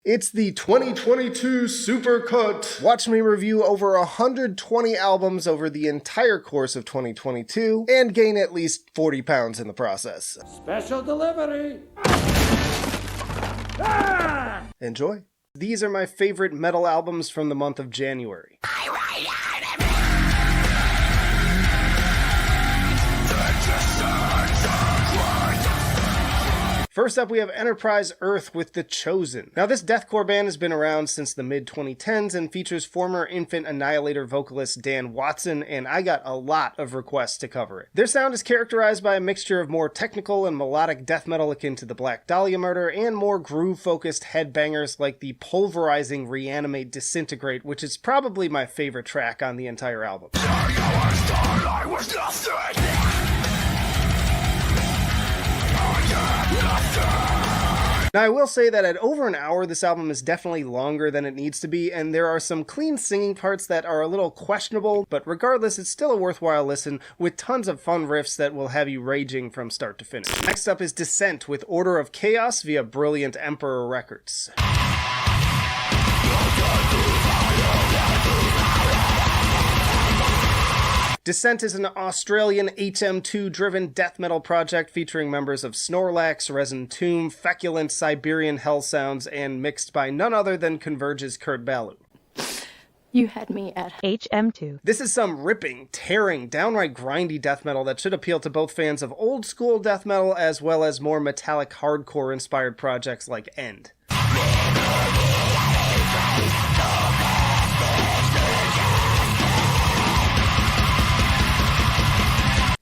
It's the 2022 Supercut! Watch me review over 120 albums over the entire course of 2022 and gain at least 40 pounds in the process. Special delivery! Enjoy. These are my favorite metal albums from the month of January. First up, we have Enterprise Earth with The Chosen. Now, this deathcore band has been around since the mid-2010s and features former Infant Annihilator vocalist Dan Watson, and I got a lot of requests to cover it. Their sound is characterized by a mixture of more technical and melodic death metal akin to the Black Dahlia Murder, and more groove-focused headbangers like the pulverizing Reanimate Disintegrate, which is probably my favorite track on the entire album. Now, I will say that at over an hour, this album is definitely longer than it needs to be, and there are some clean singing parts that are a little questionable, but regardless, it's still a worthwhile listen with tons of fun riffs that will have you raging from start to finish. Next up is Descent with Order of Chaos via Brilliant Emperor Records. Descent is an Australian HM2-driven death metal project featuring members of Snorlax, Resin Tomb, Feculent, Siberian Hell Sounds, and mixed by none other than Converge's Kurt Ballou. You had me at HM2. This is some ripping, tearing, downright grindy death metal that should appeal to both fans of old-school death metal as well as more metallic hardcore-inspired projects like End.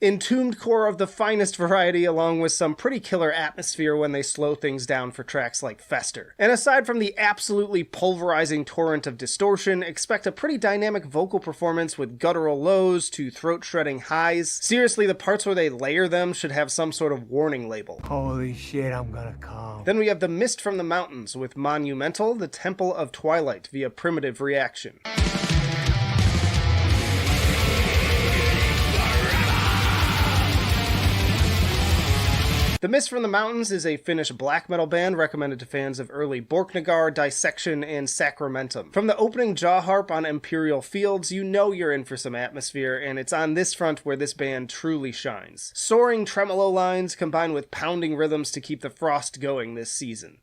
Entombed core of the finest variety, along with some pretty killer atmosphere when they slow things down for tracks like Fester. And aside from the absolutely pulverizing torrent of distortion, expect a pretty dynamic vocal performance with guttural lows to throat-shredding highs. Seriously, the parts where they layer them should have some sort of warning label. Holy shit, I'm gonna come. Then we have The Mist from the Mountains with Monumental, the Temple of Twilight via Primitive Reaction. The Mist from the Mountains is a Finnish black metal band recommended to fans of early Borknagar, Dissection, and Sacramentum. From the opening jaw harp on Imperial Fields, you know you're in for some atmosphere, and it's on this front where this band truly shines. Soaring tremolo lines combined with pounding rhythms to keep the frost going this season.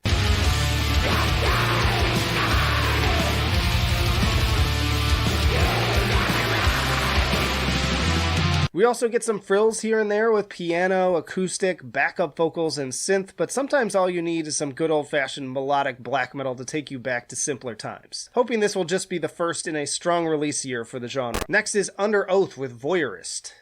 We also get some frills here and there with piano, acoustic, backup vocals, and synth, but sometimes all you need is some good old-fashioned melodic black metal to take you back to simpler times. Hoping this will just be the first in a strong release year for the genre. Next is Under Oath with Voyeurist.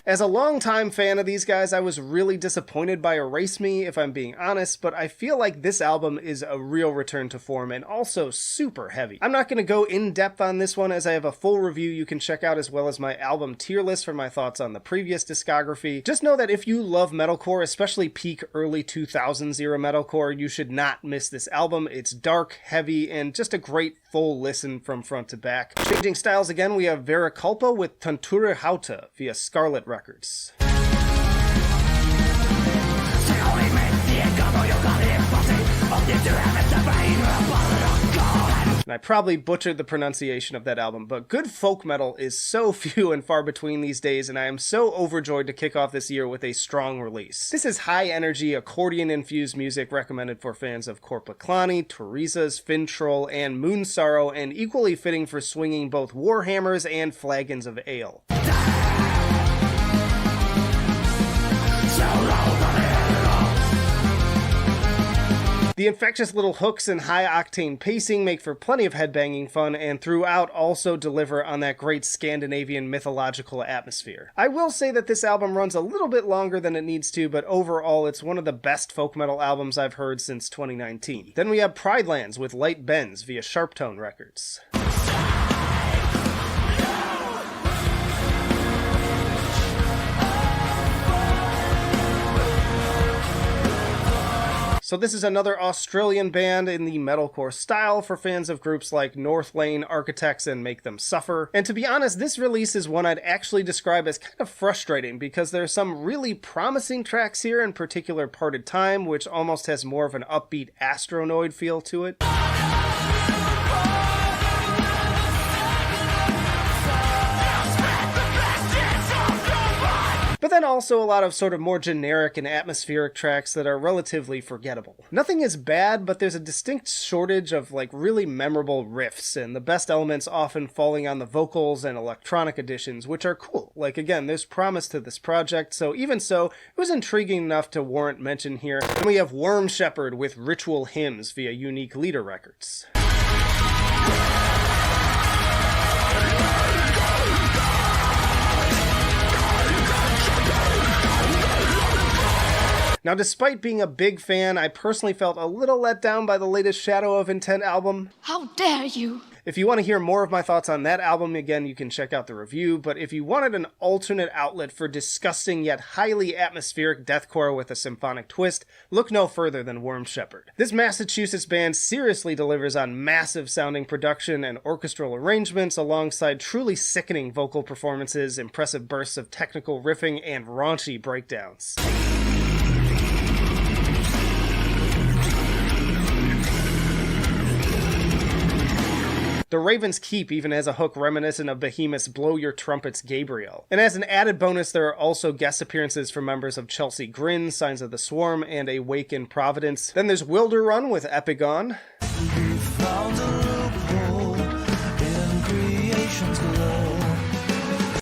As a longtime fan of these guys, I was really disappointed by Erase Me, if I'm being honest, but I feel like this album is a real return to form and also super heavy. I'm not going to go in depth on this one as I have a full review you can check out as well as my album tier list for my thoughts on the previous discography. Just know that if you love metalcore, especially peak early 2000s era metalcore, you should not miss this album. It's dark, heavy, and just a great full listen from front to back. Changing styles again, we have Vera Culpa with Tanture Hauta via Scarlet Records. And I probably butchered the pronunciation of that album, but good folk metal is so few and far between these days, and I am so overjoyed to kick off this year with a strong release. This is high-energy, accordion-infused music recommended for fans of Korpiklani, Teresa's, Fintroll, and Moon Sorrow, and equally fitting for swinging both warhammers and flagons of ale. The infectious little hooks and high-octane pacing make for plenty of headbanging fun, and throughout also deliver on that great Scandinavian mythological atmosphere. I will say that this album runs a little bit longer than it needs to, but overall it's one of the best folk metal albums I've heard since 2019. Then we have Pridelands with Light Bends via Sharptone Records. So this is another Australian band in the metalcore style for fans of groups like North Lane, Architects, and Make Them Suffer. And to be honest, this release is one I'd actually describe as kind of frustrating because there's some really promising tracks here, in particular Parted Time, which almost has more of an upbeat Astronoid feel to it. But then also a lot of sort of more generic and atmospheric tracks that are relatively forgettable. Nothing is bad, but there's a distinct shortage of like really memorable riffs, and the best elements often falling on the vocals and electronic additions, which are cool. Like again, there's promise to this project, so even so, it was intriguing enough to warrant mention here. And we have Worm Shepherd with Ritual Hymns via Unique Leader Records. Now, despite being a big fan, I personally felt a little let down by the latest Shadow of Intent album. How dare you! If you want to hear more of my thoughts on that album, again, you can check out the review, but if you wanted an alternate outlet for disgusting yet highly atmospheric deathcore with a symphonic twist, look no further than Worm Shepherd. This Massachusetts band seriously delivers on massive sounding production and orchestral arrangements alongside truly sickening vocal performances, impressive bursts of technical riffing, and raunchy breakdowns. The Raven's Keep even has a hook reminiscent of Behemoth's Blow Your Trumpets Gabriel. And as an added bonus, there are also guest appearances from members of Chelsea Grin, Signs of the Swarm, and A Wake in Providence. Then there's Wilder Run with Epigon.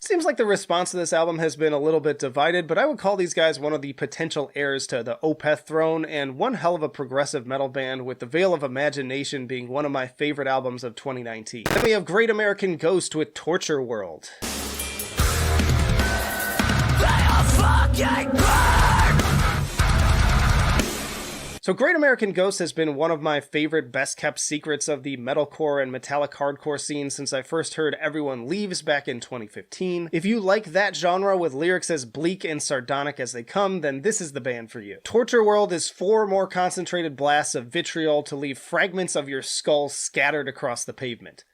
Seems like the response to this album has been a little bit divided, but I would call these guys one of the potential heirs to the Opeth throne, and one hell of a progressive metal band, with The Veil of Imagination being one of my favorite albums of 2019. Then we have Great American Ghost with Torture World. So Great American Ghost has been one of my favorite best-kept secrets of the metalcore and metallic hardcore scene since I first heard Everyone Leaves back in 2015. If you like that genre with lyrics as bleak and sardonic as they come, then this is the band for you. Torture World is 4 more concentrated blasts of vitriol to leave fragments of your skull scattered across the pavement.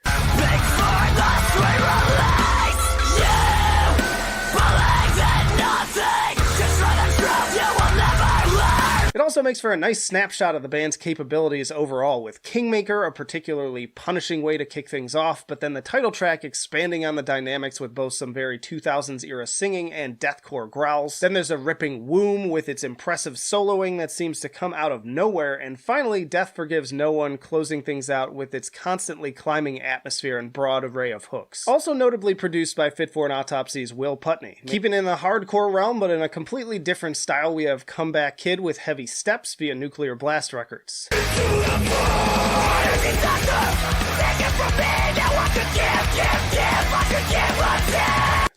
It also makes for a nice snapshot of the band's capabilities overall, with Kingmaker a particularly punishing way to kick things off, but then the title track expanding on the dynamics with both some very 2000s era singing and deathcore growls. Then there's a ripping Womb with its impressive soloing that seems to come out of nowhere, and finally Death Forgives No One closing things out with its constantly climbing atmosphere and broad array of hooks. Also notably produced by Fit for an Autopsy's Will Putney. Keeping in the hardcore realm, but in a completely different style, we have Comeback Kid with Heavy Steps via Nuclear Blast Records.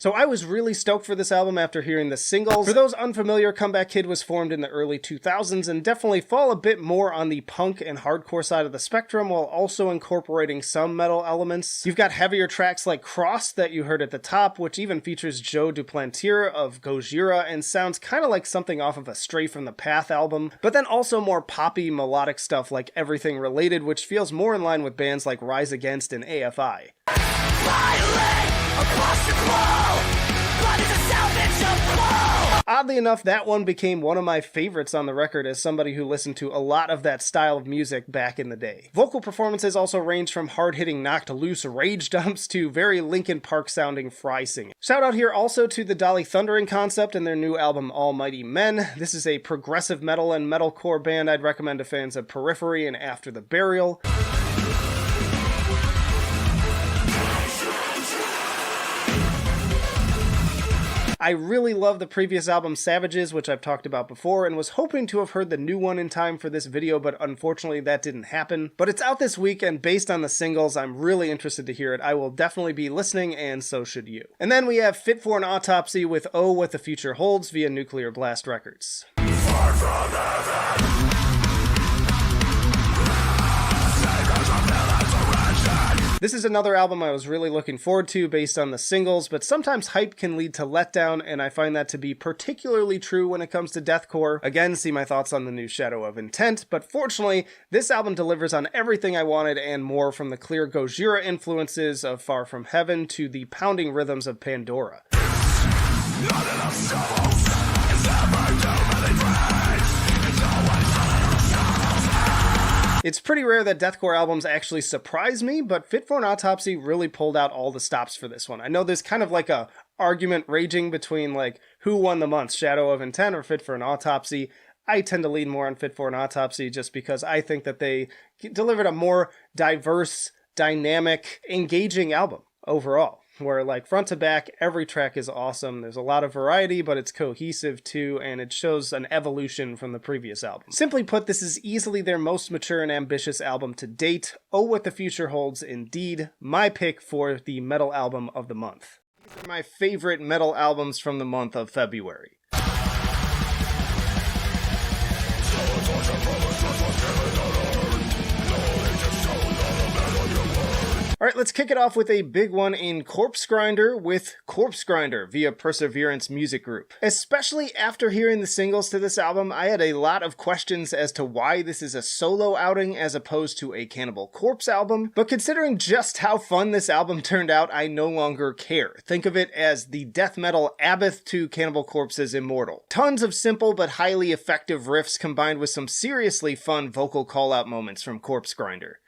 So I was really stoked for this album after hearing the singles. For those unfamiliar, Comeback Kid was formed in the early 2000s and definitely fall a bit more on the punk and hardcore side of the spectrum while also incorporating some metal elements. You've got heavier tracks like Cross that you heard at the top, which even features Joe Duplantier of Gojira and sounds kind of like something off of a Stray from the Path album, but then also more poppy melodic stuff like Everything Related, which feels more in line with bands like Rise Against and AFI. Oddly enough, that one became one of my favorites on the record as somebody who listened to a lot of that style of music back in the day. Vocal performances also range from hard-hitting knocked loose rage dumps to very Linkin Park sounding fry singing. Shout out here also to the Dolly Thundering Concept and their new album Almighty Men. This is a progressive metal and metalcore band I'd recommend to fans of Periphery and After the Burial. I really love the previous album Savages, which I've talked about before, and was hoping to have heard the new one in time for this video, but unfortunately that didn't happen. But it's out this week, and based on the singles, I'm really interested to hear it. I will definitely be listening, and so should you. And then we have Fit for an Autopsy with Oh What the Future Holds via Nuclear Blast Records. Far from heaven. This is another album I was really looking forward to based on the singles, but sometimes hype can lead to letdown, and I find that to be particularly true when it comes to deathcore. Again, see my thoughts on the new Shadow of Intent, but fortunately, this album delivers on everything I wanted and more, from the clear Gojira influences of Far From Heaven to the pounding rhythms of Pandora. It's pretty rare that deathcore albums actually surprise me, but Fit for an Autopsy really pulled out all the stops for this one. I know there's kind of like a argument raging between like who won the month, Shadow of Intent or Fit for an Autopsy. I tend to lean more on Fit for an Autopsy just because I think that they delivered a more diverse, dynamic, engaging album overall, where like front to back, every track is awesome. There's a lot of variety, but it's cohesive too, and it shows an evolution from the previous album. Simply put, this is easily their most mature and ambitious album to date. Oh, what the future holds indeed. My pick for the metal album of the month. These are my favorite metal albums from the month of February. Alright, let's kick it off with a big one in Corpse Grinder with Corpse Grinder via Perseverance Music Group. Especially after hearing the singles to this album, I had a lot of questions as to why this is a solo outing as opposed to a Cannibal Corpse album, but considering just how fun this album turned out, I no longer care. Think of it as the death metal Abath to Cannibal Corpse's Immortal. Tons of simple but highly effective riffs combined with some seriously fun vocal call-out moments from Corpse Grinder.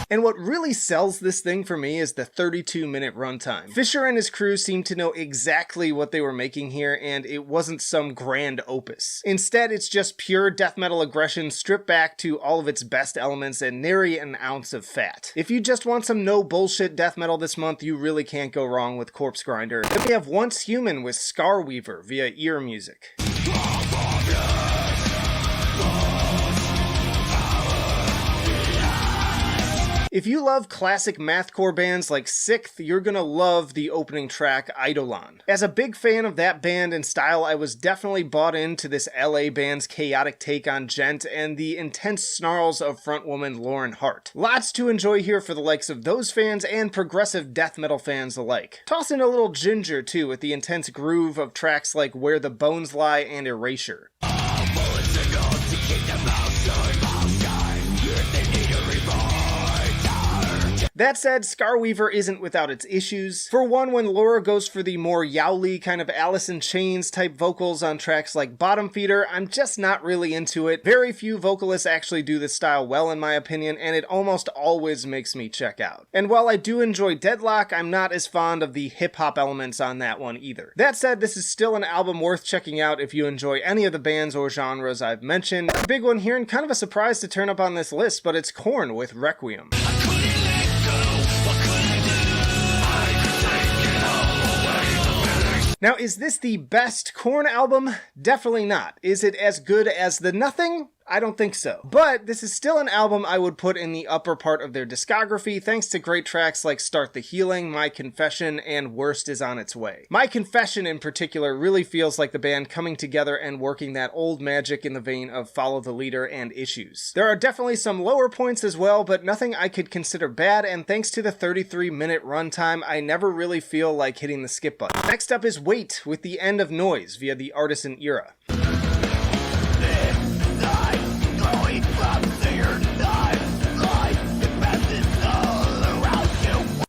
And what really sells this thing for me is the 32-minute runtime. Fisher and his crew seemed to know exactly what they were making here, and it wasn't some grand opus. Instead, it's just pure death metal aggression stripped back to all of its best elements and nary an ounce of fat. If you just want some no bullshit death metal this month, you really can't go wrong with Corpse Grinder. Then we have Once Human with Scarweaver via Ear Music. If you love classic mathcore bands like Sixth, you're gonna love the opening track, Eidolon. As a big fan of that band and style, I was definitely bought into this LA band's chaotic take on Gent and the intense snarls of frontwoman Lauren Hart. Lots to enjoy here for the likes of those fans and progressive death metal fans alike. Toss in a little ginger too with the intense groove of tracks like Where the Bones Lie and Erasure. That said, Scarweaver isn't without its issues. For one, when Laura goes for the more yowly kind of Alice in Chains type vocals on tracks like Bottom Feeder, I'm just not really into it. Very few vocalists actually do this style well in my opinion, and it almost always makes me check out. And while I do enjoy Deadlock, I'm not as fond of the hip-hop elements on that one either. That said, this is still an album worth checking out if you enjoy any of the bands or genres I've mentioned. A big one here and kind of a surprise to turn up on this list, but it's Korn with Requiem. Now, is this the best Korn album? Definitely not. Is it as good as The Nothing? I don't think so. But this is still an album I would put in the upper part of their discography thanks to great tracks like Start the Healing, My Confession, and Worst Is On Its Way. My Confession in particular really feels like the band coming together and working that old magic in the vein of Follow the Leader and Issues. There are definitely some lower points as well, but nothing I could consider bad, and thanks to the 33-minute runtime, I never really feel like hitting the skip button. Next up is Wait with The End of Noise via the Artisan Era.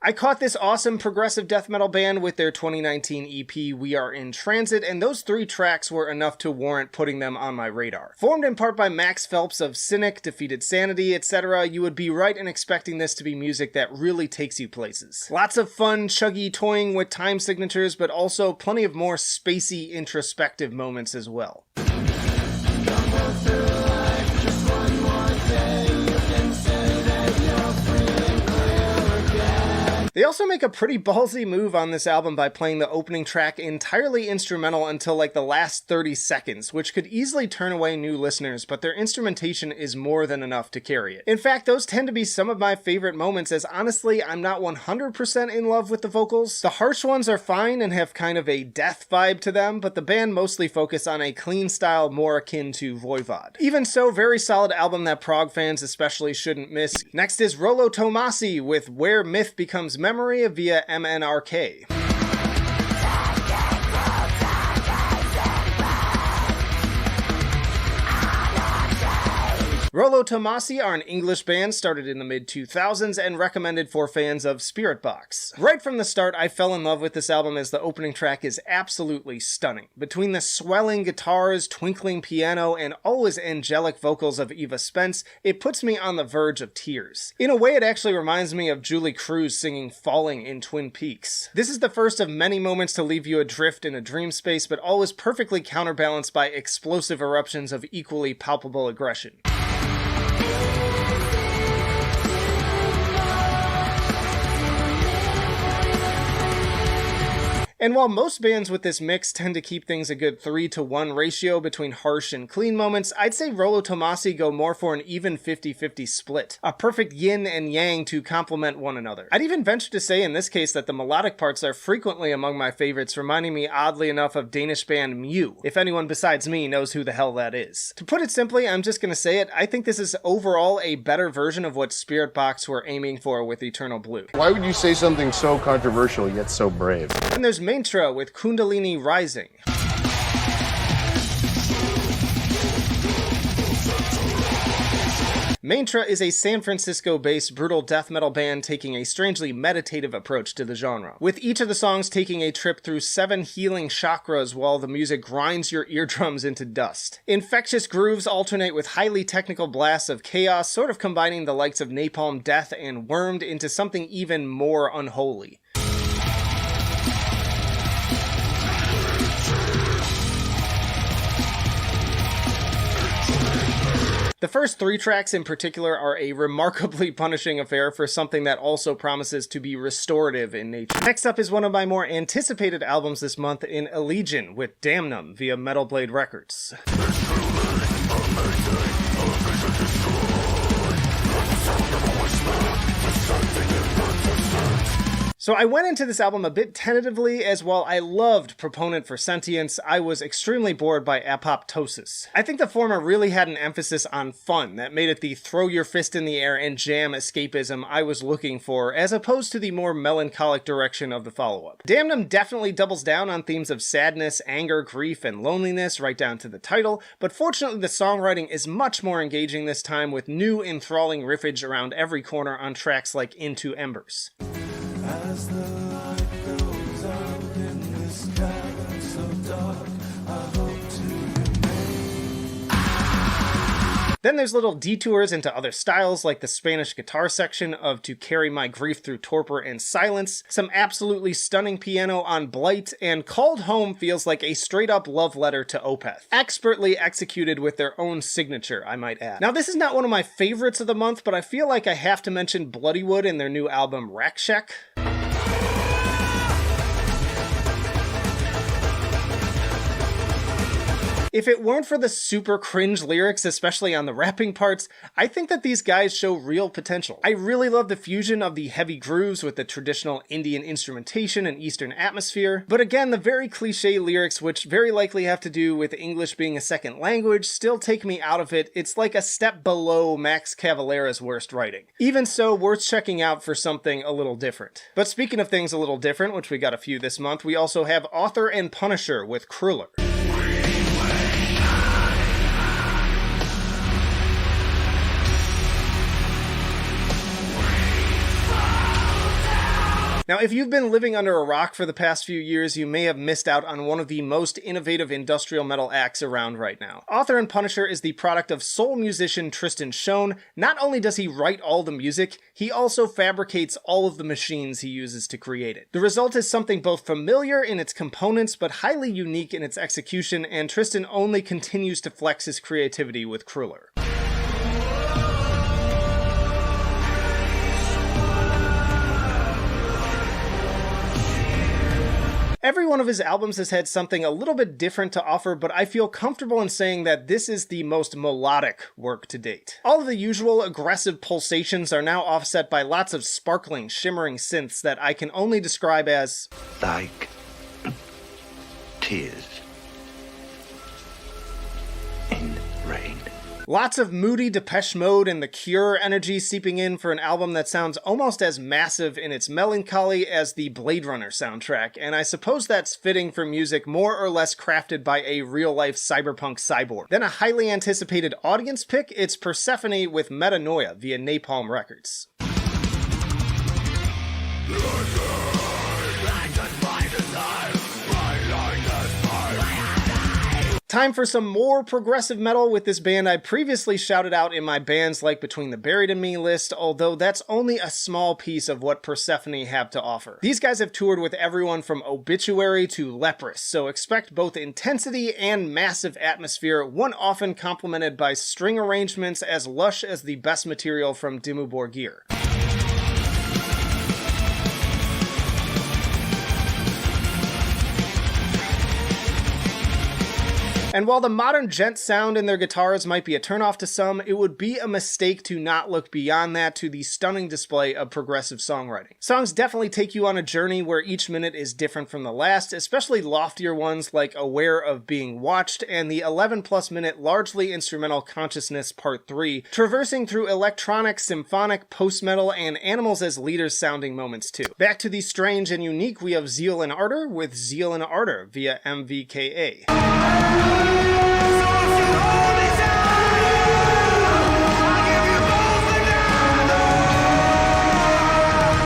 I caught this awesome progressive death metal band with their 2019 EP, We Are in Transit, and those 3 tracks were enough to warrant putting them on my radar. Formed in part by Max Phelps of Cynic, Defeated Sanity, etc., you would be right in expecting this to be music that really takes you places. Lots of fun, chuggy toying with time signatures, but also plenty of more spacey, introspective moments as well. They also make a pretty ballsy move on this album by playing the opening track entirely instrumental until like the last 30 seconds, which could easily turn away new listeners, but their instrumentation is more than enough to carry it. In fact, those tend to be some of my favorite moments, as honestly, I'm not 100% in love with the vocals. The harsh ones are fine and have kind of a death vibe to them, but the band mostly focus on a clean style more akin to Voivod. Even so, very solid album that prog fans especially shouldn't miss. Next is Rollo Tomasi with Where Myth Becomes Memory via MNRK. Rollo Tomasi are an English band started in the mid-2000s and recommended for fans of Spiritbox. Right from the start, I fell in love with this album as the opening track is absolutely stunning. Between the swelling guitars, twinkling piano, and always angelic vocals of Eva Spence, it puts me on the verge of tears. In a way, it actually reminds me of Julie Cruz singing Falling in Twin Peaks. This is the first of many moments to leave you adrift in a dream space, but always perfectly counterbalanced by explosive eruptions of equally palpable aggression. And while most bands with this mix tend to keep things a good 3-to-1 ratio between harsh and clean moments, I'd say Rollo Tomasi go more for an even 50-50 split. A perfect yin and yang to complement one another. I'd even venture to say in this case that the melodic parts are frequently among my favorites, reminding me oddly enough of Danish band Mew, if anyone besides me knows who the hell that is. To put it simply, I'm just gonna say it, I think this is overall a better version of what Spiritbox were aiming for with Eternal Blue. Why would you say something so controversial yet so brave? And there's Mantra with Kundalini Rising. Mantra is a San Francisco-based brutal death metal band taking a strangely meditative approach to the genre, with each of the songs taking a trip through 7 healing chakras while the music grinds your eardrums into dust. Infectious grooves alternate with highly technical blasts of chaos, sort of combining the likes of Napalm Death and Wormed into something even more unholy. The first 3 tracks in particular are a remarkably punishing affair for something that also promises to be restorative in nature. Next up is one of my more anticipated albums this month in Allegion with Damnum via Metal Blade Records. So I went into this album a bit tentatively, as while I loved Proponent for Sentience, I was extremely bored by Apoptosis. I think the former really had an emphasis on fun that made it the throw your fist in the air and jam escapism I was looking for, as opposed to the more melancholic direction of the follow-up. Damnum definitely doubles down on themes of sadness, anger, grief, and loneliness, right down to the title, but fortunately the songwriting is much more engaging this time, with new enthralling riffage around every corner on tracks like Into Embers. As the light goes out in this cavern so dark, I hope to remain. Then there's little detours into other styles like the Spanish guitar section of To Carry My Grief Through Torpor and Silence, some absolutely stunning piano on Blight, and Called Home feels like a straight up love letter to Opeth. Expertly executed with their own signature, I might add. Now this is not one of my favorites of the month, but I feel like I have to mention Bloodywood and their new album Rakshek. If it weren't for the super cringe lyrics, especially on the rapping parts, I think that these guys show real potential. I really love the fusion of the heavy grooves with the traditional Indian instrumentation and Eastern atmosphere, but again, the very cliche lyrics, which very likely have to do with English being a second language, still take me out of it. It's like a step below Max Cavalera's worst writing. Even so, worth checking out for something a little different. But speaking of things a little different, which we got a few this month, we also have Author and Punisher with Kruller. Now, if you've been living under a rock for the past few years, you may have missed out on one of the most innovative industrial metal acts around right now. Author and Punisher is the product of soul musician Tristan Schoen. Not only does he write all the music, he also fabricates all of the machines he uses to create it. The result is something both familiar in its components, but highly unique in its execution, and Tristan only continues to flex his creativity with Kruller. Every one of his albums has had something a little bit different to offer, but I feel comfortable in saying that this is the most melodic work to date. All of the usual aggressive pulsations are now offset by lots of sparkling, shimmering synths that I can only describe as like tears in rain. lots of moody Depeche Mode and The Cure energy seeping in for an album that sounds almost as massive in its melancholy as the Blade Runner soundtrack, and I suppose that's fitting for music more or less crafted by a real-life cyberpunk cyborg. Then a highly anticipated audience pick, it's Persephone with Metanoia via Napalm Records. Time for some more progressive metal with this band I previously shouted out in my bands like Between the Buried and Me list, although that's only a small piece of what Persephone have to offer. These guys have toured with everyone from Obituary to Leprous, so expect both intensity and massive atmosphere, one often complemented by string arrangements as lush as the best material from Dimmu Borgir. And while the modern gent sound in their guitars might be a turnoff to some, it would be a mistake to not look beyond that to the stunning display of progressive songwriting. Songs definitely take you on a journey where each minute is different from the last, especially loftier ones like Aware of Being Watched and the 11+ minute largely instrumental Consciousness Part 3, traversing through electronic, symphonic, post-metal, and Animals as Leaders sounding moments too. Back to the strange and unique, we have Zeal and Ardor with Zeal and Ardor via MVKA.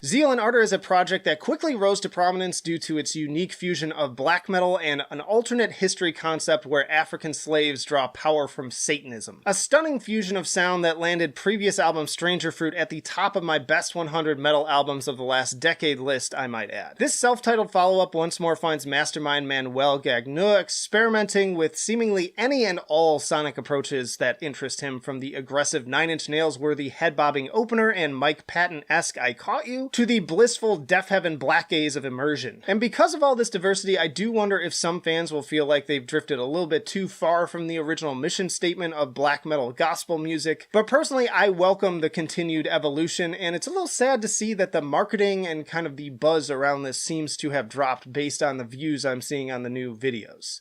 Zeal and Ardor is a project that quickly rose to prominence due to its unique fusion of black metal and an alternate history concept where African slaves draw power from Satanism. A stunning fusion of sound that landed previous album Stranger Fruit at the top of my best 100 metal albums of the last decade list, I might add. This self-titled follow-up once more finds mastermind Manuel Gagnon experimenting with seemingly any and all sonic approaches that interest him, from the aggressive Nine Inch Nails worthy head-bobbing opener and Mike Patton-esque I Caught You, to the blissful Death Heaven black gaze of Immersion. And because of all this diversity, I do wonder if some fans will feel like they've drifted a little bit too far from the original mission statement of black metal gospel music, but personally I welcome the continued evolution, and it's a little sad to see that the marketing and kind of the buzz around this seems to have dropped based on the views I'm seeing on the new videos.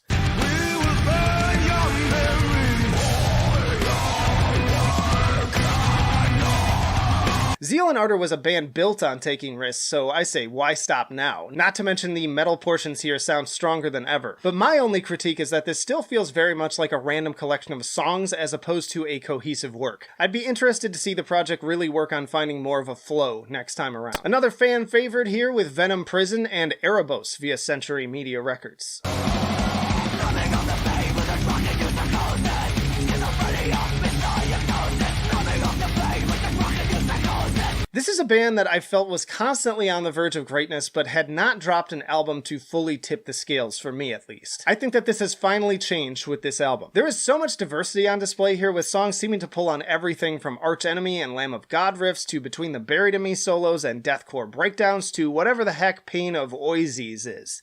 Zeal and Ardor was a band built on taking risks, so I say why stop now? Not to mention the metal portions here sound stronger than ever. But my only critique is that this still feels very much like a random collection of songs as opposed to a cohesive work. I'd be interested to see the project really work on finding more of a flow next time around. Another fan favorite here with Venom Prison and Erebos via Century Media Records. This is a band that I felt was constantly on the verge of greatness, but had not dropped an album to fully tip the scales, for me at least. I think that this has finally changed with this album. There is so much diversity on display here, with songs seeming to pull on everything from Arch Enemy and Lamb of God riffs to Between the Buried and Me solos and deathcore breakdowns to whatever the heck Pain of Oases is.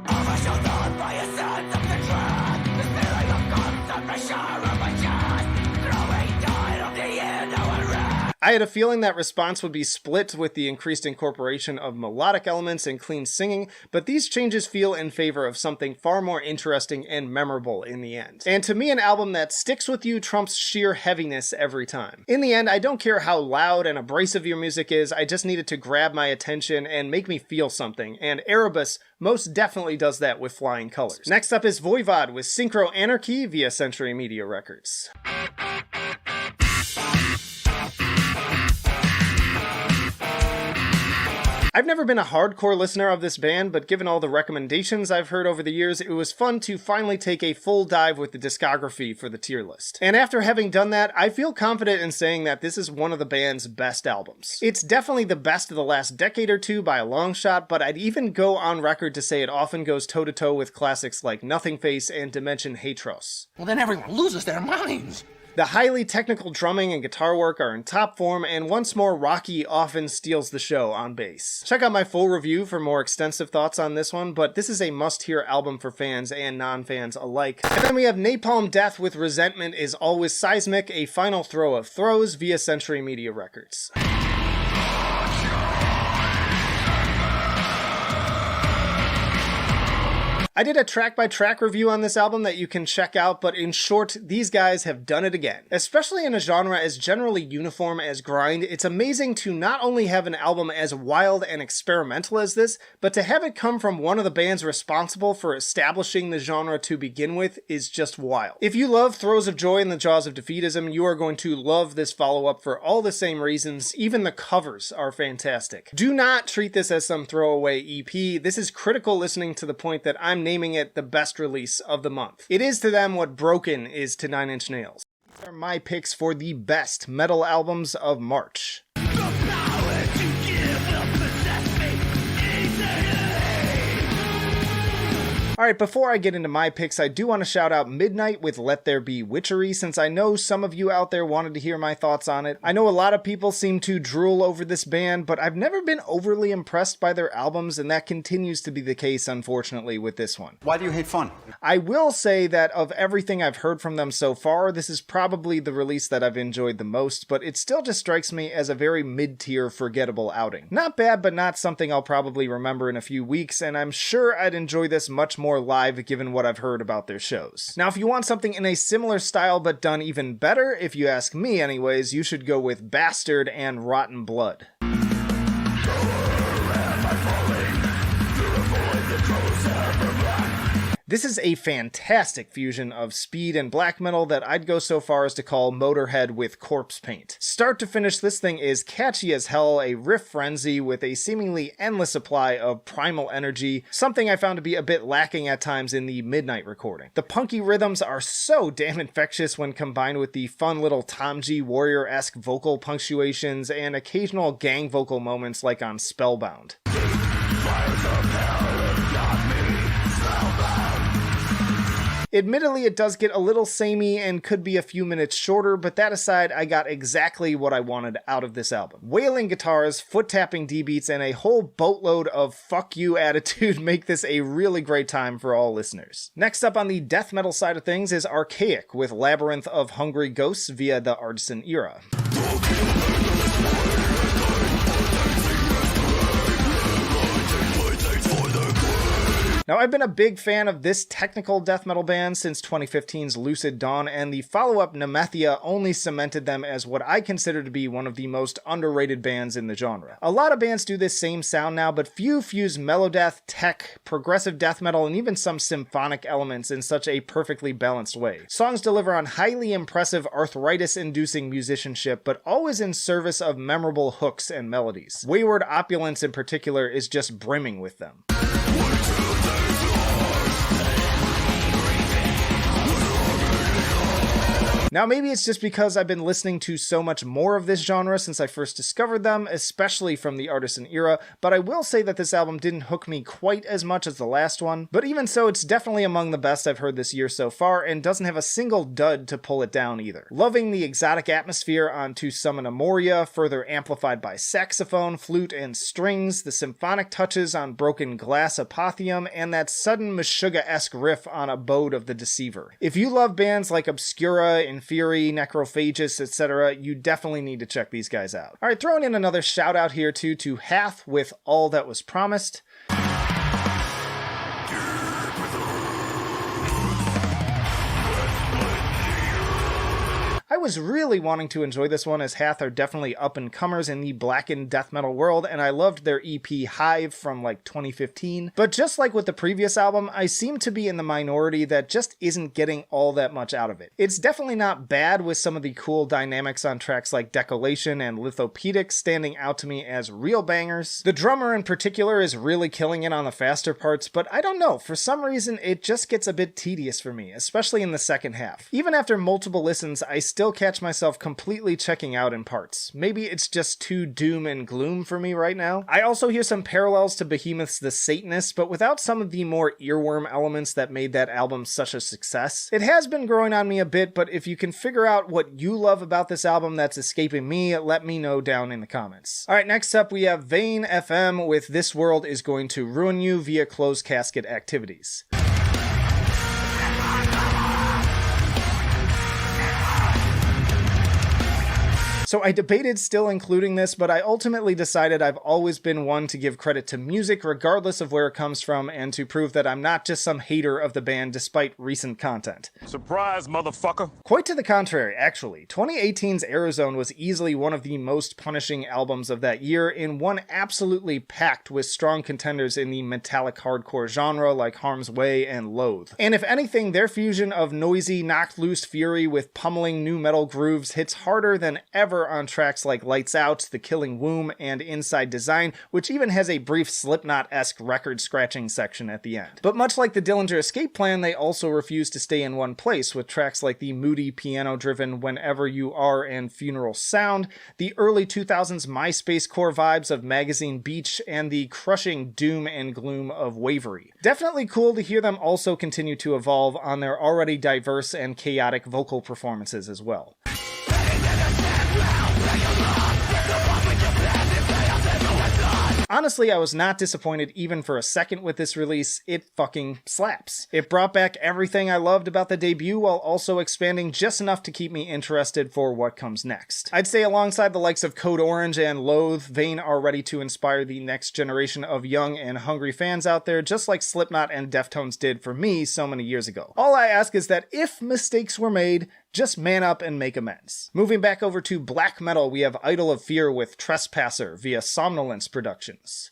I had a feeling that response would be split with the increased incorporation of melodic elements and clean singing, but these changes feel in favor of something far more interesting and memorable in the end. And to me, an album that sticks with you trumps sheer heaviness every time. In the end, I don't care how loud and abrasive your music is, I just need it to grab my attention and make me feel something, and Erebus most definitely does that with flying colors. Next up is Voivod with Synchro Anarchy via Century Media Records. I've never been a hardcore listener of this band, but given all the recommendations I've heard over the years, it was fun to finally take a full dive with the discography for the tier list. And after having done that, I feel confident in saying that this is one of the band's best albums. It's definitely the best of the last decade or two by a long shot, but I'd even go on record to say it often goes toe-to-toe with classics like Nothing Face and Dimension Hatros. Well, then everyone loses their minds. The highly technical drumming and guitar work are in top form, and once more Rocky often steals the show on bass. Check out my full review for more extensive thoughts on this one, but this is a must-hear album for fans and non-fans alike. And then we have Napalm Death with Resentment Is Always Seismic, a final throw of throws via Century Media Records. I did a track-by-track review on this album that you can check out, but in short, these guys have done it again. Especially in a genre as generally uniform as grind, it's amazing to not only have an album as wild and experimental as this, but to have it come from one of the bands responsible for establishing the genre to begin with is just wild. If you love Throes of Joy and the Jaws of Defeatism, you are going to love this follow-up for all the same reasons. Even the covers are fantastic. Do not treat this as some throwaway EP. This is critical listening to the point that I'm naming it the best release of the month. It is to them what Broken is to Nine Inch Nails. These are my picks for the best metal albums of March. Alright, before I get into my picks, I do want to shout out Midnight with Let There Be Witchery, since I know some of you out there wanted to hear my thoughts on it. I know a lot of people seem to drool over this band, but I've never been overly impressed by their albums, and that continues to be the case, unfortunately, with this one. Why do you hate fun? I will say that of everything I've heard from them so far, this is probably the release that I've enjoyed the most, but it still just strikes me as a very mid-tier, forgettable outing. Not bad, but not something I'll probably remember in a few weeks, and I'm sure I'd enjoy this much more live given what I've heard about their shows. Now, if you want something in a similar style but done even better, if you ask me anyways, you should go with Bastard and Rotten Blood. This is a fantastic fusion of speed and black metal that I'd go so far as to call Motorhead with corpse paint. Start to finish, this thing is catchy as hell, a riff frenzy with a seemingly endless supply of primal energy, something I found to be a bit lacking at times in the Midnight recording. The punky rhythms are so damn infectious when combined with the fun little Tom G. Warrior-esque vocal punctuations and occasional gang vocal moments like on Spellbound. Admittedly, it does get a little samey and could be a few minutes shorter, but that aside, I got exactly what I wanted out of this album. Wailing guitars, foot-tapping D-beats, and a whole boatload of fuck you attitude make this a really great time for all listeners. Next up on the death metal side of things is Archaic with Labyrinth of Hungry Ghosts via the Artisan Era. Now, I've been a big fan of this technical death metal band since 2015's Lucid Dawn, and the follow-up Nemethia only cemented them as what I consider to be one of the most underrated bands in the genre. A lot of bands do this same sound now, but few fuse melodeath, tech, progressive death metal, and even some symphonic elements in such a perfectly balanced way. Songs deliver on highly impressive arthritis-inducing musicianship, but always in service of memorable hooks and melodies. Wayward Opulence in particular is just brimming with them. Now, maybe it's just because I've been listening to so much more of this genre since I first discovered them, especially from the Artisan Era, but I will say that this album didn't hook me quite as much as the last one. But even so, it's definitely among the best I've heard this year so far, and doesn't have a single dud to pull it down either. Loving the exotic atmosphere on To Summon a Moria, further amplified by saxophone, flute, and strings, the symphonic touches on Broken Glass Apotheum, and that sudden Meshuggah-esque riff on Abode of the Deceiver. If you love bands like Obscura, Inferi, Necrophagus, etc., you definitely need to check these guys out. Alright, throwing in another shout out here too to Hath with All That Was Promised. I was really wanting to enjoy this one, as Hath are definitely up-and-comers in the blackened death metal world, and I loved their EP Hive from like 2015. But just like with the previous album, I seem to be in the minority that just isn't getting all that much out of it. It's definitely not bad, with some of the cool dynamics on tracks like Decolation and Lithopedic standing out to me as real bangers. The drummer in particular is really killing it on the faster parts, but I don't know, for some reason it just gets a bit tedious for me, especially in the second half. Even after multiple listens, I still still catch myself completely checking out in parts. Maybe it's just too doom and gloom for me right now. I also hear some parallels to Behemoth's The Satanist, but without some of the more earworm elements that made that album such a success. It has been growing on me a bit, but if you can figure out what you love about this album that's escaping me, let me know down in the comments. Alright, next up we have Vane FM with This World Is Going to Ruin You via closed casket activities. So I debated still including this, but I ultimately decided I've always been one to give credit to music regardless of where it comes from, and to prove that I'm not just some hater of the band despite recent content. Surprise, motherfucker! Quite to the contrary, actually. 2018's Aerozone was easily one of the most punishing albums of that year, and one absolutely packed with strong contenders in the metallic hardcore genre like Harm's Way and Loathe. And if anything, their fusion of noisy, knocked loose fury with pummeling nu metal grooves hits harder than ever on tracks like Lights Out, The Killing Womb, and Inside Design, which even has a brief Slipknot-esque record-scratching section at the end. But much like the Dillinger Escape Plan, they also refuse to stay in one place, with tracks like the moody, piano-driven Whenever You Are and Funeral Sound, the early 2000s MySpace core vibes of Magazine Beach, and the crushing doom and gloom of Wavery. Definitely cool to hear them also continue to evolve on their already diverse and chaotic vocal performances as well. Honestly, I was not disappointed even for a second with this release. It fucking slaps. It brought back everything I loved about the debut while also expanding just enough to keep me interested for what comes next. I'd say alongside the likes of Code Orange and Loathe, Vane are ready to inspire the next generation of young and hungry fans out there, just like Slipknot and Deftones did for me so many years ago. All I ask is that if mistakes were made, just man up and make amends. Moving back over to black metal, we have Idol of Fear with Trespasser via Somnolence Productions.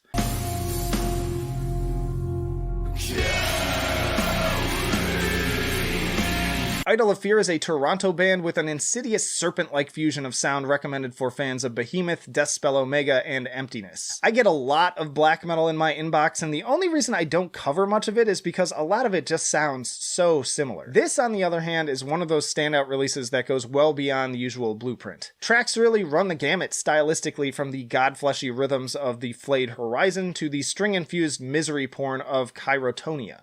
Idol of Fear is a Toronto band with an insidious serpent-like fusion of sound recommended for fans of Behemoth, Deathspell Omega, and Emptiness. I get a lot of black metal in my inbox, and the only reason I don't cover much of it is because a lot of it just sounds so similar. This, on the other hand, is one of those standout releases that goes well beyond the usual blueprint. Tracks really run the gamut stylistically, from the godfleshy rhythms of the Flayed Horizon to the string-infused misery porn of Chirotonia.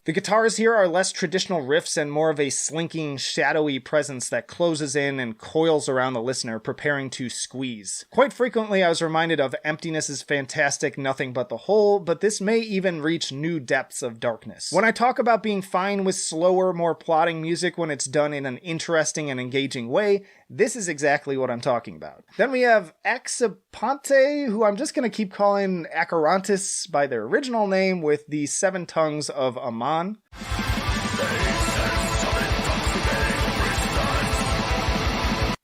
The guitars here are less traditional riffs and more of a slinking, shadowy presence that closes in and coils around the listener, preparing to squeeze. Quite frequently, I was reminded of Emptiness's fantastic Nothing But the Whole, but this may even reach new depths of darkness. When I talk about being fine with slower, more plodding music when it's done in an interesting and engaging way, this is exactly what I'm talking about. Then we have Axiponte, who I'm just going to keep calling Acherontis by their original name, with the Seven Tongues of Aman.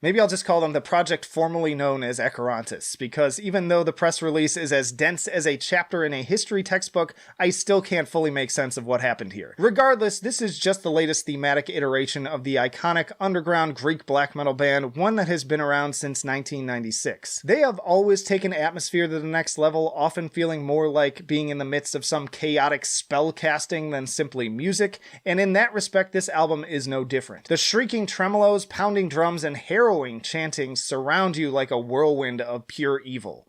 Maybe I'll just call them the project formerly known as Acherontis, because even though the press release is as dense as a chapter in a history textbook, I still can't fully make sense of what happened here. Regardless, this is just the latest thematic iteration of the iconic underground Greek black metal band, one that has been around since 1996. They have always taken atmosphere to the next level, often feeling more like being in the midst of some chaotic spell casting than simply music, and in that respect, this album is no different. The shrieking tremolos, pounding drums, and harrowing chanting surround you like a whirlwind of pure evil.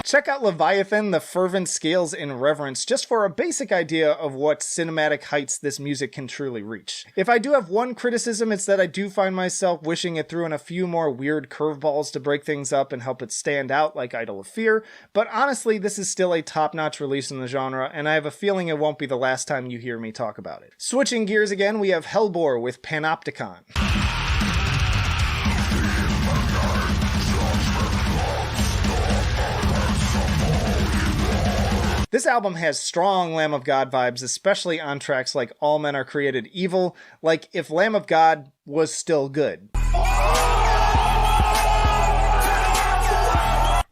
Check out Leviathan, The Fervent Scales in Reverence, just for a basic idea of what cinematic heights this music can truly reach. If I do have one criticism, it's that I do find myself wishing it threw in a few more weird curveballs to break things up and help it stand out like Idol of Fear, but honestly, this is still a top-notch release in the genre, and I have a feeling it won't be the last time you hear me talk about it. Switching gears again, we have Hellbore with Panopticon. This album has strong Lamb of God vibes, especially on tracks like All Men Are Created Evil, like if Lamb of God was still good.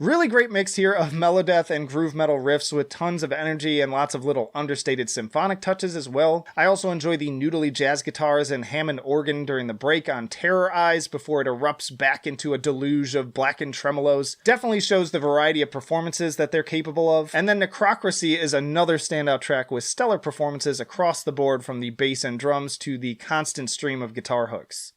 Really great mix here of melodeath and groove metal riffs with tons of energy and lots of little understated symphonic touches as well. I also enjoy the noodly jazz guitars and Hammond organ during the break on Terror Eyes before it erupts back into a deluge of blackened tremolos. Definitely shows the variety of performances that they're capable of. And then Necrocracy is another standout track with stellar performances across the board from the bass and drums to the constant stream of guitar hooks.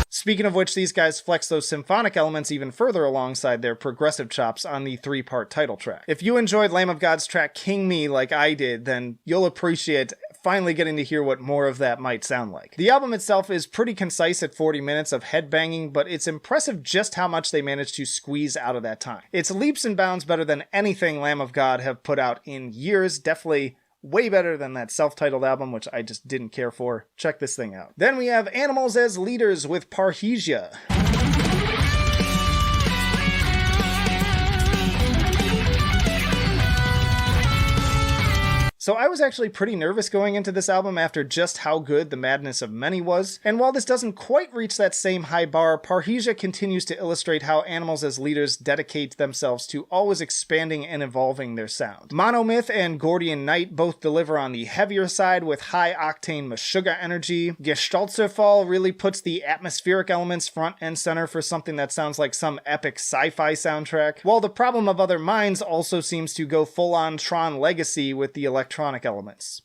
Speaking of which, these guys flex those symphonic elements even further alongside their progressive chops on the 3-part title track. If you enjoyed Lamb of God's track King Me like I did, then you'll appreciate finally getting to hear what more of that might sound like. The album itself is pretty concise at 40 minutes of headbanging, but it's impressive just how much they managed to squeeze out of that time. It's leaps and bounds better than anything Lamb of God have put out in years, definitely way better than that self-titled album, which I just didn't care for. Check this thing out. Then we have Animals as Leaders with Parrhesia. So I was actually pretty nervous going into this album after just how good The Madness of Many was, and while this doesn't quite reach that same high bar, Parrhesia continues to illustrate how Animals as Leaders dedicate themselves to always expanding and evolving their sound. Monomyth and Gordian Knight both deliver on the heavier side with high-octane Meshuggah energy. Gestaltzerfall really puts the atmospheric elements front and center for something that sounds like some epic sci-fi soundtrack, while The Problem of Other Minds also seems to go full-on Tron Legacy with the electronic elements.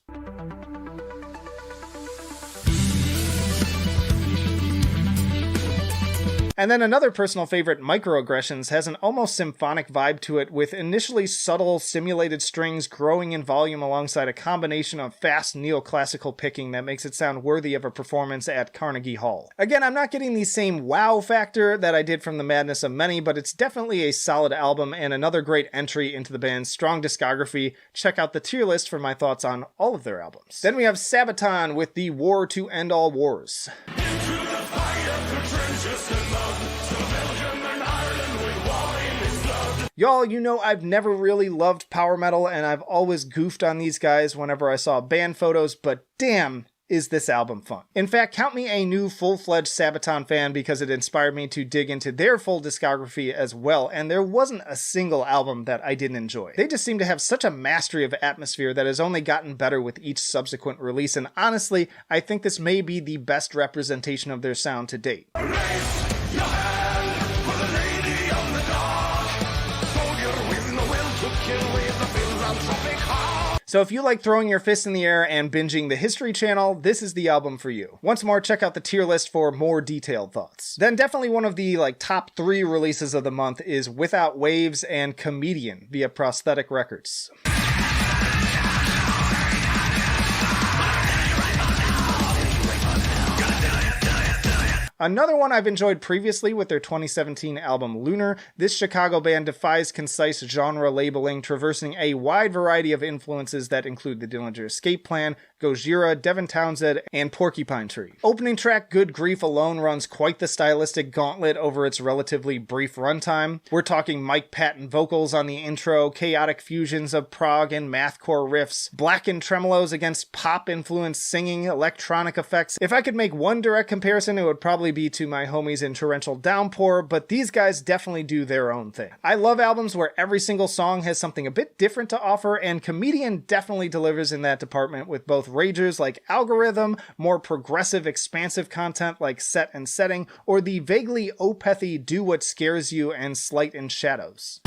And then another personal favorite, Microaggressions, has an almost symphonic vibe to it, with initially subtle simulated strings growing in volume alongside a combination of fast neoclassical picking that makes it sound worthy of a performance at Carnegie Hall. Again, I'm not getting the same wow factor that I did from The Madness of Many, but it's definitely a solid album and another great entry into the band's strong discography. Check out the tier list for my thoughts on all of their albums. Then we have Sabaton with The War to End All Wars. Y'all, you know I've never really loved power metal, and I've always goofed on these guys whenever I saw band photos, but damn, is this album fun. In fact, count me a new full-fledged Sabaton fan because it inspired me to dig into their full discography as well, and there wasn't a single album that I didn't enjoy. They just seem to have such a mastery of atmosphere that has only gotten better with each subsequent release, and honestly, I think this may be the best representation of their sound to date. So if you like throwing your fist in the air and binging the History Channel, this is the album for you. Once more, check out the tier list for more detailed thoughts. Then definitely one of the top 3 releases of the month is Without Waves and Comedian via Prosthetic Records. Another one I've enjoyed previously with their 2017 album Lunar, this Chicago band defies concise genre labeling, traversing a wide variety of influences that include the Dillinger Escape Plan, Gojira, Devin Townsend, and Porcupine Tree. Opening track Good Grief alone runs quite the stylistic gauntlet over its relatively brief runtime. We're talking Mike Patton vocals on the intro, chaotic fusions of prog and mathcore riffs, blackened tremolos against pop-influenced singing, electronic effects. If I could make one direct comparison, it would probably be to my homies in Torrential Downpour, but these guys definitely do their own thing. I love albums where every single song has something a bit different to offer, and Comedian definitely delivers in that department with both ragers like Algorithm, more progressive, expansive content like Set and Setting, or the vaguely Opethy Do What Scares You and Slight in Shadows.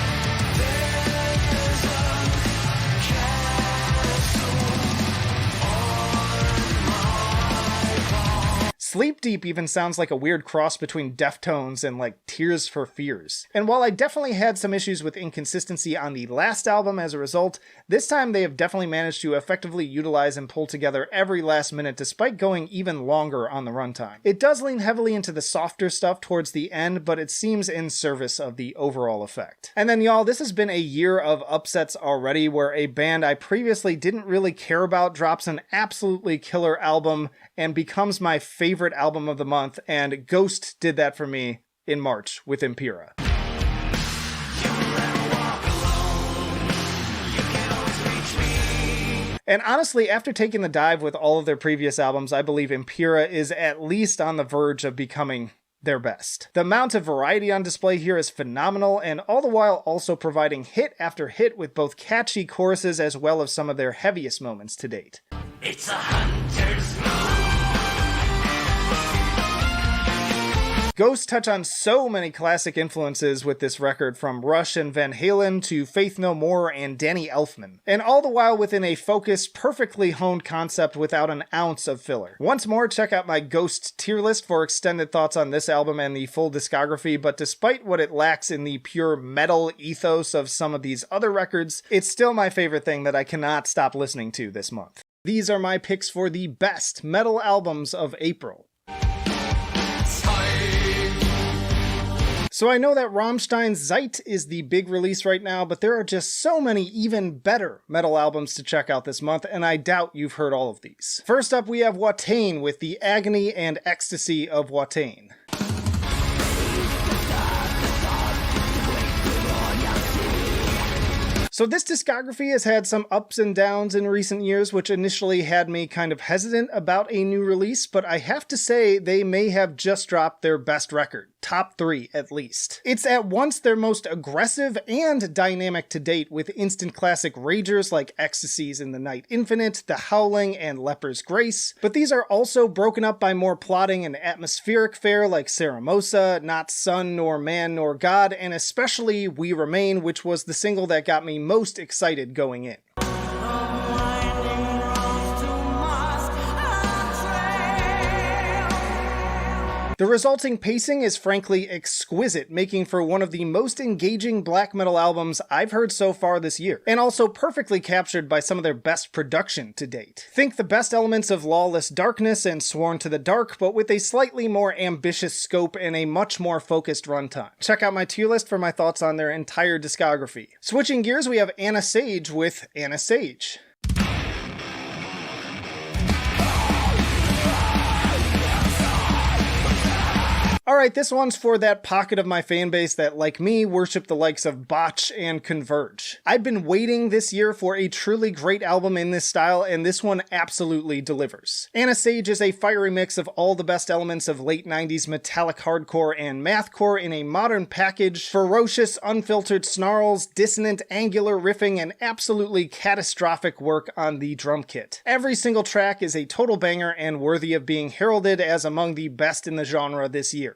Sleep Deep even sounds like a weird cross between Deftones and Tears for Fears. And while I definitely had some issues with inconsistency on the last album as a result, this time they have definitely managed to effectively utilize and pull together every last minute despite going even longer on the runtime. It does lean heavily into the softer stuff towards the end, but it seems in service of the overall effect. And then y'all, this has been a year of upsets already where a band I previously didn't really care about drops an absolutely killer album and becomes my favorite album of the month, and Ghost did that for me in March with Impera. And honestly, after taking the dive with all of their previous albums, I believe Impera is at least on the verge of becoming their best. The amount of variety on display here is phenomenal, and all the while also providing hit after hit with both catchy choruses as well as some of their heaviest moments to date. It's a hunter's moon. Ghost touch on so many classic influences with this record, from Rush and Van Halen to Faith No More and Danny Elfman, and all the while within a focused, perfectly honed concept without an ounce of filler. Once more, check out my Ghost tier list for extended thoughts on this album and the full discography, but despite what it lacks in the pure metal ethos of some of these other records, it's still my favorite thing that I cannot stop listening to this month. These are my picks for the best metal albums of April. So I know that Rammstein's Zeit is the big release right now, but there are just so many even better metal albums to check out this month, and I doubt you've heard all of these. First up, we have Watain with the agony and ecstasy of Watain. So this discography has had some ups and downs in recent years, which initially had me kind of hesitant about a new release, but I have to say they may have just dropped their best record. Top 3 at least. It's at once their most aggressive and dynamic to date, with instant classic ragers like Ecstasies in the Night Infinite, The Howling, and Leper's Grace, but these are also broken up by more plotting and atmospheric fare like Saramosa, Not Sun Nor Man Nor God, and especially We Remain, which was the single that got me most excited going in. The resulting pacing is frankly exquisite, making for one of the most engaging black metal albums I've heard so far this year, and also perfectly captured by some of their best production to date. Think the best elements of Lawless Darkness and Sworn to the Dark, but with a slightly more ambitious scope and a much more focused runtime. Check out my tier list for my thoughts on their entire discography. Switching gears, we have Anna Sage with Anna Sage. Alright, this one's for that pocket of my fanbase that, like me, worship the likes of Botch and Converge. I've been waiting this year for a truly great album in this style, and this one absolutely delivers. Anna Sage is a fiery mix of all the best elements of late 90s metallic hardcore and mathcore in a modern package, ferocious, unfiltered snarls, dissonant, angular riffing, and absolutely catastrophic work on the drum kit. Every single track is a total banger and worthy of being heralded as among the best in the genre this year.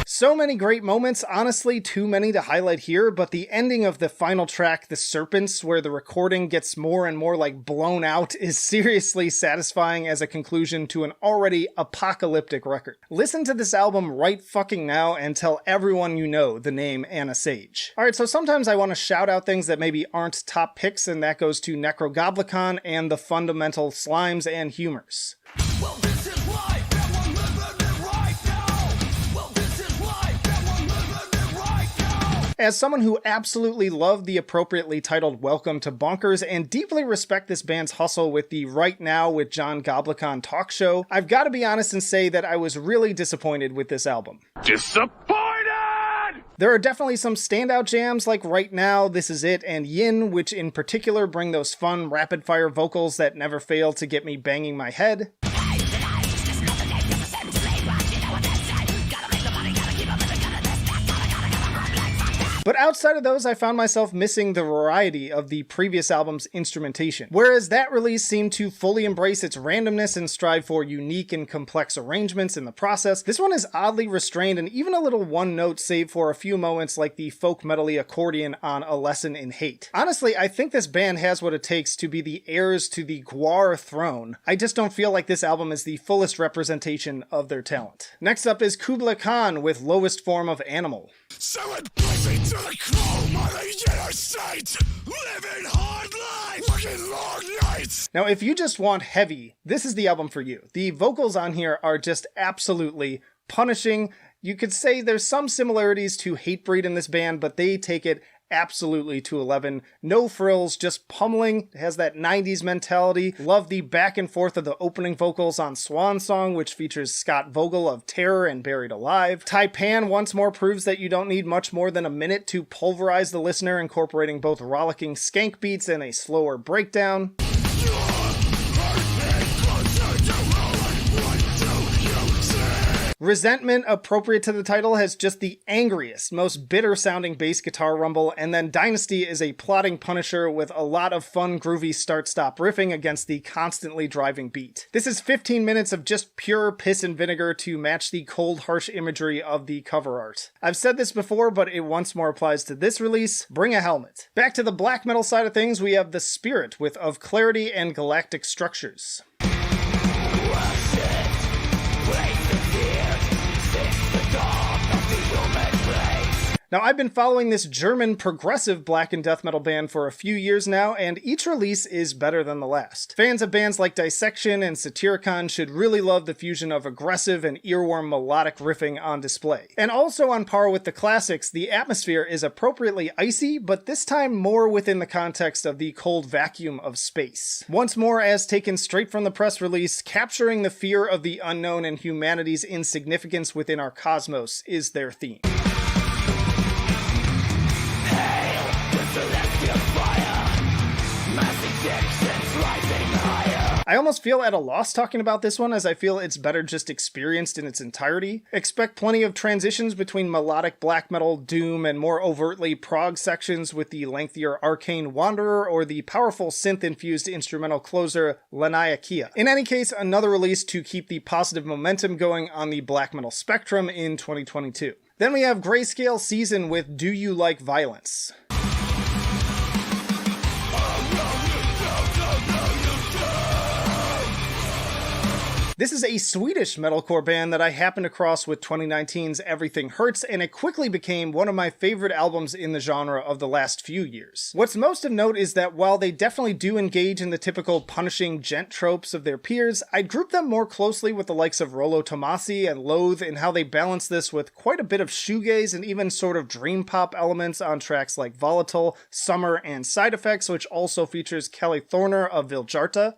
So many great moments, honestly too many to highlight here, but the ending of the final track, The Serpents, where the recording gets more and more like blown out, is seriously satisfying as a conclusion to an already apocalyptic record. Listen to this album right fucking now and tell everyone you know the name Anna Sage. Alright, so sometimes I want to shout out things that maybe aren't top picks, and that goes to Necrogoblikon and the Fundamental Slimes and Humors. Well, this is life, and we're living it right now. Well, this is life, and we're living it right now. As someone who absolutely loved the appropriately titled Welcome to Bonkers and deeply respect this band's hustle with the Right Now with John Goblikon talk show, I've got to be honest and say that I was really disappointed with this album. Disappointed! There are definitely some standout jams like Right Now, This Is It, and Yin, which in particular bring those fun rapid-fire vocals that never fail to get me banging my head. But outside of those, I found myself missing the variety of the previous album's instrumentation. Whereas that release seemed to fully embrace its randomness and strive for unique and complex arrangements in the process, this one is oddly restrained and even a little one-note save for a few moments like the folk metal-y accordion on A Lesson in Hate. Honestly, I think this band has what it takes to be the heirs to the Gwar throne. I just don't feel like this album is the fullest representation of their talent. Next up is Kubla Khan with Lowest Form of Animal. So it brings me to the chrome on the interstate, living hard life, working long nights. Now, if you just want heavy, this is the album for you. The vocals on here are just absolutely punishing. You could say there's some similarities to Hatebreed in this band, but they take it absolutely to 11. No frills, just pummeling. It has that 90s mentality. Love the back and forth of the opening vocals on Swan Song, which features Scott Vogel of Terror and Buried Alive. Taipan once more proves that you don't need much more than a minute to pulverize the listener, incorporating both rollicking skank beats and a slower breakdown. Resentment, appropriate to the title, has just the angriest, most bitter-sounding bass guitar rumble, and then Dynasty is a plotting punisher with a lot of fun, groovy start-stop riffing against the constantly driving beat. This is 15 minutes of just pure piss and vinegar to match the cold, harsh imagery of the cover art. I've said this before, but it once more applies to this release. Bring a helmet. Back to the black metal side of things, we have The Spirit with Of Clarity and Galactic Structures. Now, I've been following this German progressive black and death metal band for a few years now, and each release is better than the last. Fans of bands like Dissection and Satyricon should really love the fusion of aggressive and earworm melodic riffing on display. And also on par with the classics, the atmosphere is appropriately icy, but this time more within the context of the cold vacuum of space. Once more, as taken straight from the press release, capturing the fear of the unknown and humanity's insignificance within our cosmos is their theme. I almost feel at a loss talking about this one, as I feel it's better just experienced in its entirety. Expect plenty of transitions between melodic black metal, doom, and more overtly prog sections with the lengthier Arcane Wanderer or the powerful synth-infused instrumental closer Laniakia. In any case, another release to keep the positive momentum going on the black metal spectrum in 2022. Then we have Grayscale Season with Do You Like Violence? This is a Swedish metalcore band that I happened across with 2019's Everything Hurts, and it quickly became one of my favorite albums in the genre of the last few years. What's most of note is that while they definitely do engage in the typical punishing gent tropes of their peers, I'd group them more closely with the likes of Rollo Tomasi and Loathe in how they balance this with quite a bit of shoegaze and even sort of dream pop elements on tracks like Volatile, Summer, and Side Effects, which also features Kelly Thorner of Viljarta.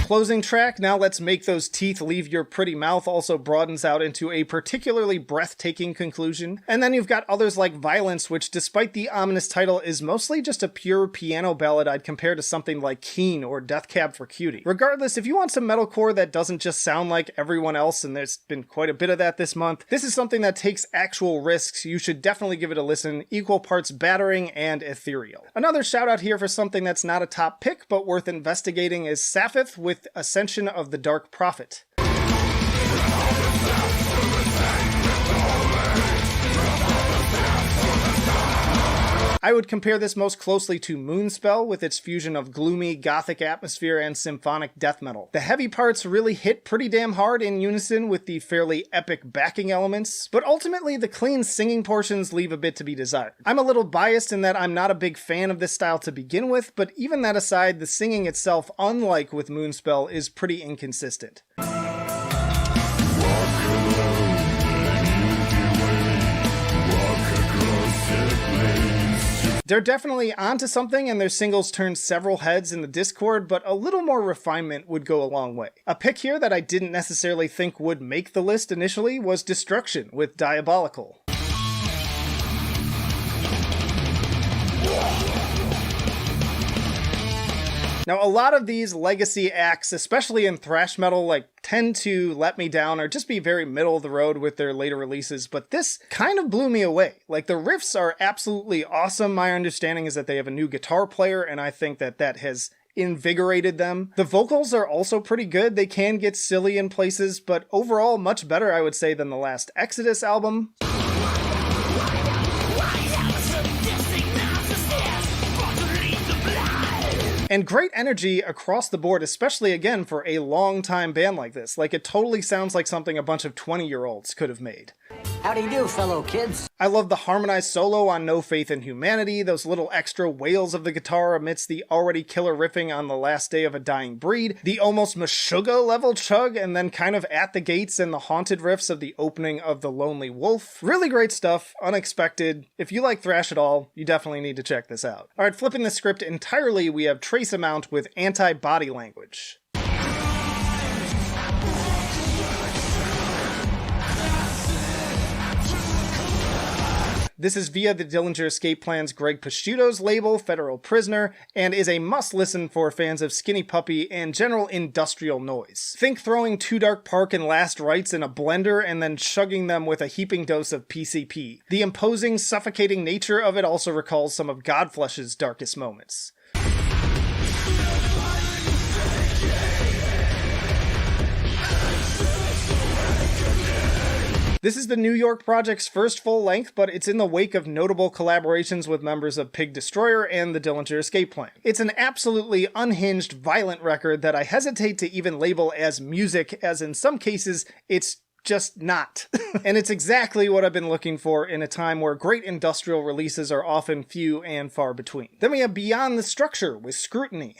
Closing track, Now Let's Make Those Teeth Leave Your Pretty Mouth, also broadens out into a particularly breathtaking conclusion. And then you've got others like Violence, which despite the ominous title is mostly just a pure piano ballad I'd compare to something like Keen or Death Cab for Cutie. Regardless, if you want some metalcore that doesn't just sound like everyone else, and there's been quite a bit of that this month, this is something that takes actual risks. You should definitely give it a listen, equal parts battering and ethereal. Another shout out here for something that's not a top pick but worth investigating is Sapphic with Ascension of the Dark Prophet. I would compare this most closely to Moonspell with its fusion of gloomy, gothic atmosphere and symphonic death metal. The heavy parts really hit pretty damn hard in unison with the fairly epic backing elements, but ultimately the clean singing portions leave a bit to be desired. I'm a little biased in that I'm not a big fan of this style to begin with, but even that aside, the singing itself, unlike with Moonspell, is pretty inconsistent. They're definitely onto something, and their singles turned several heads in the Discord, but a little more refinement would go a long way. A pick here that I didn't necessarily think would make the list initially was Destruction with Diabolical. Now, a lot of these legacy acts, especially in thrash metal, tend to let me down or just be very middle of the road with their later releases, but this kind of blew me away. The riffs are absolutely awesome. My understanding is that they have a new guitar player, and I think that has invigorated them. The vocals are also pretty good. They can get silly in places, but overall much better, I would say, than the last Exodus album. And great energy across the board, especially again for a long-time band like this. It totally sounds like something a bunch of 20-year-olds could have made. How do you do, fellow kids? I love the harmonized solo on No Faith in Humanity, those little extra wails of the guitar amidst the already killer riffing on The Last Day of a Dying Breed, the almost Meshuggah level chug, and then kind of At the Gates and the haunted riffs of the opening of The Lonely Wolf. Really great stuff, unexpected. If you like thrash at all, you definitely need to check this out. Alright, flipping the script entirely, we have Trace Amount with Anti-Body Language. This is via the Dillinger Escape Plan's Greg Pasciuto's label, Federal Prisoner, and is a must-listen for fans of Skinny Puppy and general industrial noise. Think throwing Too Dark Park and Last Rites in a blender and then chugging them with a heaping dose of PCP. The imposing, suffocating nature of it also recalls some of Godflesh's darkest moments. This is the New York Project's first full-length, but it's in the wake of notable collaborations with members of Pig Destroyer and the Dillinger Escape Plan. It's an absolutely unhinged, violent record that I hesitate to even label as music, as in some cases, it's just not. And it's exactly what I've been looking for in a time where great industrial releases are often few and far between. Then we have Beyond the Structure with Scrutiny.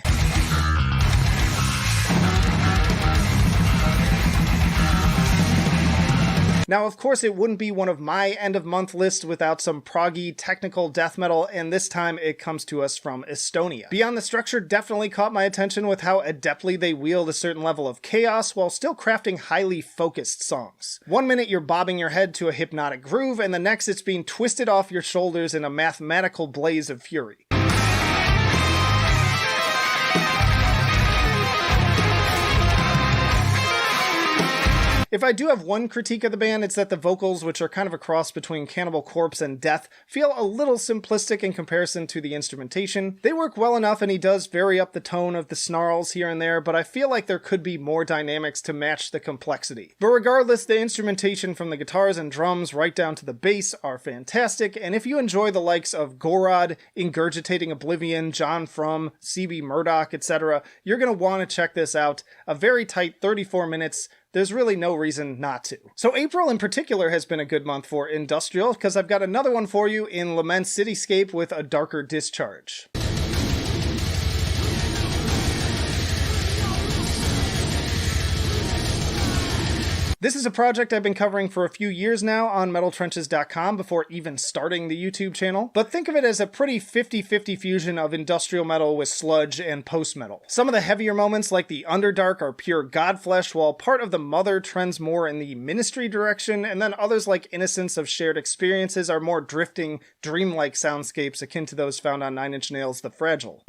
Now, of course, it wouldn't be one of my end-of-month lists without some proggy technical death metal, and this time it comes to us from Estonia. Beyond the Structure definitely caught my attention with how adeptly they wield a certain level of chaos while still crafting highly focused songs. One minute you're bobbing your head to a hypnotic groove, and the next it's being twisted off your shoulders in a mathematical blaze of fury. If I do have one critique of the band, it's that the vocals, which are kind of a cross between Cannibal Corpse and Death, feel a little simplistic in comparison to the instrumentation. They work well enough and he does vary up the tone of the snarls here and there, but I feel like there could be more dynamics to match the complexity. But regardless, the instrumentation from the guitars and drums right down to the bass are fantastic, and if you enjoy the likes of Gorod, Ingurgitating Oblivion, John Frum, CB Murdoch, etc., you're going to want to check this out. A very tight 34 minutes. There's really no reason not to. So April in particular has been a good month for industrial, because I've got another one for you in Lament Cityscape with A Darker Discharge. This is a project I've been covering for a few years now on metaltrenches.com before even starting the YouTube channel, but think of it as a pretty 50-50 fusion of industrial metal with sludge and post-metal. Some of the heavier moments like the Underdark are pure Godflesh, while part of the Mother trends more in the Ministry direction, and then others like Innocence of Shared Experiences are more drifting, dreamlike soundscapes akin to those found on Nine Inch Nails' The Fragile.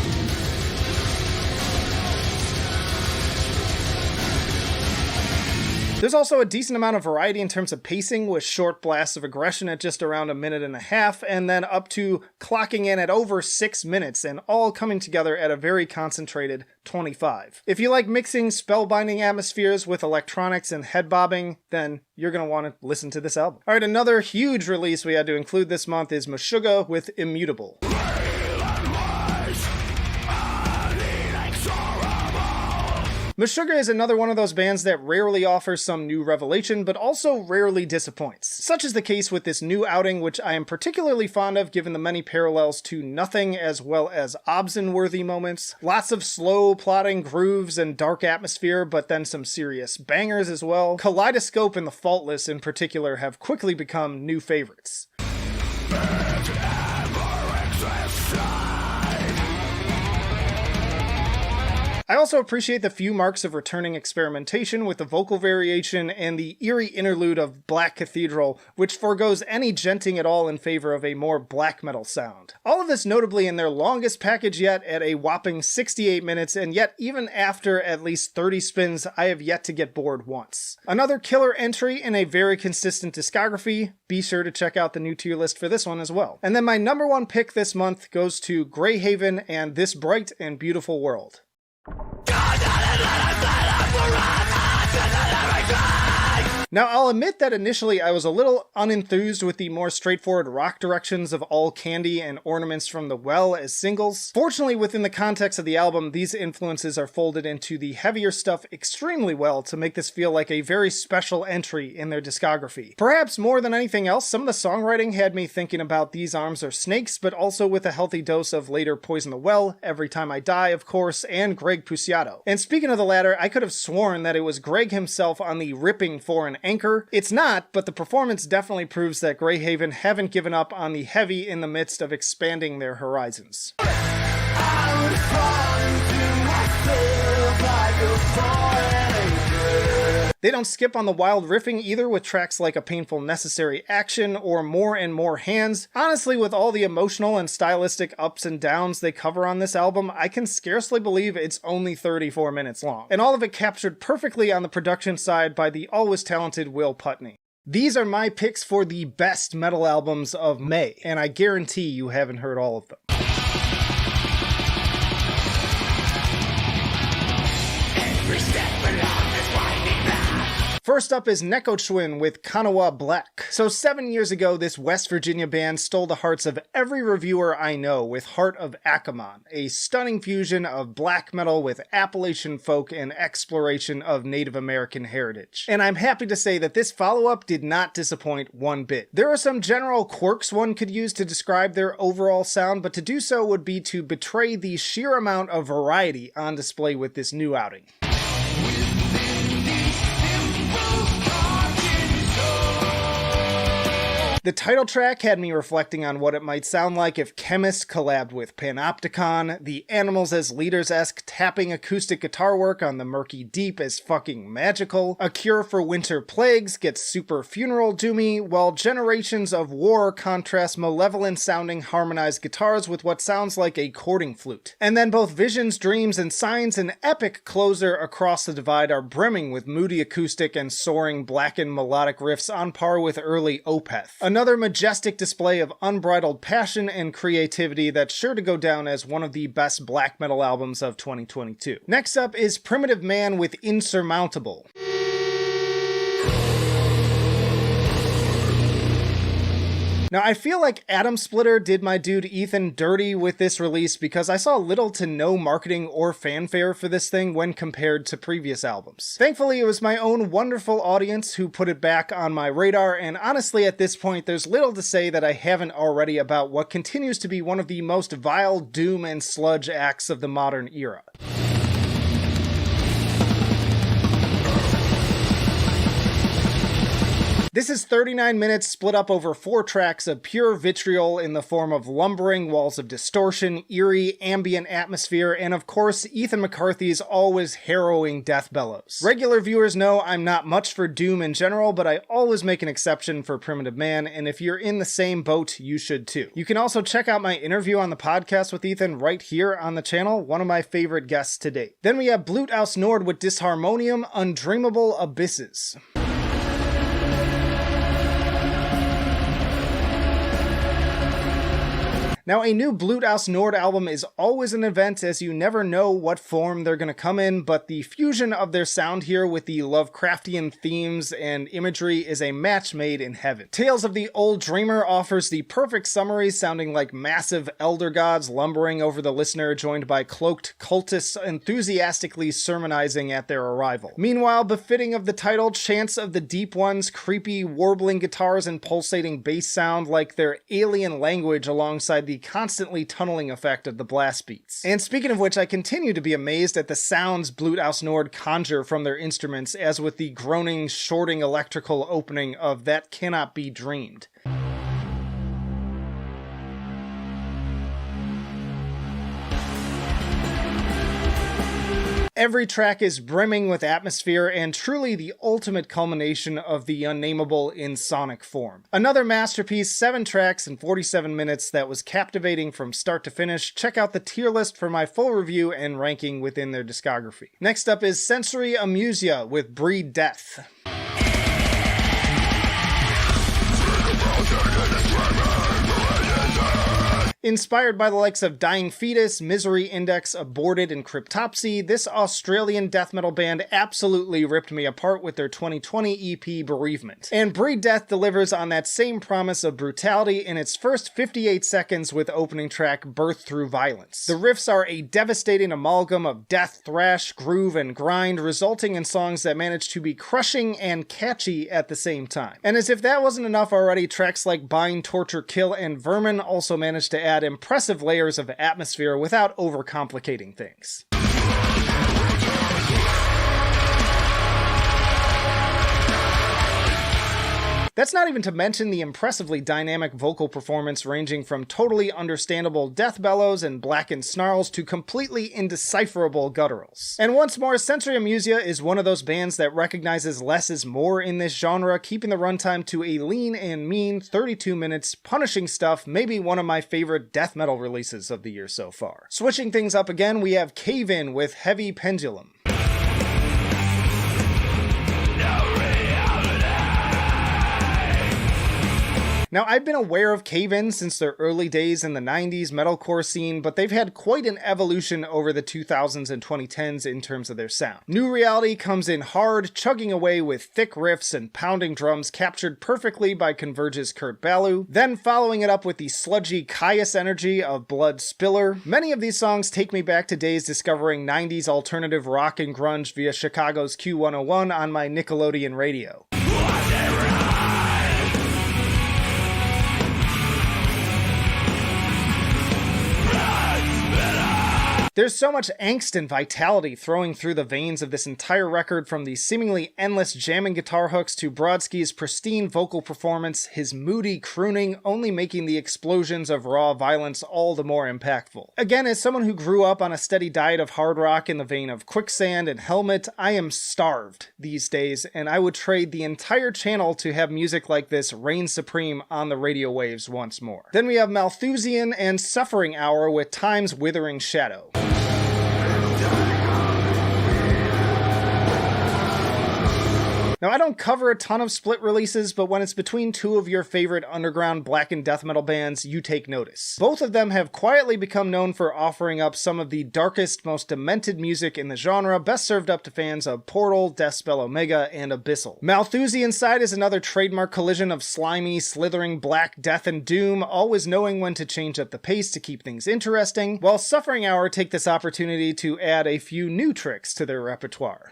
There's also a decent amount of variety in terms of pacing, with short blasts of aggression at just around 1.5 minutes, and then up to clocking in at over 6 minutes, and all coming together at a very concentrated 25. If you like mixing spellbinding atmospheres with electronics and head bobbing, then you're going to want to listen to this album. Alright, another huge release we had to include this month is Meshuggah with Immutable. Meshuggah is another one of those bands that rarely offers some new revelation, but also rarely disappoints. Such is the case with this new outing, which I am particularly fond of given the many parallels to Nothing as well as Obson-worthy moments. Lots of slow, plodding grooves and dark atmosphere, but then some serious bangers as well. Kaleidoscope and The Faultless in particular have quickly become new favorites. I also appreciate the few marks of returning experimentation with the vocal variation and the eerie interlude of Black Cathedral, which forgoes any djenting at all in favor of a more black metal sound. All of this notably in their longest package yet at a whopping 68 minutes, and yet even after at least 30 spins, I have yet to get bored once. Another killer entry in a very consistent discography. Be sure to check out the new tier list for this one as well. And then my number one pick this month goes to Greyhaven and This Bright and Beautiful World. Now, I'll admit that initially I was a little unenthused with the more straightforward rock directions of All Candy and Ornaments from the Well as singles. Fortunately, within the context of the album, these influences are folded into the heavier stuff extremely well to make this feel like a very special entry in their discography. Perhaps more than anything else, some of the songwriting had me thinking about These Arms Are Snakes, but also with a healthy dose of later Poison the Well, Every Time I Die, of course, and Greg Puciato. And speaking of the latter, I could have sworn that it was Greg himself on the ripping for an anchor. It's not, but the performance definitely proves that Greyhaven haven't given up on the heavy in the midst of expanding their horizons. They don't skip on the wild riffing either, with tracks like A Painful Necessary Action or More and More Hands. Honestly, with all the emotional and stylistic ups and downs they cover on this album, I can scarcely believe it's only 34 minutes long. And all of it captured perfectly on the production side by the always talented Will Putney. These are my picks for the best metal albums of May, and I guarantee you haven't heard all of them. First up is Nekochwin with Kanawa Black. So 7 years ago, this West Virginia band stole the hearts of every reviewer I know with Heart of Akamon, a stunning fusion of black metal with Appalachian folk and exploration of Native American heritage. And I'm happy to say that this follow-up did not disappoint one bit. There are some general quirks one could use to describe their overall sound, but to do so would be to betray the sheer amount of variety on display with this new outing. The title track had me reflecting on what it might sound like if Chemist collabed with Panopticon, the Animals as Leaders-esque tapping acoustic guitar work on The Murky Deep is fucking magical, A Cure for Winter Plagues gets super funeral doomy, while Generations of War contrasts malevolent-sounding harmonized guitars with what sounds like a chording flute. And then both Visions, Dreams, and Signs, an epic closer across the divide, are brimming with moody acoustic and soaring blackened melodic riffs on par with early Opeth. Another majestic display of unbridled passion and creativity that's sure to go down as one of the best black metal albums of 2022. Next up is Primitive Man with Insurmountable. Now, I feel like Atom Splitter did my dude Ethan dirty with this release because I saw little to no marketing or fanfare for this thing when compared to previous albums. Thankfully, it was my own wonderful audience who put it back on my radar, and honestly at this point there's little to say that I haven't already about what continues to be one of the most vile doom and sludge acts of the modern era. This is 39 minutes split up over 4 tracks of pure vitriol in the form of lumbering walls of distortion, eerie, ambient atmosphere, and of course, Ethan McCarthy's always harrowing death bellows. Regular viewers know I'm not much for doom in general, but I always make an exception for Primitive Man, and if you're in the same boat, you should too. You can also check out my interview on the podcast with Ethan right here on the channel, one of my favorite guests to date. Then we have Blut aus Nord with Disharmonium, Undreamable Abysses. Now, a new Blut aus Nord album is always an event as you never know what form they're gonna come in, but the fusion of their sound here with the Lovecraftian themes and imagery is a match made in heaven. Tales of the Old Dreamer offers the perfect summary, sounding like massive elder gods lumbering over the listener, joined by cloaked cultists enthusiastically sermonizing at their arrival. Meanwhile, befitting of the title, chants of the Deep Ones, creepy warbling guitars and pulsating bass sound like their alien language alongside the constantly tunneling effect of the blast beats. And speaking of which, I continue to be amazed at the sounds Blut aus Nord conjure from their instruments, as with the groaning, shorting electrical opening of That Cannot Be Dreamed. Every track is brimming with atmosphere and truly the ultimate culmination of the unnameable in sonic form. Another masterpiece, 7 tracks and 47 minutes that was captivating from start to finish. Check out the tier list for my full review and ranking within their discography. Next up is Sensory Amusia with Breed Death. Inspired by the likes of Dying Fetus, Misery Index, Aborted, and Cryptopsy, this Australian death metal band absolutely ripped me apart with their 2020 EP Bereavement. And Breed Death delivers on that same promise of brutality in its first 58 seconds with opening track Birth Through Violence. The riffs are a devastating amalgam of death, thrash, groove, and grind, resulting in songs that manage to be crushing and catchy at the same time. And as if that wasn't enough already, tracks like Bind, Torture, Kill, and Vermin also managed to add impressive layers of atmosphere without overcomplicating things. That's not even to mention the impressively dynamic vocal performance ranging from totally understandable death bellows and blackened snarls to completely indecipherable gutturals. And once more, Sensory Amusia is one of those bands that recognizes less is more in this genre, keeping the runtime to a lean and mean 32 minutes, punishing stuff, maybe one of my favorite death metal releases of the year so far. Switching things up again, we have Cave In with Heavy Pendulum. Now, I've been aware of Cave In since their early days in the 90s metalcore scene, but they've had quite an evolution over the 2000s and 2010s in terms of their sound. New Reality comes in hard, chugging away with thick riffs and pounding drums captured perfectly by Converge's Kurt Ballou, then following it up with the sludgy Caius energy of Blood Spiller. Many of these songs take me back to days discovering 90s alternative rock and grunge via Chicago's Q101 on my Nickelodeon radio. There's so much angst and vitality throwing through the veins of this entire record, from the seemingly endless jamming guitar hooks to Brodsky's pristine vocal performance, his moody crooning only making the explosions of raw violence all the more impactful. Again, as someone who grew up on a steady diet of hard rock in the vein of Quicksand and Helmet, I am starved these days, and I would trade the entire channel to have music like this reign supreme on the radio waves once more. Then we have Malthusian and Suffering Hour with Time's Withering Shadow. Now, I don't cover a ton of split releases, but when it's between two of your favorite underground black and death metal bands, you take notice. Both of them have quietly become known for offering up some of the darkest, most demented music in the genre, best served up to fans of Portal, Deathspell Omega, and Abyssal. Malthusian's side is another trademark collision of slimy, slithering black death and doom, always knowing when to change up the pace to keep things interesting, while Suffering Hour take this opportunity to add a few new tricks to their repertoire.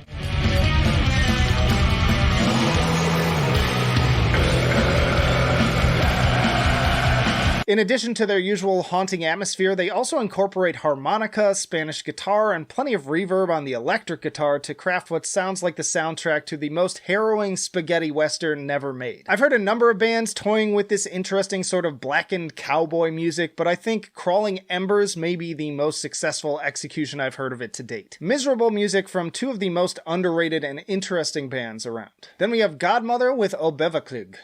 In addition to their usual haunting atmosphere, they also incorporate harmonica, Spanish guitar, and plenty of reverb on the electric guitar to craft what sounds like the soundtrack to the most harrowing spaghetti western never made. I've heard a number of bands toying with this interesting sort of blackened cowboy music, but I think Crawling Embers may be the most successful execution I've heard of it to date. Miserable music from two of the most underrated and interesting bands around. Then we have Godmother with Obevaklig.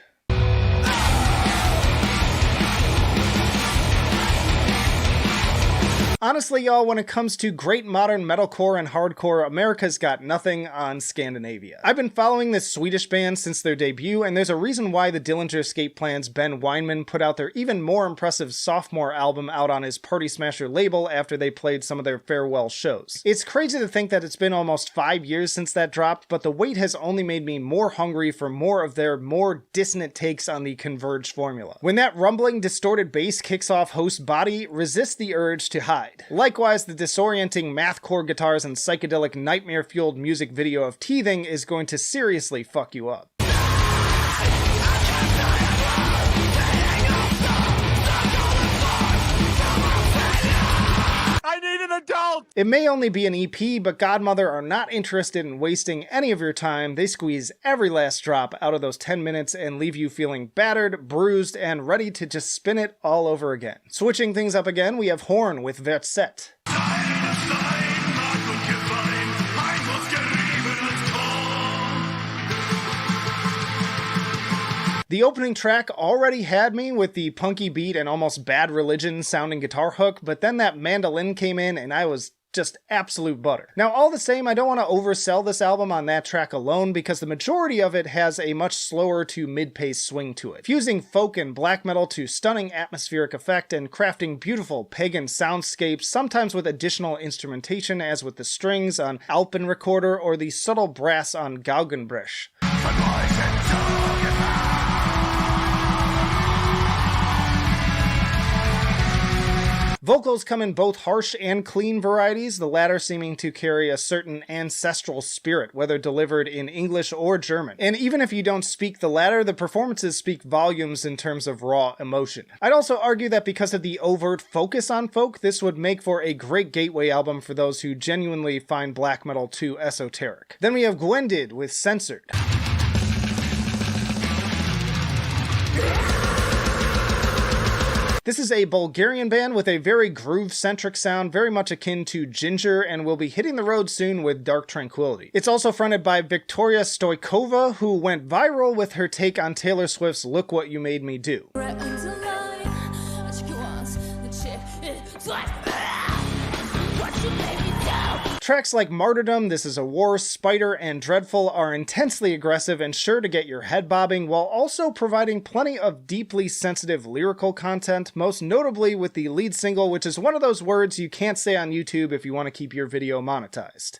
Honestly, y'all, when it comes to great modern metalcore and hardcore, America's got nothing on Scandinavia. I've been following this Swedish band since their debut, and there's a reason why the Dillinger Escape Plan's Ben Weinman put out their even more impressive sophomore album out on his Party Smasher label after they played some of their farewell shows. It's crazy to think that it's been almost 5 years since that dropped, but the wait has only made me more hungry for more of their more dissonant takes on the Converge formula. When that rumbling, distorted bass kicks off Host's body, resist the urge to hide. Likewise, the disorienting mathcore guitars and psychedelic nightmare-fueled music video of Teething is going to seriously fuck you up. I need an adult! It may only be an EP, but Godmother are not interested in wasting any of your time. They squeeze every last drop out of those 10 minutes and leave you feeling battered, bruised, and ready to just spin it all over again. Switching things up again, we have Horn with Verset. The opening track already had me with the punky beat and almost Bad Religion sounding guitar hook, but then that mandolin came in and I was just absolute butter. Now, all the same, I don't want to oversell this album on that track alone because the majority of it has a much slower to mid-pace swing to it, fusing folk and black metal to stunning atmospheric effect and crafting beautiful pagan soundscapes, sometimes with additional instrumentation as with the strings on Alpen Recorder or the subtle brass on Gaugenbrech. Vocals come in both harsh and clean varieties, the latter seeming to carry a certain ancestral spirit, whether delivered in English or German. And even if you don't speak the latter, the performances speak volumes in terms of raw emotion. I'd also argue that because of the overt focus on folk, this would make for a great gateway album for those who genuinely find black metal too esoteric. Then we have Gwendid with Censored. This is a Bulgarian band with a very groove-centric sound, very much akin to Ginger, and will be hitting the road soon with Dark Tranquillity. It's also fronted by Victoria Stoikova, who went viral with her take on Taylor Swift's Look What You Made Me Do. Tracks like Martyrdom, This Is a War, Spider, and Dreadful are intensely aggressive and sure to get your head bobbing, while also providing plenty of deeply sensitive lyrical content, most notably with the lead single, which is one of those words you can't say on YouTube if you want to keep your video monetized.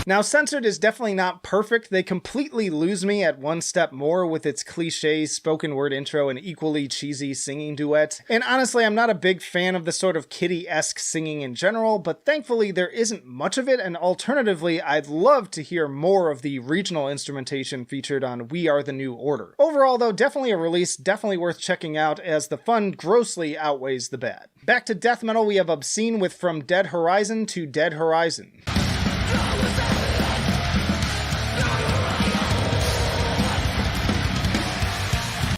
Now, Censored is definitely not perfect. They completely lose me at One Step More with its cliche spoken word intro and equally cheesy singing duet. And honestly, I'm not a big fan of the sort of Kitty-esque singing in general, but thankfully there isn't much of it, and alternatively, I'd love to hear more of the regional instrumentation featured on We Are the New Order. Overall, though, definitely a release, definitely worth checking out, as the fun grossly outweighs the bad. Back to death metal, we have Obscene with From Dead Horizon to Dead Horizon.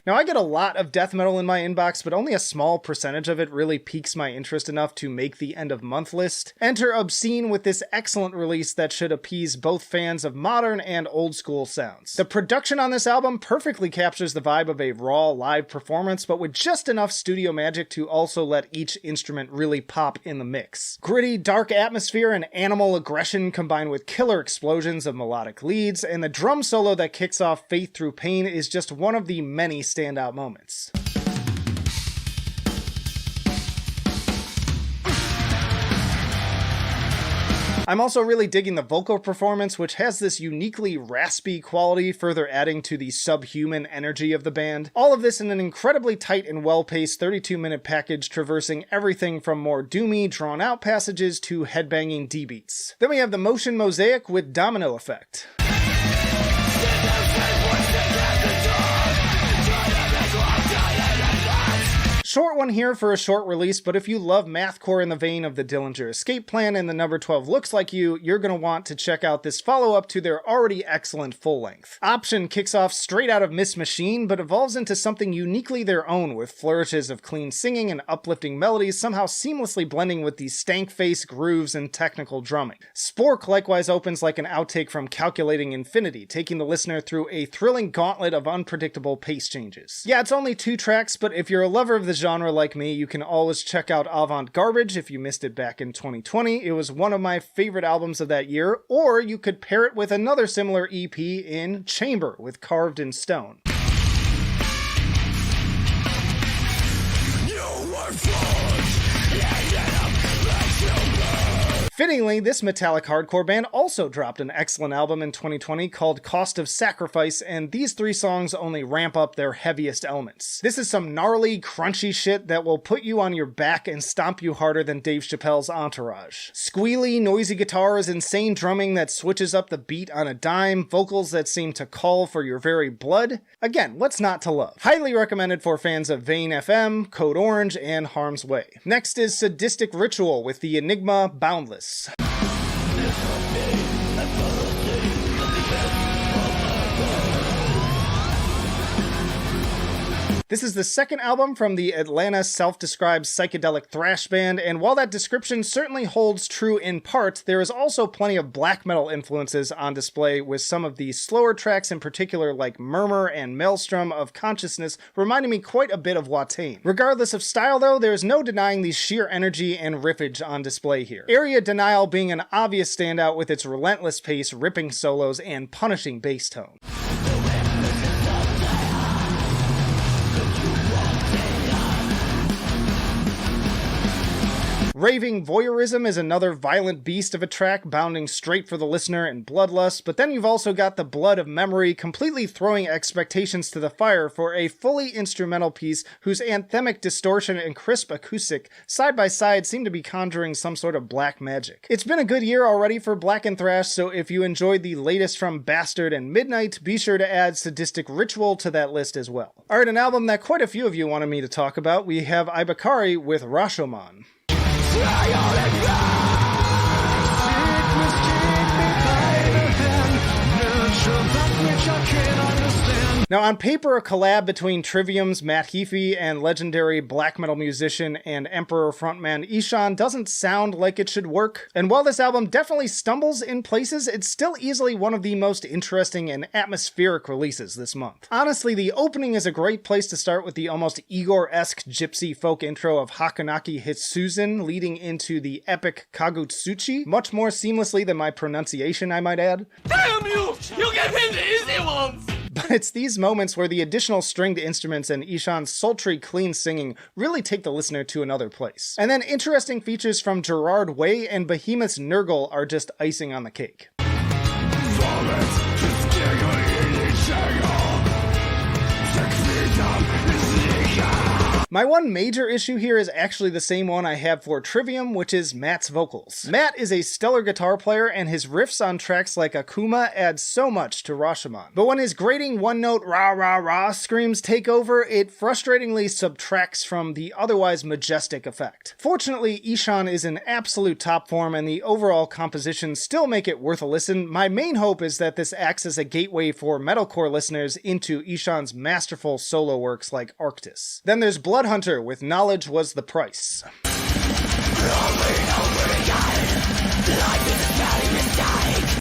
Now, I get a lot of death metal in my inbox, but only a small percentage of it really piques my interest enough to make the end of month list. Enter Obscene with this excellent release that should appease both fans of modern and old school sounds. The production on this album perfectly captures the vibe of a raw live performance, but with just enough studio magic to also let each instrument really pop in the mix. Gritty, dark atmosphere and animal aggression combined with killer explosions of melodic leads, and the drum solo that kicks off Faith Through Pain is just one of the many standout moments. I'm also really digging the vocal performance, which has this uniquely raspy quality, further adding to the subhuman energy of the band. All of this in an incredibly tight and well-paced 32-minute package, traversing everything from more doomy, drawn-out passages to headbanging D-beats. Then we have the Motion Mosaic with Domino Effect. Short one here for a short release, but if you love mathcore in the vein of the Dillinger Escape Plan and the Number 12 Looks Like You, you're going to want to check out this follow-up to their already excellent full-length. Option kicks off straight out of Miss Machine, but evolves into something uniquely their own, with flourishes of clean singing and uplifting melodies somehow seamlessly blending with the stank-face grooves and technical drumming. Spork likewise opens like an outtake from Calculating Infinity, taking the listener through a thrilling gauntlet of unpredictable pace changes. Yeah, it's only 2 tracks, but if you're a lover of the genre like me, you can always check out Avant Garbage if you missed it back in 2020. It was one of my favorite albums of that year, or you could pair it with another similar EP in Chamber with Carved in Stone. Fittingly, this metallic hardcore band also dropped an excellent album in 2020 called Cost of Sacrifice, and these 3 songs only ramp up their heaviest elements. This is some gnarly, crunchy shit that will put you on your back and stomp you harder than Dave Chappelle's Entourage. Squealy, noisy guitars, insane drumming that switches up the beat on a dime, vocals that seem to call for your very blood. Again, what's not to love? Highly recommended for fans of Vane FM, Code Orange, and Harm's Way. Next is Sadistic Ritual with the Enigma Boundless. This is the second album from the Atlanta self-described psychedelic thrash band, and while that description certainly holds true in part, there is also plenty of black metal influences on display, with some of the slower tracks in particular like Murmur and Maelstrom of Consciousness reminding me quite a bit of Watain. Regardless of style though, there is no denying the sheer energy and riffage on display here. Area Denial being an obvious standout with its relentless pace, ripping solos, and punishing bass tone. Raving Voyeurism is another violent beast of a track, bounding straight for the listener in bloodlust, but then you've also got the Blood of Memory completely throwing expectations to the fire for a fully instrumental piece whose anthemic distortion and crisp acoustic side by side seem to be conjuring some sort of black magic. It's been a good year already for black and thrash, so if you enjoyed the latest from Bastard and Midnight, be sure to add Sadistic Ritual to that list as well. Alright, an album that quite a few of you wanted me to talk about, we have Ibakari with Rashomon. Now, on paper, a collab between Trivium's Matt Heafy and legendary black metal musician and Emperor frontman Ishan doesn't sound like it should work. And while this album definitely stumbles in places, it's still easily one of the most interesting and atmospheric releases this month. Honestly, the opening is a great place to start with the almost Igor-esque gypsy folk intro of Hakanaki Hitsuzan leading into the epic Kagutsuchi, much more seamlessly than my pronunciation, I might add. Damn you! You gave him the easy ones! But it's these moments where the additional stringed instruments and Ishan's sultry, clean singing really take the listener to another place. And then interesting features from Gerard Way and Behemoth's Nurgle are just icing on the cake. My one major issue here is actually the same one I have for Trivium, which is Matt's vocals. Matt is a stellar guitar player, and his riffs on tracks like Akuma add so much to Rashomon. But when his grating one-note rah-rah-rah screams take over, it frustratingly subtracts from the otherwise majestic effect. Fortunately, Ishan is in absolute top form, and the overall compositions still make it worth a listen. My main hope is that this acts as a gateway for metalcore listeners into Ishan's masterful solo works like Arctis. Then there's Bloodhunter with Knowledge Was the Price.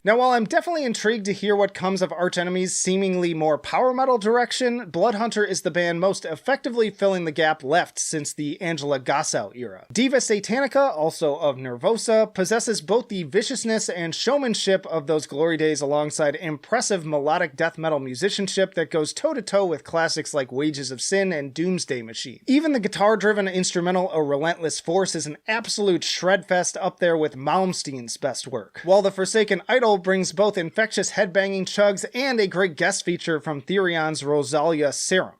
Now, while I'm definitely intrigued to hear what comes of Arch Enemy's seemingly more power metal direction, Bloodhunter is the band most effectively filling the gap left since the Angela Gossow era. Diva Satanica, also of Nervosa, possesses both the viciousness and showmanship of those glory days alongside impressive melodic death metal musicianship that goes toe-to-toe with classics like Wages of Sin and Doomsday Machine. Even the guitar-driven instrumental A Relentless Force is an absolute shredfest up there with Malmsteen's best work, while the Forsaken Idol brings both infectious headbanging chugs and a great guest feature from Therion's Rosalia Serum.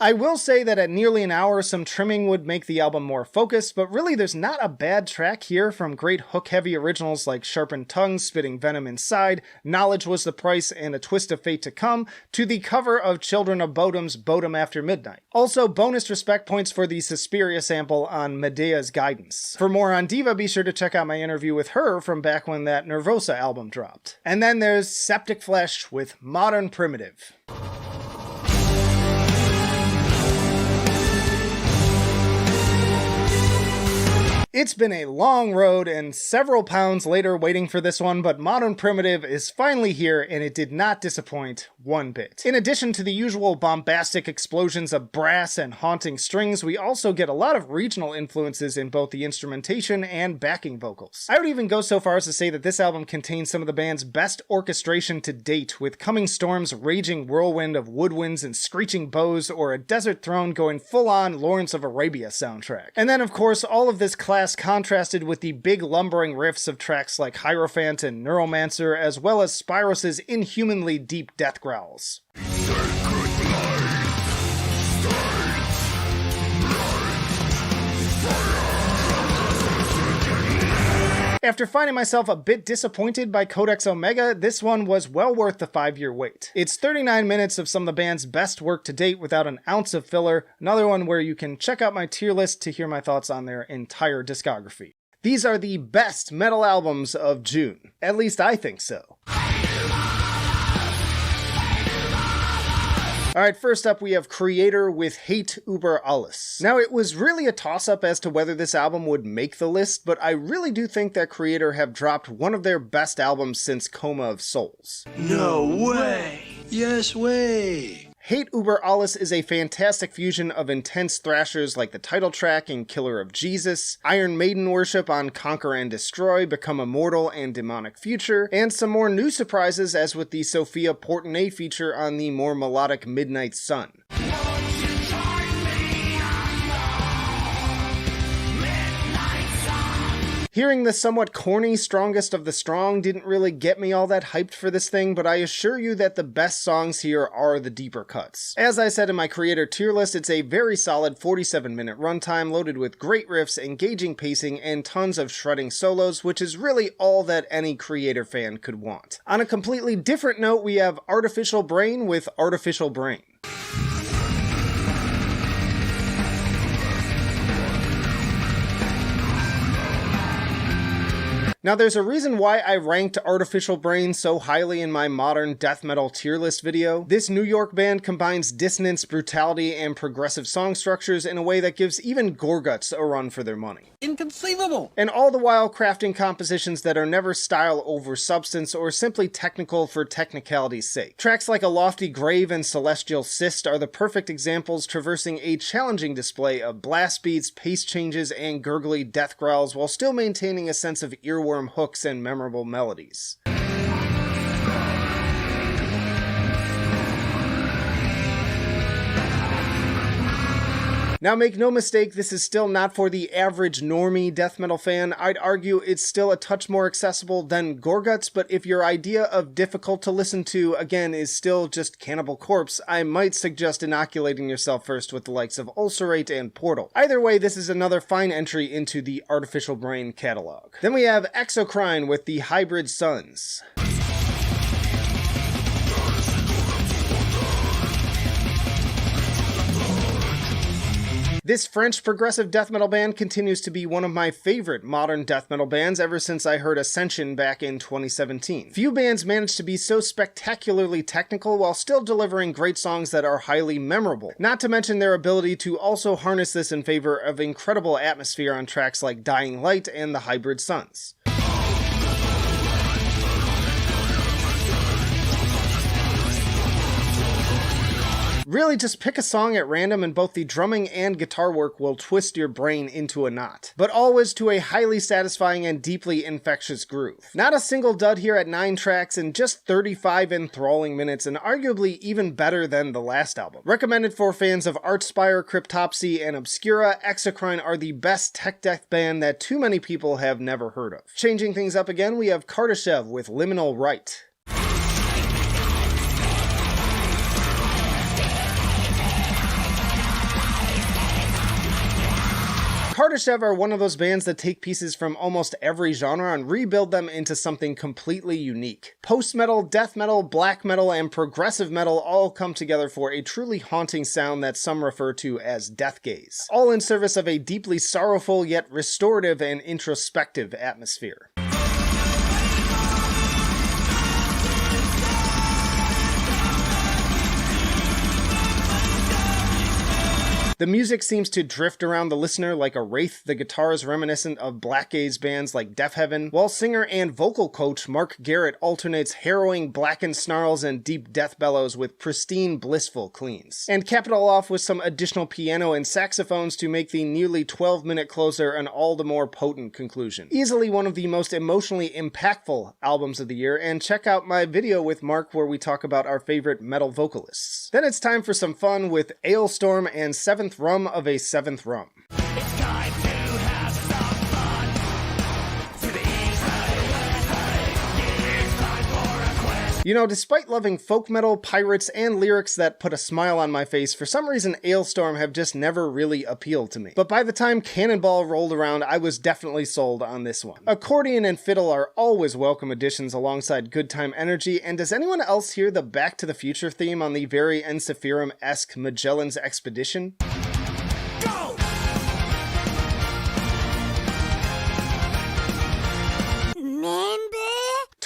I will say that at nearly an hour, some trimming would make the album more focused, but really there's not a bad track here, from great hook-heavy originals like Sharpened Tongues, Spitting Venom Inside, Knowledge Was the Price, and A Twist of Fate to Come, to the cover of Children of Bodom's Bodom After Midnight. Also, bonus respect points for the Suspiria sample on Medea's Guidance. For more on Diva, be sure to check out my interview with her from back when that Nervosa album dropped. And then there's Septic Flesh with Modern Primitive. It's been a long road and several pounds later waiting for this one, but Modern Primitive is finally here, and it did not disappoint one bit. In addition to the usual bombastic explosions of brass and haunting strings, we also get a lot of regional influences in both the instrumentation and backing vocals. I would even go so far as to say that this album contains some of the band's best orchestration to date, with Coming Storm's raging whirlwind of woodwinds and screeching bows, or a Desert Throne going full-on Lawrence of Arabia soundtrack. And then, of course, all of this class contrasted with the big lumbering riffs of tracks like Hierophant and Neuromancer, as well as Spyros' inhumanly deep death growls. After finding myself a bit disappointed by Codex Omega, this one was well worth the 5-year wait. It's 39 minutes of some of the band's best work to date without an ounce of filler, another one where you can check out my tier list to hear my thoughts on their entire discography. These are the best metal albums of June. At least I think so. Alright, first up we have Creator with Hate Über Alles. Now, it was really a toss-up as to whether this album would make the list, but I really do think that Creator have dropped one of their best albums since Coma of Souls. No way. Yes way. Hate Über Alles is a fantastic fusion of intense thrashers like the title track in Killer of Jesus, Iron Maiden worship on Conquer and Destroy, Become Immortal, and Demonic Future, and some more new surprises as with the Sophia Portenay feature on the more melodic Midnight Sun. Hearing the somewhat corny Strongest of the Strong didn't really get me all that hyped for this thing, but I assure you that the best songs here are the deeper cuts. As I said in my Creator tier list, it's a very solid 47-minute runtime loaded with great riffs, engaging pacing, and tons of shredding solos, which is really all that any Creator fan could want. On a completely different note, we have Artificial Brain with Artificial Brain. Now, there's a reason why I ranked Artificial Brain so highly in my modern death metal tier list video. This New York band combines dissonance, brutality, and progressive song structures in a way that gives even Gorguts a run for their money. Inconceivable. And all the while crafting compositions that are never style over substance or simply technical for technicality's sake. Tracks like A Lofty Grave and Celestial Cyst are the perfect examples, traversing a challenging display of blast beats, pace changes, and gurgly death growls while still maintaining a sense of earworm hooks and memorable melodies. Now, make no mistake, this is still not for the average normie death metal fan. I'd argue it's still a touch more accessible than Gorguts, but if your idea of difficult to listen to, again, is still just Cannibal Corpse, I might suggest inoculating yourself first with the likes of Ulcerate and Portal. Either way, this is another fine entry into the Artificial Brain catalog. Then we have Exocrine with the Hybrid Suns. This French progressive death metal band continues to be one of my favorite modern death metal bands ever since I heard Ascension back in 2017. Few bands manage to be so spectacularly technical while still delivering great songs that are highly memorable, not to mention their ability to also harness this in favor of incredible atmosphere on tracks like Dying Light and The Hybrid Suns. Really, just pick a song at random and both the drumming and guitar work will twist your brain into a knot. But always to a highly satisfying and deeply infectious groove. Not a single dud here at 9 tracks and just 35 enthralling minutes, and arguably even better than the last album. Recommended for fans of Archspire, Cryptopsy, and Obscura, Exocrine are the best tech death band that too many people have never heard of. Changing things up again, we have Kardashev with Liminal Right. Kardashev are one of those bands that take pieces from almost every genre and rebuild them into something completely unique. Post-metal, death metal, black metal, and progressive metal all come together for a truly haunting sound that some refer to as death gaze, all in service of a deeply sorrowful yet restorative and introspective atmosphere. The music seems to drift around the listener like a wraith. The guitar is reminiscent of black gaze bands like Deaf Heaven, while singer and vocal coach Mark Garrett alternates harrowing blackened snarls and deep death bellows with pristine, blissful cleans. And cap it all off with some additional piano and saxophones to make the nearly 12-minute closer an all the more potent conclusion. Easily one of the most emotionally impactful albums of the year, and check out my video with Mark where we talk about our favorite metal vocalists. Then it's time for some fun with Ailstorm and Seventh Rum of a Seventh Rum. You know, despite loving folk metal, pirates, and lyrics that put a smile on my face, for some reason Ailstorm have just never really appealed to me. But by the time Cannonball rolled around, I was definitely sold on this one. Accordion and fiddle are always welcome additions alongside good time energy, and does anyone else hear the Back to the Future theme on the very Ensiferum-esque Magellan's Expedition?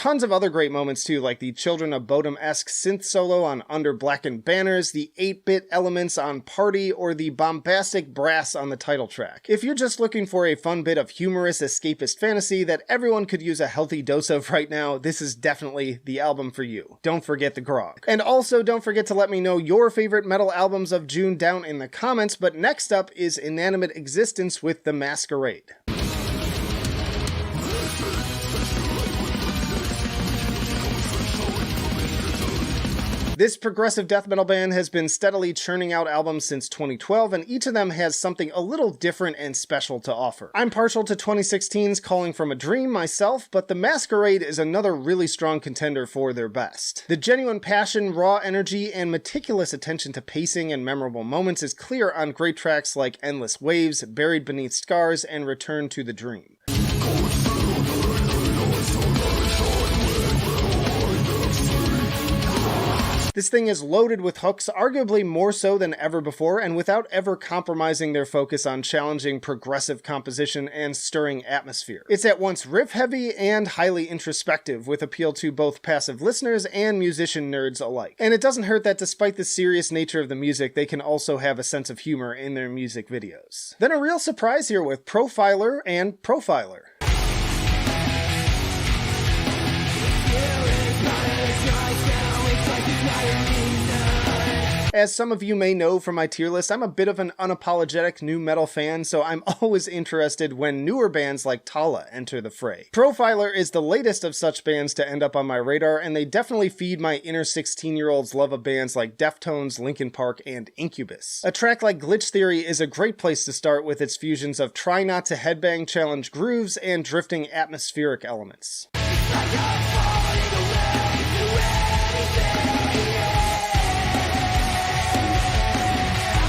tons of other great moments too, like the Children of Bodom-esque synth solo on Under Blackened Banners, the 8-bit elements on Party, or the bombastic brass on the title track. If you're just looking for a fun bit of humorous escapist fantasy that everyone could use a healthy dose of right now, this is definitely the album for you. Don't forget the grog. And also don't forget to let me know your favorite metal albums of June down in the comments, but next up is Inanimate Existence with The Masquerade. This progressive death metal band has been steadily churning out albums since 2012, and each of them has something a little different and special to offer. I'm partial to 2016's Calling from a Dream myself, but The Masquerade is another really strong contender for their best. The genuine passion, raw energy, and meticulous attention to pacing and memorable moments is clear on great tracks like Endless Waves, Buried Beneath Scars, and Return to the Dream. This thing is loaded with hooks, arguably more so than ever before, and without ever compromising their focus on challenging progressive composition and stirring atmosphere. It's at once riff-heavy and highly introspective, with appeal to both passive listeners and musician nerds alike. And it doesn't hurt that despite the serious nature of the music, they can also have a sense of humor in their music videos. Then a real surprise here with Profiler and Profiler. As some of you may know from my tier list, I'm a bit of an unapologetic nu metal fan, so I'm always interested when newer bands like Tala enter the fray. Profiler is the latest of such bands to end up on my radar, and they definitely feed my inner 16-year-old's love of bands like Deftones, Linkin Park, and Incubus. A track like Glitch Theory is a great place to start with its fusions of try not to headbang challenge grooves and drifting atmospheric elements.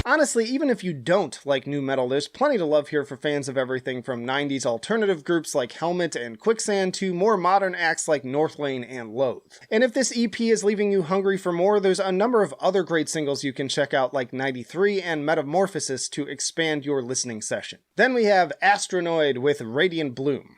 Honestly, even if you don't like nu metal, there's plenty to love here for fans of everything from 90s alternative groups like Helmet and Quicksand to more modern acts like Northlane and Loathe. And if this EP is leaving you hungry for more, there's a number of other great singles you can check out like 93 and Metamorphosis to expand your listening session. Then we have Astronoid with Radiant Bloom.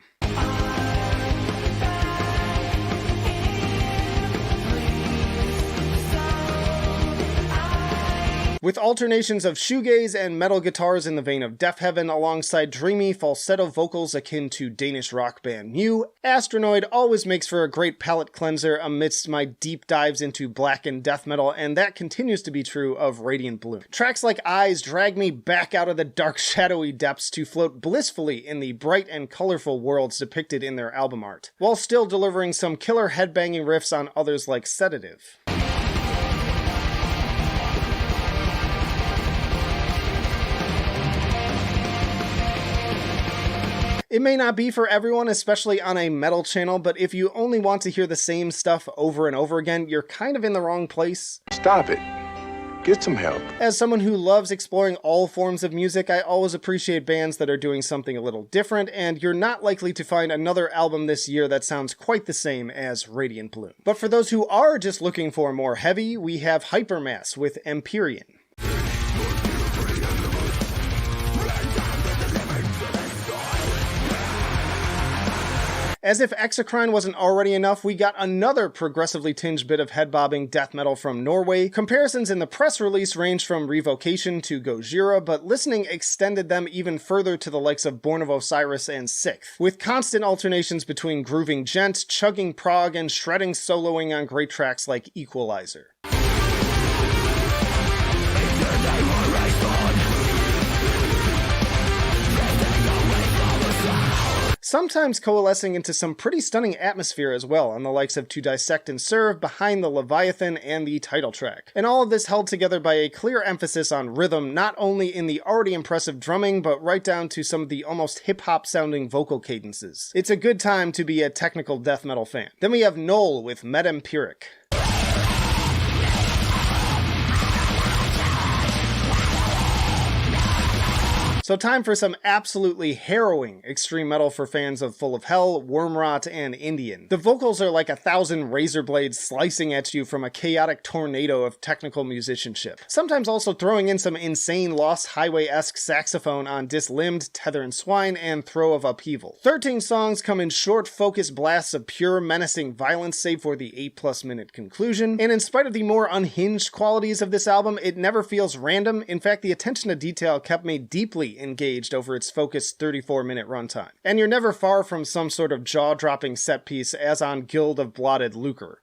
With alternations of shoegaze and metal guitars in the vein of Death Heaven alongside dreamy falsetto vocals akin to Danish rock band Mew, Astronoid always makes for a great palate cleanser amidst my deep dives into black and death metal, and that continues to be true of Radiant Bloom. Tracks like Eyes drag me back out of the dark shadowy depths to float blissfully in the bright and colorful worlds depicted in their album art, while still delivering some killer headbanging riffs on others like Sedative. It may not be for everyone, especially on a metal channel, but if you only want to hear the same stuff over and over again, you're kind of in the wrong place. Stop it. Get some help. As someone who loves exploring all forms of music, I always appreciate bands that are doing something a little different, and you're not likely to find another album this year that sounds quite the same as Radiant Bloom. But for those who are just looking for more heavy, we have Hypermass with Empyrean. As if Exocrine wasn't already enough, we got another progressively tinged bit of head-bobbing death metal from Norway. Comparisons in the press release range from Revocation to Gojira, but listening extended them even further to the likes of Born of Osiris and Sixth, with constant alternations between grooving gent, chugging prog, and shredding soloing on great tracks like Equalizer. Sometimes coalescing into some pretty stunning atmosphere as well, on the likes of To Dissect and Serve, Behind the Leviathan, and the title track. And all of this held together by a clear emphasis on rhythm, not only in the already impressive drumming, but right down to some of the almost hip-hop sounding vocal cadences. It's a good time to be a technical death metal fan. Then we have Knoll with Metempiric. So time for some absolutely harrowing extreme metal for fans of Full of Hell, Wormrot, and Indian. The vocals are like 1,000 razor blades slicing at you from a chaotic tornado of technical musicianship. Sometimes also throwing in some insane Lost Highway-esque saxophone on Dislimbed, Tether and Swine, and Throw of Upheaval. 13 songs come in short, focused blasts of pure, menacing violence save for the 8+ minute conclusion, and in spite of the more unhinged qualities of this album, it never feels random. In fact, the attention to detail kept me deeply engaged over its focused 34-minute runtime. And you're never far from some sort of jaw-dropping set piece as on Guild of Blotted Lucre.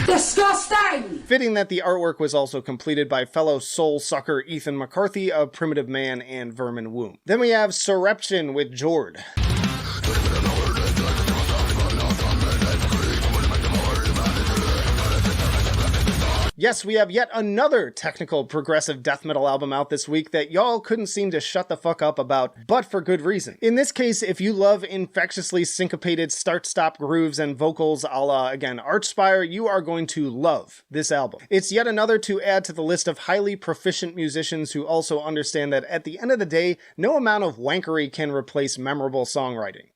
Disgusting! Fitting that the artwork was also completed by fellow soul sucker Ethan McCarthy of Primitive Man and Vermin Womb. Then we have Surreption with Jord. Yes, we have yet another technical progressive death metal album out this week that y'all couldn't seem to shut the fuck up about, but for good reason. In this case, if you love infectiously syncopated start-stop grooves and vocals a la, again, Archspire, you are going to love this album. It's yet another to add to the list of highly proficient musicians who also understand that at the end of the day, no amount of wankery can replace memorable songwriting.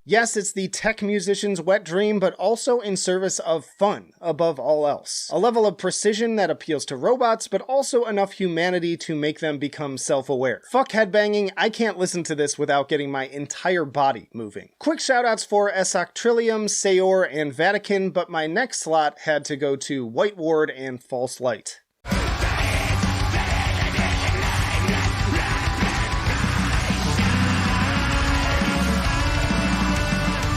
Yes, it's the tech musician's wet dream, but also in service of fun, above all else. A level of precision that appeals to robots, but also enough humanity to make them become self-aware. Fuck headbanging, I can't listen to this without getting my entire body moving. Quick shoutouts for Esoctrillium, Seor, and Vatican, but my next slot had to go to White Ward and False Light.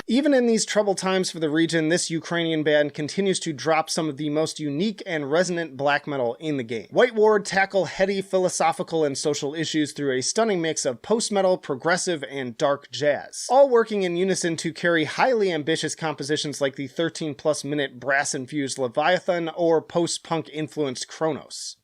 Even in these troubled times for the region, this Ukrainian band continues to drop some of the most unique and resonant black metal in the game. White Ward tackle heady philosophical and social issues through a stunning mix of post-metal, progressive, and dark jazz, all working in unison to carry highly ambitious compositions like the 13+ minute brass-infused Leviathan or post-punk influenced Kronos.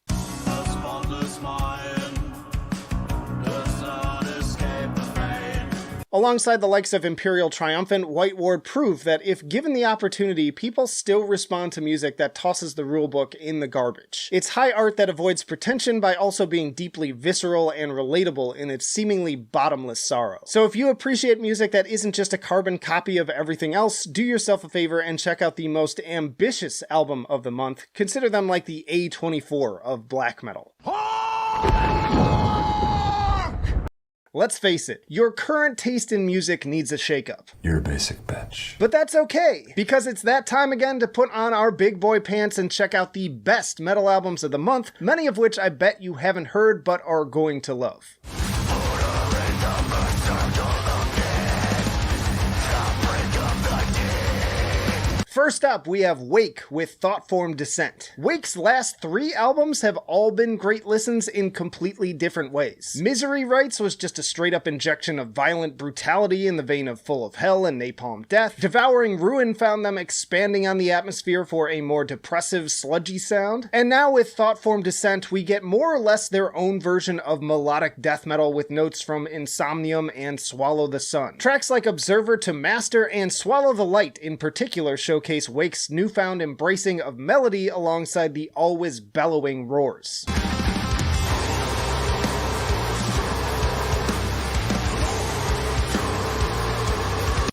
Alongside the likes of Imperial Triumphant, White Ward prove that if given the opportunity, people still respond to music that tosses the rulebook in the garbage. It's high art that avoids pretension by also being deeply visceral and relatable in its seemingly bottomless sorrow. So if you appreciate music that isn't just a carbon copy of everything else, do yourself a favor and check out the most ambitious album of the month. Consider them like the A24 of black metal. Let's face it, your current taste in music needs a shakeup. You're a basic bitch. But that's okay, because it's that time again to put on our big boy pants and check out the best metal albums of the month, many of which I bet you haven't heard but are going to love. First up, we have Wake with Thoughtform Descent. Wake's last 3 albums have all been great listens in completely different ways. Misery Rites was just a straight-up injection of violent brutality in the vein of Full of Hell and Napalm Death. Devouring Ruin found them expanding on the atmosphere for a more depressive, sludgy sound. And now with Thoughtform Descent, we get more or less their own version of melodic death metal with notes from Insomnium and Swallow the Sun. Tracks like Observer to Master and Swallow the Light in particular showcase Wake's newfound embracing of melody alongside the always bellowing roars.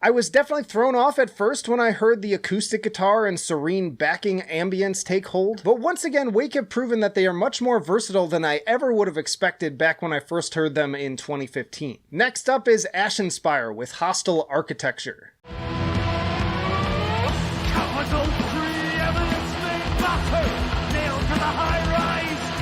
I was definitely thrown off at first when I heard the acoustic guitar and serene backing ambience take hold, but once again Wake have proven that they are much more versatile than I ever would have expected back when I first heard them in 2015. Next up is Ashenspire with Hostile Architecture.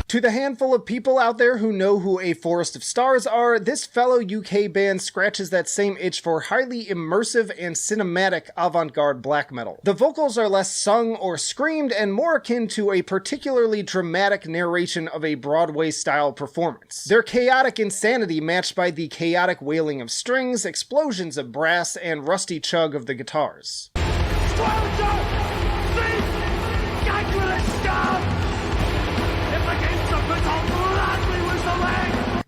To the handful of people out there who know who A Forest of Stars are, this fellow UK band scratches that same itch for highly immersive and cinematic avant-garde black metal. The vocals are less sung or screamed and more akin to a particularly dramatic narration of a Broadway-style performance. Their chaotic insanity matched by the chaotic wailing of strings, explosions of brass, and rusty chug of the guitars.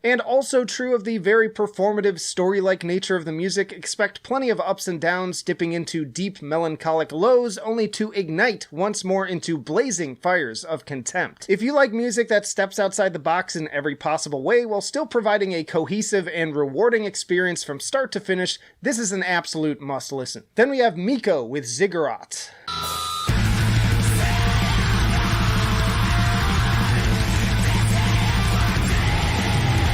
And also true of the very performative, story-like nature of the music, expect plenty of ups and downs, dipping into deep melancholic lows, only to ignite once more into blazing fires of contempt. If you like music that steps outside the box in every possible way while still providing a cohesive and rewarding experience from start to finish, this is an absolute must listen. Then we have Miko with Ziggurat.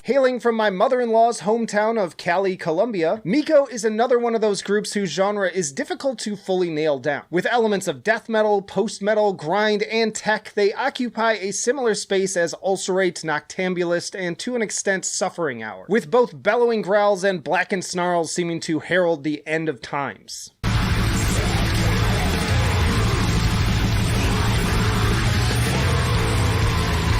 Hailing from my mother-in-law's hometown of Cali, Colombia, Miko is another one of those groups whose genre is difficult to fully nail down. With elements of death metal, post-metal, grind, and tech, they occupy a similar space as Ulcerate, Noctambulist, and to an extent Suffering Hour, with both bellowing growls and blackened snarls seeming to herald the end of times.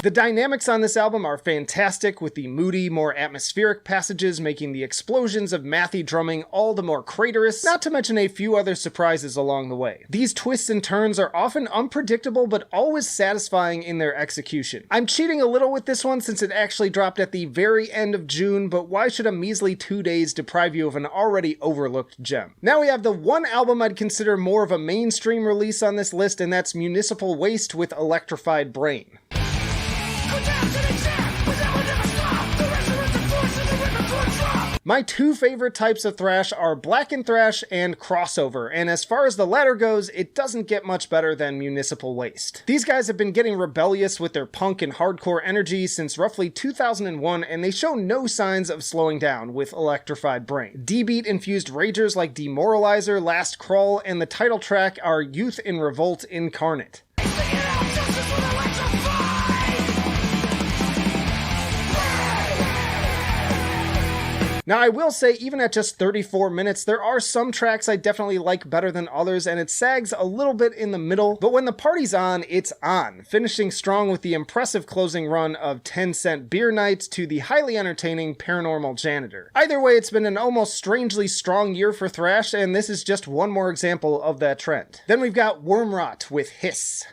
The dynamics on this album are fantastic, with the moody, more atmospheric passages making the explosions of mathy drumming all the more craterous, not to mention a few other surprises along the way. These twists and turns are often unpredictable but always satisfying in their execution. I'm cheating a little with this one since it actually dropped at the very end of June, but why should a measly 2 days deprive you of an already overlooked gem? Now we have the one album I'd consider more of a mainstream release on this list, and that's Municipal Waste with Electrified Brain. My two favorite types of thrash are blackened thrash and crossover, and as far as the latter goes, it doesn't get much better than Municipal Waste. These guys have been getting rebellious with their punk and hardcore energy since roughly 2001, and they show no signs of slowing down with Electrified Brain. D-beat infused ragers like Demoralizer, Last Crawl, and the title track are Youth in Revolt incarnate. Now I will say, even at just 34 minutes, there are some tracks I definitely like better than others, and it sags a little bit in the middle, but when the party's on, it's on, finishing strong with the impressive closing run of 10-Cent Beer Nights to the highly entertaining Paranormal Janitor. Either way, it's been an almost strangely strong year for thrash, and this is just one more example of that trend. Then we've got Wormrot with Hiss.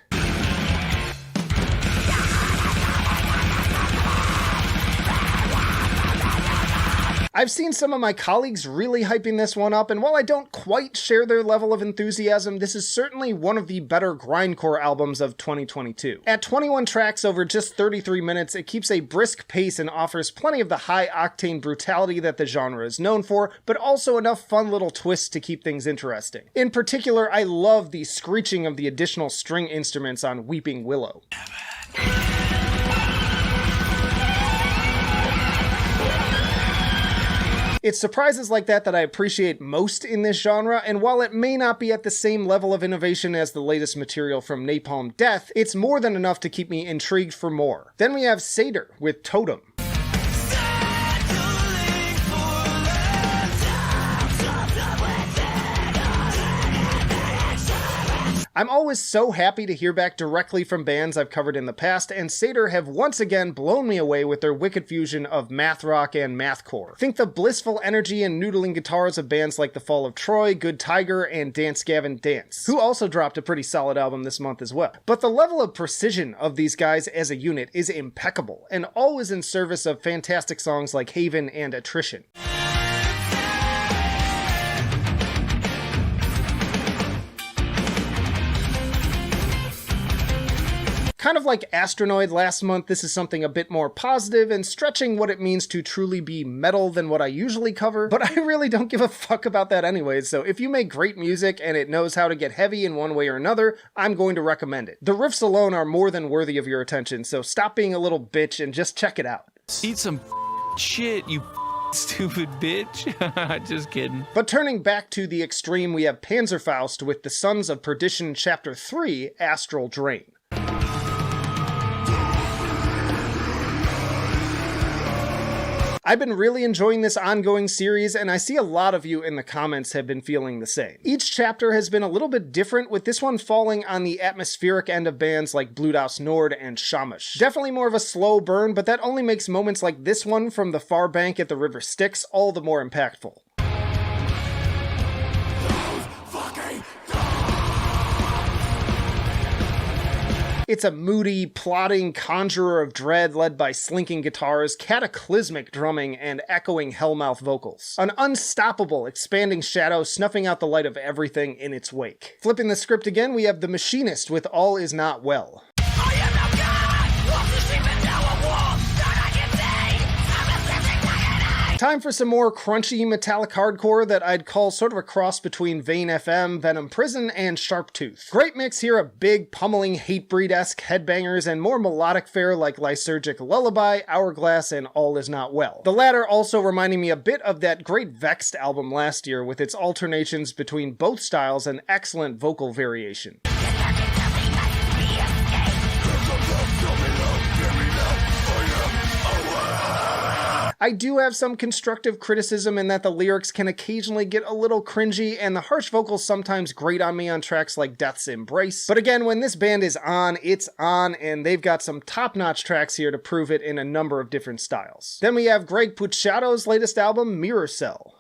I've seen some of my colleagues really hyping this one up, and while I don't quite share their level of enthusiasm, this is certainly one of the better grindcore albums of 2022. At 21 tracks over just 33 minutes, it keeps a brisk pace and offers plenty of the high-octane brutality that the genre is known for, but also enough fun little twists to keep things interesting. In particular, I love the screeching of the additional string instruments on Weeping Willow. It's surprises like that I appreciate most in this genre, and while it may not be at the same level of innovation as the latest material from Napalm Death, it's more than enough to keep me intrigued for more. Then we have Seder with Totem. I'm always so happy to hear back directly from bands I've covered in the past, and Seder have once again blown me away with their wicked fusion of math rock and mathcore. Think the blissful energy and noodling guitars of bands like The Fall of Troy, Good Tiger, and Dance Gavin Dance, who also dropped a pretty solid album this month as well. But the level of precision of these guys as a unit is impeccable, and always in service of fantastic songs like Haven and Attrition. Kind of like Astronoid last month, this is something a bit more positive and stretching what it means to truly be metal than what I usually cover, but I really don't give a fuck about that anyways, so if you make great music and it knows how to get heavy in one way or another, I'm going to recommend it. The riffs alone are more than worthy of your attention, so stop being a little bitch and just check it out. Eat some shit, you stupid bitch. Just kidding. But turning back to the extreme, we have Panzerfaust with the Sons of Perdition Chapter 3, Astral Drain. I've been really enjoying this ongoing series, and I see a lot of you in the comments have been feeling the same. Each chapter has been a little bit different, with this one falling on the atmospheric end of bands like Bluthaus Nord and Shamash. Definitely more of a slow burn, but that only makes moments like this one from the far bank at the River Styx all the more impactful. It's a moody, plotting conjurer of dread led by slinking guitars, cataclysmic drumming, and echoing hellmouth vocals. An unstoppable, expanding shadow snuffing out the light of everything in its wake. Flipping the script again, we have The Machinist with All Is Not Well. Time for some more crunchy metallic hardcore that I'd call sort of a cross between Vane FM, Venom Prison, and Sharptooth. Great mix here of big, pummeling, Hatebreed-esque headbangers and more melodic fare like Lysergic Lullaby, Hourglass, and All Is Not Well. The latter also reminding me a bit of that great Vexed album last year with its alternations between both styles and excellent vocal variation. I do have some constructive criticism in that the lyrics can occasionally get a little cringy and the harsh vocals sometimes grate on me on tracks like Death's Embrace. But again, when this band is on, it's on, and they've got some top-notch tracks here to prove it in a number of different styles. Then we have Greg Puciato's latest album, Mirror Cell.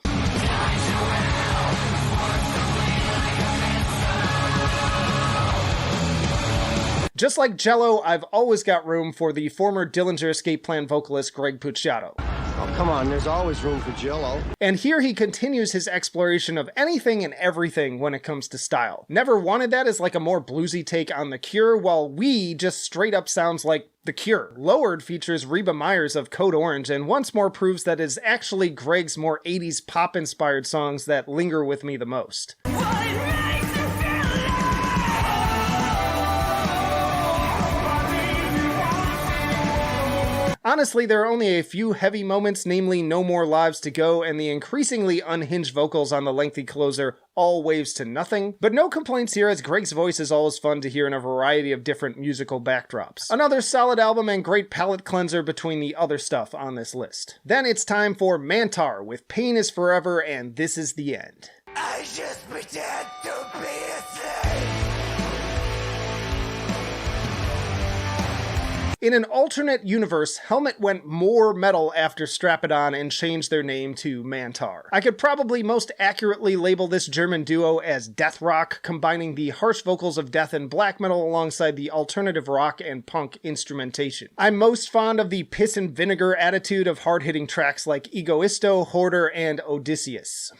Just like Jello, I've always got room for the former Dillinger Escape Plan vocalist Greg Puciato. Oh, come on, there's always room for Jello. And here he continues his exploration of anything and everything when it comes to style. Never Wanted That is like a more bluesy take on The Cure, while We just straight up sounds like The Cure. Lowered features Reba Myers of Code Orange and once more proves that it's actually Greg's more 80s pop-inspired songs that linger with me the most. Honestly, there are only a few heavy moments, namely No More Lives to Go and the increasingly unhinged vocals on the lengthy closer, All Waves to Nothing. But no complaints here, as Greg's voice is always fun to hear in a variety of different musical backdrops. Another solid album and great palate cleanser between the other stuff on this list. Then it's time for Mantar with Pain Is Forever and This Is the End. I just pretend to be asleep. In an alternate universe, Helmet went more metal after Strap It On and changed their name to Mantar. I could probably most accurately label this German duo as death rock, combining the harsh vocals of death and black metal alongside the alternative rock and punk instrumentation. I'm most fond of the piss and vinegar attitude of hard-hitting tracks like Egoisto, Hoarder, and Odysseus.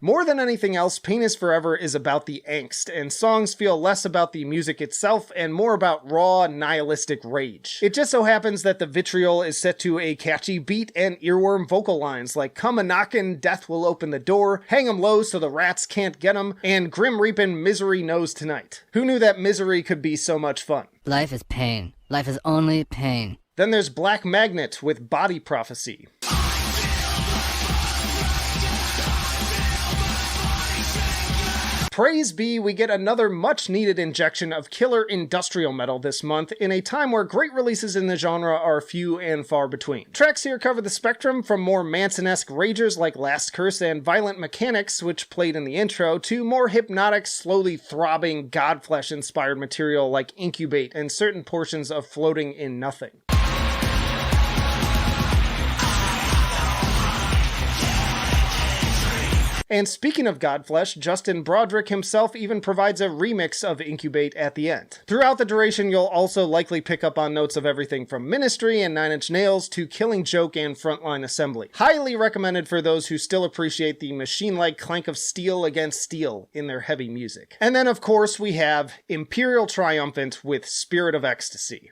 More than anything else, Pain Is Forever is about the angst, and songs feel less about the music itself and more about raw, nihilistic rage. It just so happens that the vitriol is set to a catchy beat and earworm vocal lines like Come A-Knockin', Death Will Open the Door, Hang 'Em Low So the Rats Can't Get 'Em, and Grim Reapin' Misery Knows Tonight. Who knew that misery could be so much fun? Life is pain. Life is only pain. Then there's Black Magnet with Body Prophecy. Praise be, we get another much-needed injection of killer industrial metal this month in a time where great releases in the genre are few and far between. Tracks here cover the spectrum from more Manson-esque ragers like Last Curse and Violent Mechanics, which played in the intro, to more hypnotic, slowly throbbing, Godflesh-inspired material like Incubate and certain portions of Floating in Nothing. And speaking of Godflesh, Justin Broderick himself even provides a remix of Incubate at the end. Throughout the duration, you'll also likely pick up on notes of everything from Ministry and Nine Inch Nails to Killing Joke and Frontline Assembly. Highly recommended for those who still appreciate the machine-like clank of steel against steel in their heavy music. And then, of course, we have Imperial Triumphant with Spirit of Ecstasy.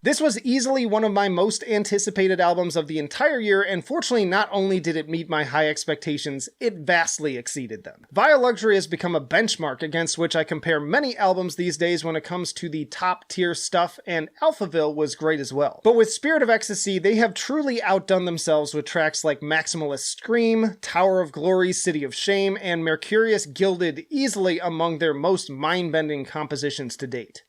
This was easily one of my most anticipated albums of the entire year, and fortunately not only did it meet my high expectations, it vastly exceeded them. Via Luxury has become a benchmark against which I compare many albums these days when it comes to the top tier stuff, and Alphaville was great as well. But with Spirit of Ecstasy, they have truly outdone themselves with tracks like Maximalist Scream, Tower of Glory, City of Shame, and Mercurius Gilded easily among their most mind-bending compositions to date.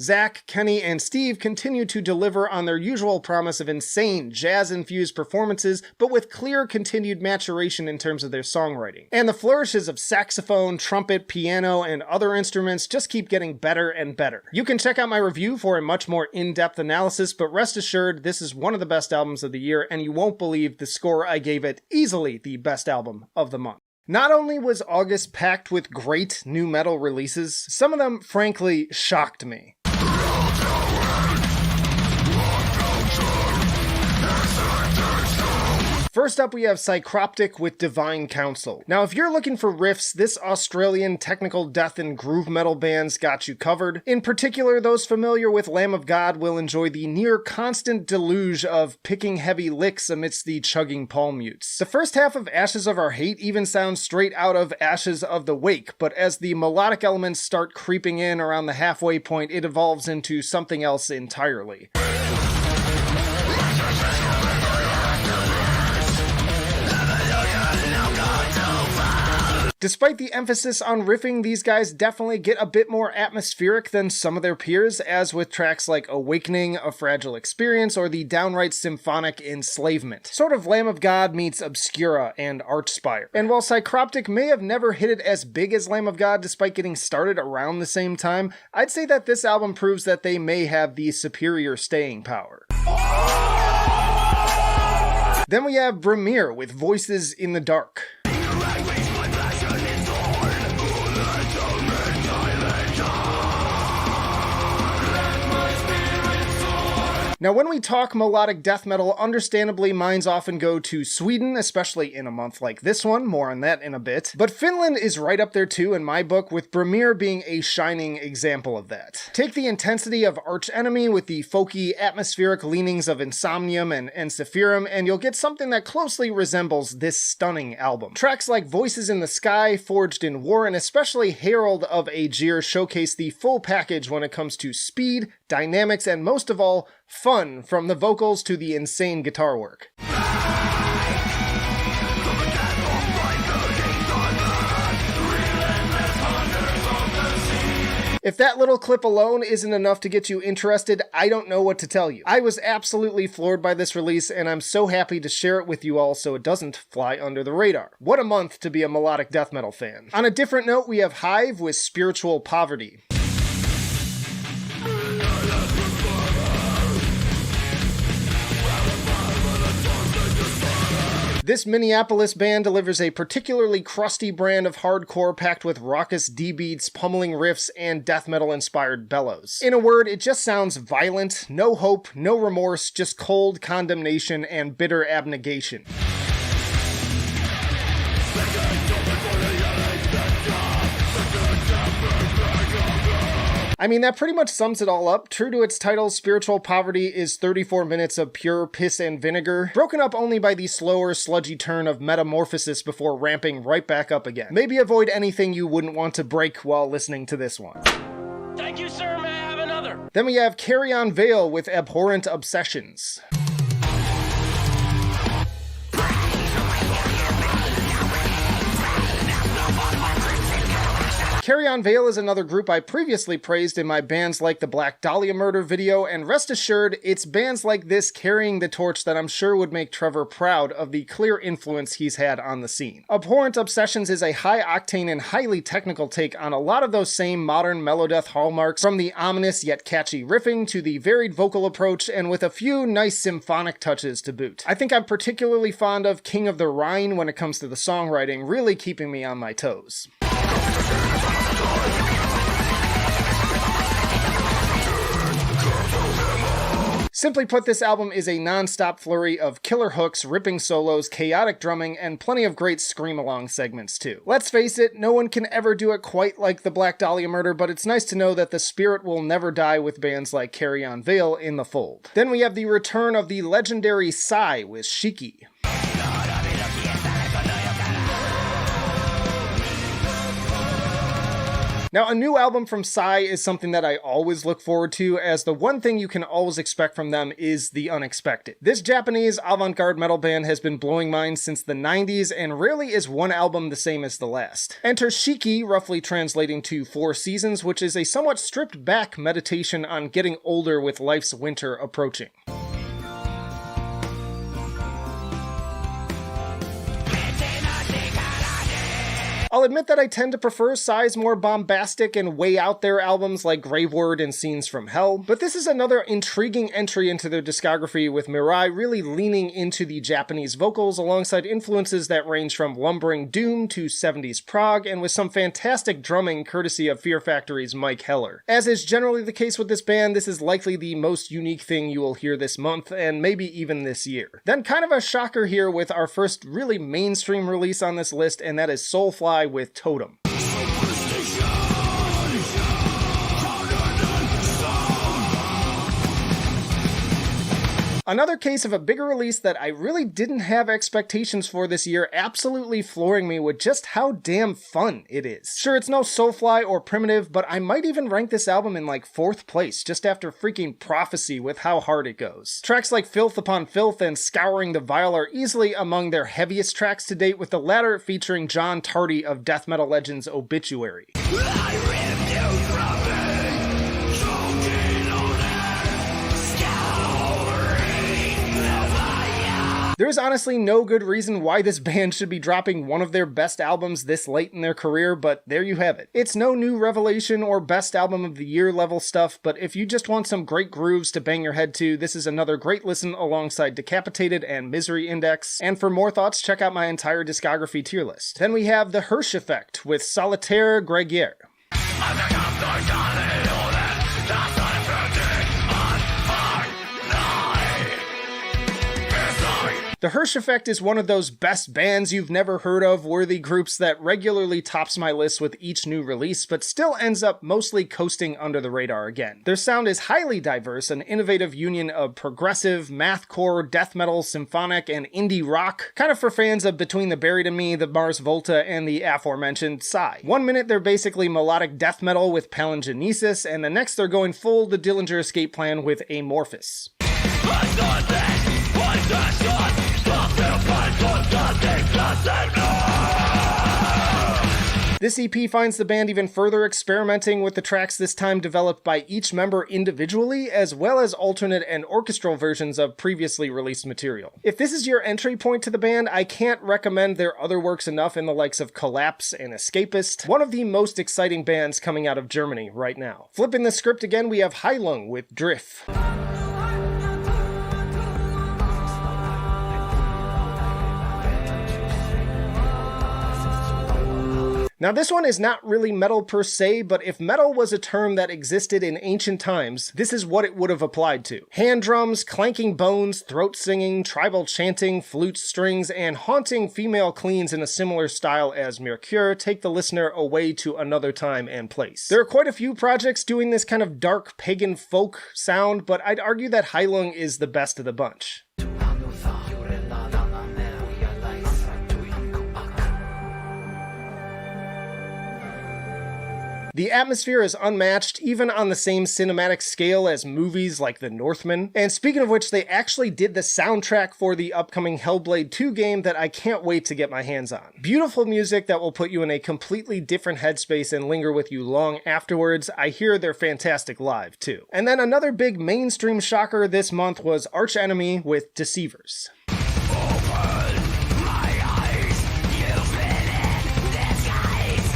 Zach, Kenny, and Steve continue to deliver on their usual promise of insane, jazz-infused performances, but with clear continued maturation in terms of their songwriting. And the flourishes of saxophone, trumpet, piano, and other instruments just keep getting better and better. You can check out my review for a much more in-depth analysis, but rest assured, this is one of the best albums of the year, and you won't believe the score I gave it. Easily the best album of the month. Not only was August packed with great new metal releases, some of them frankly shocked me. First up, we have Psychroptic with Divine Council. Now, if you're looking for riffs, this Australian technical death and groove metal band's got you covered. In particular, those familiar with Lamb of God will enjoy the near constant deluge of picking heavy licks amidst the chugging palm mutes. The first half of Ashes of Our Hate even sounds straight out of Ashes of the Wake, but as the melodic elements start creeping in around the halfway point, it evolves into something else entirely. Despite the emphasis on riffing, these guys definitely get a bit more atmospheric than some of their peers, as with tracks like Awakening, A Fragile Experience, or the downright symphonic Enslavement. Sort of Lamb of God meets Obscura and Archspire. And while Psychroptic may have never hit it as big as Lamb of God despite getting started around the same time, I'd say that this album proves that they may have the superior staying power. Then we have Bramir with Voices in the Dark. Now, when we talk melodic death metal, understandably minds often go to Sweden, especially in a month like this one, more on that in a bit. But Finland is right up there too in my book, with Bramir being a shining example of that. Take the intensity of Arch Enemy with the folky, atmospheric leanings of Insomnium and Encephalum, and you'll get something that closely resembles this stunning album. Tracks like Voices in the Sky, Forged in War, and especially Herald of Aegir showcase the full package when it comes to speed, dynamics, and most of all, fun, from the vocals to the insane guitar work. If that little clip alone isn't enough to get you interested, I don't know what to tell you. I was absolutely floored by this release, and I'm so happy to share it with you all so it doesn't fly under the radar. What a month to be a melodic death metal fan. On a different note, we have Hive with Spiritual Poverty. This Minneapolis band delivers a particularly crusty brand of hardcore packed with raucous D-beats, pummeling riffs, and death metal-inspired bellows. In a word, it just sounds violent, no hope, no remorse, just cold condemnation and bitter abnegation. I mean, that pretty much sums it all up. True to its title, Spiritual Poverty is 34 minutes of pure piss and vinegar, broken up only by the slower, sludgy turn of Metamorphosis before ramping right back up again. Maybe avoid anything you wouldn't want to break while listening to this one. Thank you, sir. May I have another? Then we have Carry On Veil with Abhorrent Obsessions. Carry On Veil is another group I previously praised in my Bands Like the Black Dahlia Murder video, and rest assured, it's bands like this carrying the torch that I'm sure would make Trevor proud of the clear influence he's had on the scene. Abhorrent Obsessions is a high-octane and highly technical take on a lot of those same modern melodeath hallmarks, from the ominous yet catchy riffing to the varied vocal approach, and with a few nice symphonic touches to boot. I think I'm particularly fond of King of the Rhine when it comes to the songwriting, really keeping me on my toes. Simply put, this album is a non-stop flurry of killer hooks, ripping solos, chaotic drumming, and plenty of great scream-along segments too. Let's face it, no one can ever do it quite like the Black Dahlia Murder, but it's nice to know that the spirit will never die with bands like Carry On Veil in the fold. Then we have the return of the legendary Psy with Shiki. Now, a new album from Psy is something that I always look forward to, as the one thing you can always expect from them is the unexpected. This Japanese avant-garde metal band has been blowing minds since the 90s, and rarely is one album the same as the last. Enter Shiki, roughly translating to 4 seasons, which is a somewhat stripped back meditation on getting older with life's winter approaching. I'll admit that I tend to prefer Psy's more bombastic and way out there albums like Graveword and Scenes from Hell, but this is another intriguing entry into their discography, with Mirai really leaning into the Japanese vocals alongside influences that range from lumbering doom to 70s prog, and with some fantastic drumming courtesy of Fear Factory's Mike Heller. As is generally the case with this band, this is likely the most unique thing you will hear this month, and maybe even this year. Then kind of a shocker here with our first really mainstream release on this list, and that is Soulfly with Totem. Another case of a bigger release that I really didn't have expectations for this year, absolutely flooring me with just how damn fun it is. Sure, it's no Soulfly or Primitive, but I might even rank this album in like 4th place, just after freaking Prophecy with how hard it goes. Tracks like Filth Upon Filth and Scouring the Vile are easily among their heaviest tracks to date, with the latter featuring John Tardy of death metal legends Obituary. There's honestly no good reason why this band should be dropping one of their best albums this late in their career, but there you have it. It's no new revelation or best album of the year level stuff, but if you just want some great grooves to bang your head to, this is another great listen alongside Decapitated and Misery Index. And for more thoughts, check out my entire discography tier list. Then we have The Hirsch Effect with Solitaire Grégaire. The Hirsch Effect is one of those best bands you've never heard of worthy groups that regularly tops my list with each new release, but still ends up mostly coasting under the radar again. Their sound is highly diverse, an innovative union of progressive, mathcore, death metal, symphonic, and indie rock, kind of for fans of Between the Buried and Me, the Mars Volta, and the aforementioned Psy. One minute they're basically melodic death metal with Palingenesis, and the next they're going full the Dillinger Escape Plan with Amorphous. This EP finds the band even further experimenting with the tracks, this time developed by each member individually, as well as alternate and orchestral versions of previously released material. If this is your entry point to the band, I can't recommend their other works enough in the likes of Collapse and Escapist, one of the most exciting bands coming out of Germany right now. Flipping the script again, we have Heilung with Drift. Now this one is not really metal per se, but if metal was a term that existed in ancient times, this is what it would have applied to. Hand drums, clanking bones, throat singing, tribal chanting, flute strings, and haunting female cleans in a similar style as Mercure take the listener away to another time and place. There are quite a few projects doing this kind of dark pagan folk sound, but I'd argue that Heilung is the best of the bunch. The atmosphere is unmatched, even on the same cinematic scale as movies like The Northman. And speaking of which, they actually did the soundtrack for the upcoming Hellblade 2 game that I can't wait to get my hands on. Beautiful music that will put you in a completely different headspace and linger with you long afterwards. I hear they're fantastic live, too. And then another big mainstream shocker this month was Arch Enemy with Deceivers.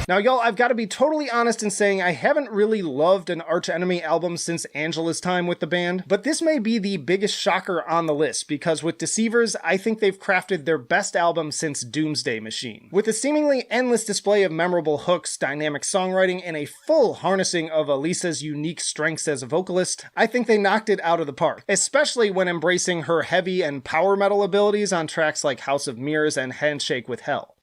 Now y'all, I've got to be totally honest in saying I haven't really loved an Arch Enemy album since Angela's time with the band, but this may be the biggest shocker on the list, because with Deceivers, I think they've crafted their best album since Doomsday Machine. With a seemingly endless display of memorable hooks, dynamic songwriting, and a full harnessing of Alisa's unique strengths as a vocalist, I think they knocked it out of the park, especially when embracing her heavy and power metal abilities on tracks like House of Mirrors and Handshake with Hell.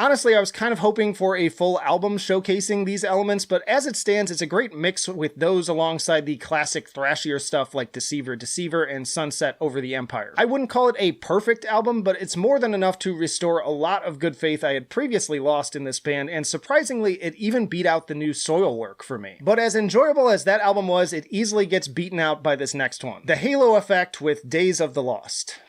Honestly, I was kind of hoping for a full album showcasing these elements, but as it stands, it's a great mix with those alongside the classic thrashier stuff like Deceiver Deceiver and Sunset Over the Empire. I wouldn't call it a perfect album, but it's more than enough to restore a lot of good faith I had previously lost in this band, and surprisingly, it even beat out the new Soilwork for me. But as enjoyable as that album was, it easily gets beaten out by this next one. The Halo Effect with Days of the Lost.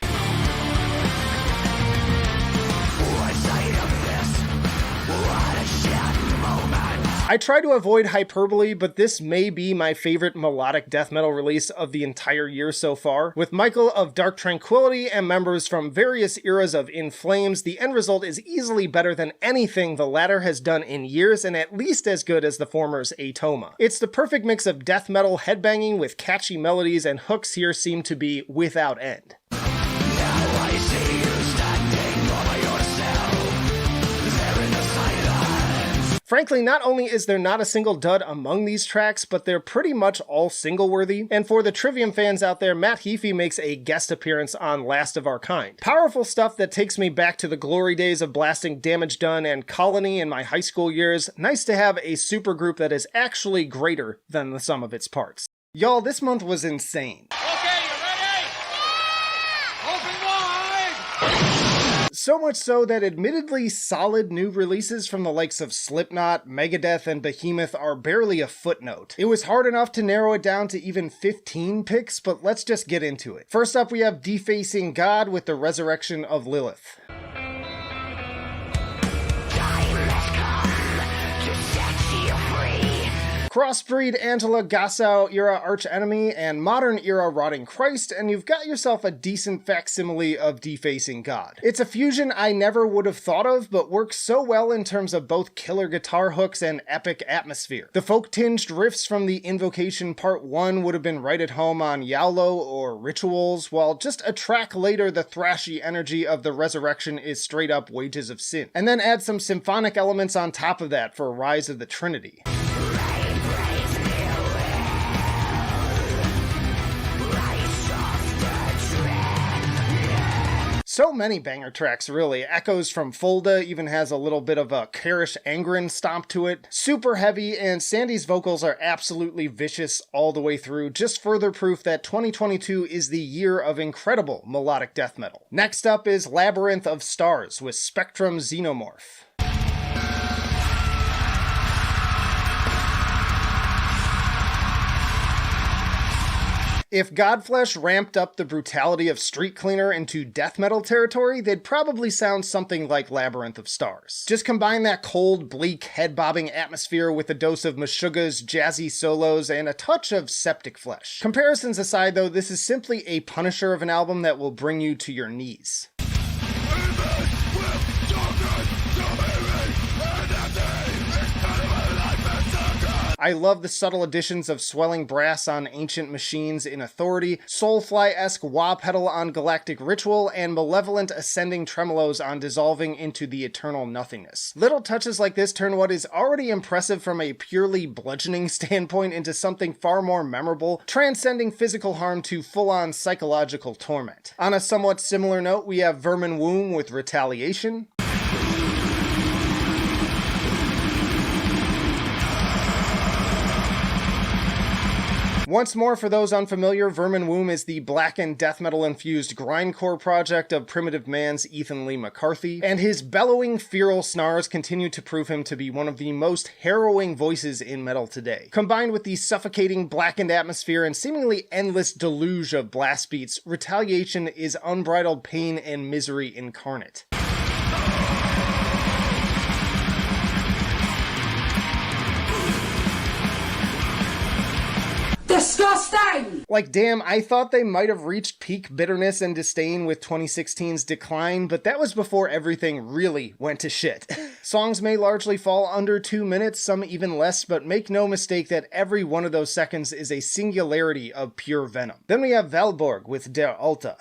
I try to avoid hyperbole, but this may be my favorite melodic death metal release of the entire year so far. With Michael of Dark Tranquillity and members from various eras of In Flames, the end result is easily better than anything the latter has done in years, and at least as good as the former's Atoma. It's the perfect mix of death metal headbanging with catchy melodies, and hooks here seem to be without end. Frankly, not only is there not a single dud among these tracks, but they're pretty much all single-worthy. And for the Trivium fans out there, Matt Heafy makes a guest appearance on Last of Our Kind. Powerful stuff that takes me back to the glory days of blasting Damage Done and Colony in my high school years. Nice to have a supergroup that is actually greater than the sum of its parts. Y'all, this month was insane. So much so that admittedly solid new releases from the likes of Slipknot, Megadeth, and Behemoth are barely a footnote. It was hard enough to narrow it down to even 15 picks, but let's just get into it. First up, we have Defacing God with the Resurrection of Lilith. Crossbreed Angela Gossow era archenemy and modern era Rotting Christ, and you've got yourself a decent facsimile of Defacing God. It's a fusion I never would have thought of, but works so well in terms of both killer guitar hooks and epic atmosphere. The folk-tinged riffs from the Invocation Part 1 would have been right at home on Yowlo or Rituals, while just a track later the thrashy energy of the Resurrection is straight up Wages of Sin. And then add some symphonic elements on top of that for Rise of the Trinity. So many banger tracks, really. Echoes from Fulda even has a little bit of a Karish Angren stomp to it. Super heavy, and Sandy's vocals are absolutely vicious all the way through. Just further proof that 2022 is the year of incredible melodic death metal. Next up is Labyrinth of Stars with Spectrum Xenomorph. If Godflesh ramped up the brutality of Street Cleaner into death metal territory, they'd probably sound something like Labyrinth of Stars. Just combine that cold, bleak, head-bobbing atmosphere with a dose of Meshuggah's jazzy solos and a touch of Septic Flesh. Comparisons aside though, this is simply a punisher of an album that will bring you to your knees. I love the subtle additions of swelling brass on Ancient Machines in Authority, Soulfly-esque wah pedal on Galactic Ritual, and malevolent ascending tremolos on Dissolving into the Eternal Nothingness. Little touches like this turn what is already impressive from a purely bludgeoning standpoint into something far more memorable, transcending physical harm to full-on psychological torment. On a somewhat similar note, we have Vermin Womb with Retaliation. Once more, for those unfamiliar, Vermin Womb is the blackened death metal-infused grindcore project of Primitive Man's Ethan Lee McCarthy, and his bellowing, feral snarls continue to prove him to be one of the most harrowing voices in metal today. Combined with the suffocating, blackened atmosphere and seemingly endless deluge of blast beats, Retaliation is unbridled pain and misery incarnate. Disgusting! Like, damn, I thought they might have reached peak bitterness and disdain with 2016's Decline, but that was before everything really went to shit. Songs may largely fall under 2 minutes, some even less, but make no mistake that every one of those seconds is a singularity of pure venom. Then we have Valborg with Der Alta.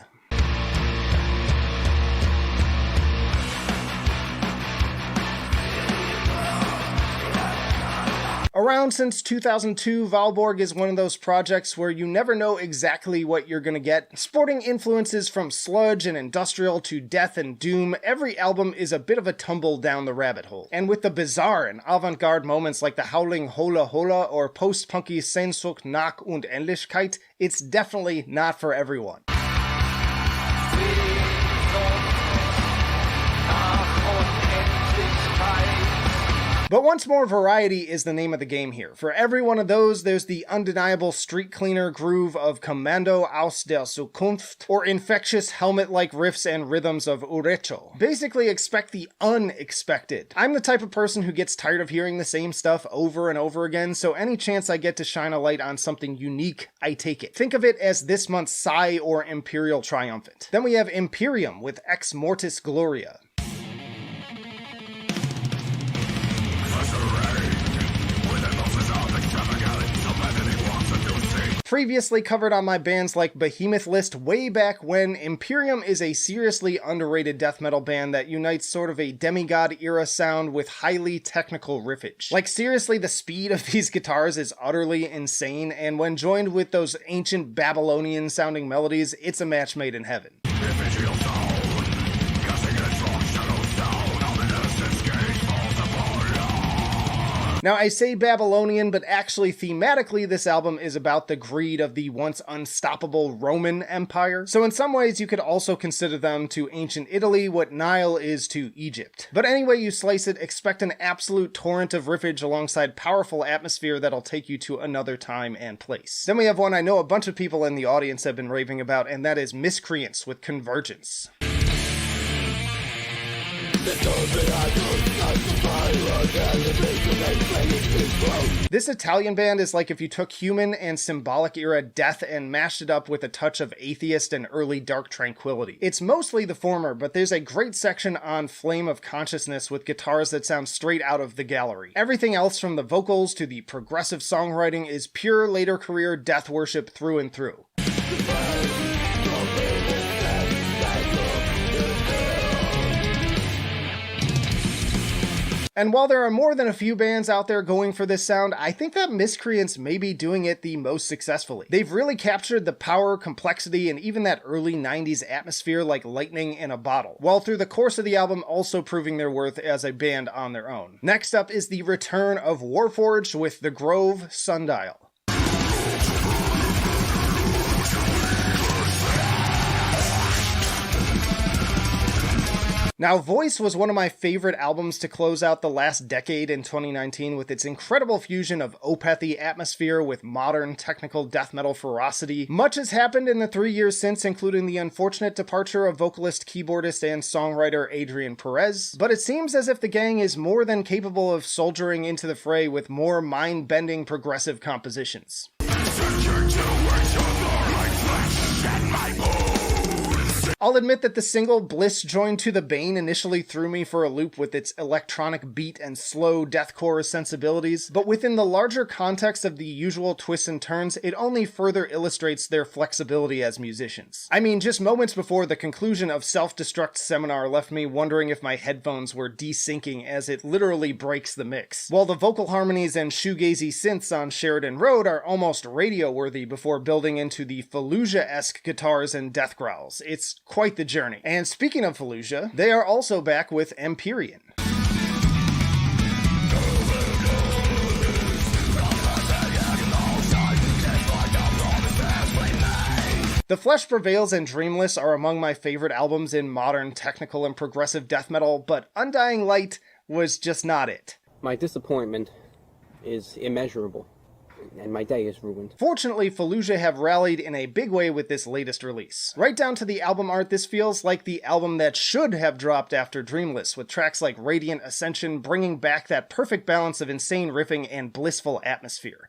Around since 2002, Valborg is one of those projects where you never know exactly what you're gonna get. Sporting influences from sludge and industrial to death and doom, every album is a bit of a tumble down the rabbit hole. And with the bizarre and avant-garde moments like the howling Hola Hola or post-punky Sehnsucht nach Unendlichkeit, it's definitely not for everyone. But once more, variety is the name of the game here. For every one of those, there's the undeniable street cleaner groove of Kommando aus der Zukunft, or infectious helmet-like riffs and rhythms of Urecho. Basically, expect the unexpected. I'm the type of person who gets tired of hearing the same stuff over and over again, so any chance I get to shine a light on something unique, I take it. Think of it as this month's Psy or Imperial Triumphant. Then we have Imperium with Ex Mortis Gloria. Previously covered on my bands like Behemoth list way back when, Imperium is a seriously underrated death metal band that unites sort of a demigod era sound with highly technical riffage. Like seriously, the speed of these guitars is utterly insane, and when joined with those ancient Babylonian sounding melodies, it's a match made in heaven. Now, I say Babylonian, but actually thematically this album is about the greed of the once unstoppable Roman Empire. So in some ways you could also consider them to ancient Italy what Nile is to Egypt. But any way you slice it, expect an absolute torrent of riffage alongside powerful atmosphere that'll take you to another time and place. Then we have one I know a bunch of people in the audience have been raving about, and that is Miscreants with Convergence. This Italian band is like if you took human and symbolic era death and mashed it up with a touch of atheist and early dark tranquility. It's mostly the former, but there's a great section on Flame of Consciousness with guitars that sound straight out of the gallery. Everything else from the vocals to the progressive songwriting is pure later career death worship through and through. And while there are more than a few bands out there going for this sound, I think that Miscreants may be doing it the most successfully. They've really captured the power, complexity, and even that early 90s atmosphere like lightning in a bottle, while through the course of the album also proving their worth as a band on their own. Next up is the return of Warforged with The Grove Sundial. Now, Voice was one of my favorite albums to close out the last decade in 2019 with its incredible fusion of opethy atmosphere with modern technical death metal ferocity. Much has happened in the 3 years since, including the unfortunate departure of vocalist, keyboardist, and songwriter Adrian Perez, but it seems as if the gang is more than capable of soldiering into the fray with more mind-bending progressive compositions. I'll admit that the single Bliss Joined to the Bane initially threw me for a loop with its electronic beat and slow deathcore sensibilities, but within the larger context of the usual twists and turns, it only further illustrates their flexibility as musicians. I mean, just moments before the conclusion of Self-Destruct Seminar left me wondering if my headphones were desyncing as it literally breaks the mix, while the vocal harmonies and shoegazy synths on Sheridan Road are almost radio-worthy before building into the Fallujah-esque guitars and death growls. It's quite the journey. And speaking of Fallujah, they are also back with Empyrean. The Flesh Prevails and Dreamless are among my favorite albums in modern technical and progressive death metal, but Undying Light was just not it. My disappointment is immeasurable, and my day is ruined. Fortunately, Fallujah have rallied in a big way with this latest release. Right down to the album art, this feels like the album that should have dropped after Dreamless, with tracks like Radiant Ascension bringing back that perfect balance of insane riffing and blissful atmosphere.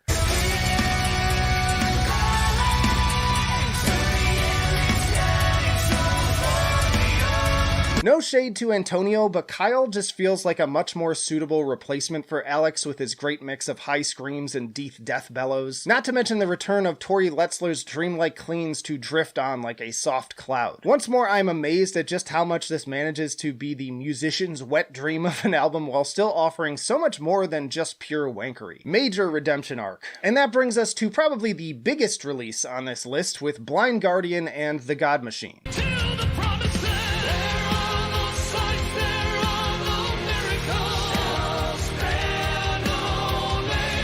No shade to Antonio, but Kyle just feels like a much more suitable replacement for Alex with his great mix of high screams and deep death bellows. Not to mention the return of Tori Letzler's dreamlike cleans to drift on like a soft cloud. Once more, I'm amazed at just how much this manages to be the musician's wet dream of an album while still offering so much more than just pure wankery. Major redemption arc. And that brings us to probably the biggest release on this list with Blind Guardian and The God Machine.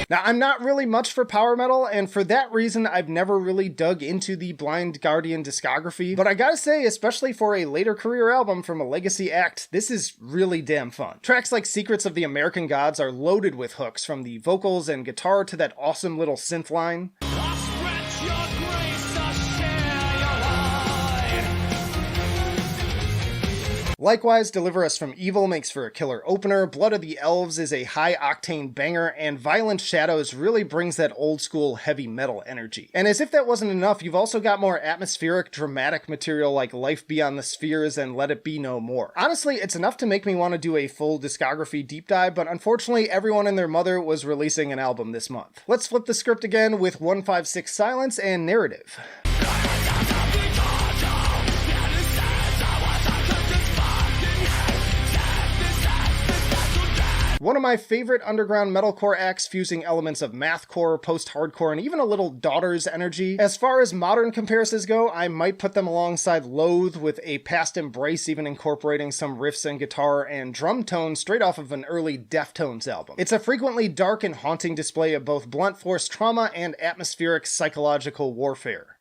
Now, I'm not really much for power metal, and for that reason, I've never really dug into the Blind Guardian discography, but I gotta say, especially for a later career album from a legacy act, this is really damn fun. Tracks like Secrets of the American Gods are loaded with hooks, from the vocals and guitar to that awesome little synth line. Likewise, Deliver Us from Evil makes for a killer opener, Blood of the Elves is a high-octane banger, and Violent Shadows really brings that old-school heavy metal energy. And as if that wasn't enough, you've also got more atmospheric, dramatic material like Life Beyond the Spheres and Let It Be No More. Honestly, it's enough to make me want to do a full discography deep dive, but unfortunately, everyone and their mother was releasing an album this month. Let's flip the script again with 156 Silence and Narrative. One of my favorite underground metalcore acts fusing elements of mathcore, post-hardcore, and even a little Daughters energy. As far as modern comparisons go, I might put them alongside Loathe with a Past Embrace, even incorporating some riffs and guitar and drum tones straight off of an early Deftones album. It's a frequently dark and haunting display of both blunt force trauma and atmospheric psychological warfare.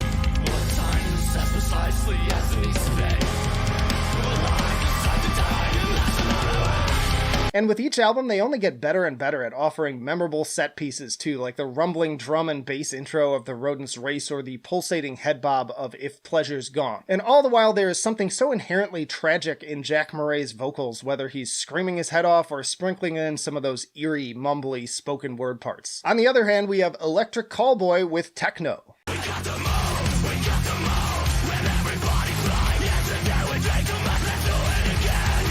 And with each album, they only get better and better at offering memorable set pieces too, like the rumbling drum and bass intro of The Rodent's Race or the pulsating head bob of If Pleasure's Gone. And all the while, there is something so inherently tragic in Jack Murray's vocals, whether he's screaming his head off or sprinkling in some of those eerie, mumbly spoken word parts. On the other hand, we have Electric Callboy with Techno.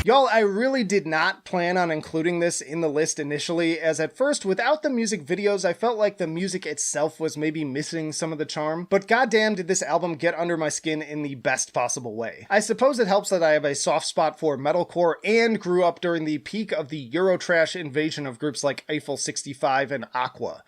Y'all, I really did not plan on including this in the list initially, as at first, without the music videos, I felt like the music itself was maybe missing some of the charm, but goddamn did this album get under my skin in the best possible way. I suppose it helps that I have a soft spot for metalcore and grew up during the peak of the Eurotrash invasion of groups like Eiffel 65 and Aqua.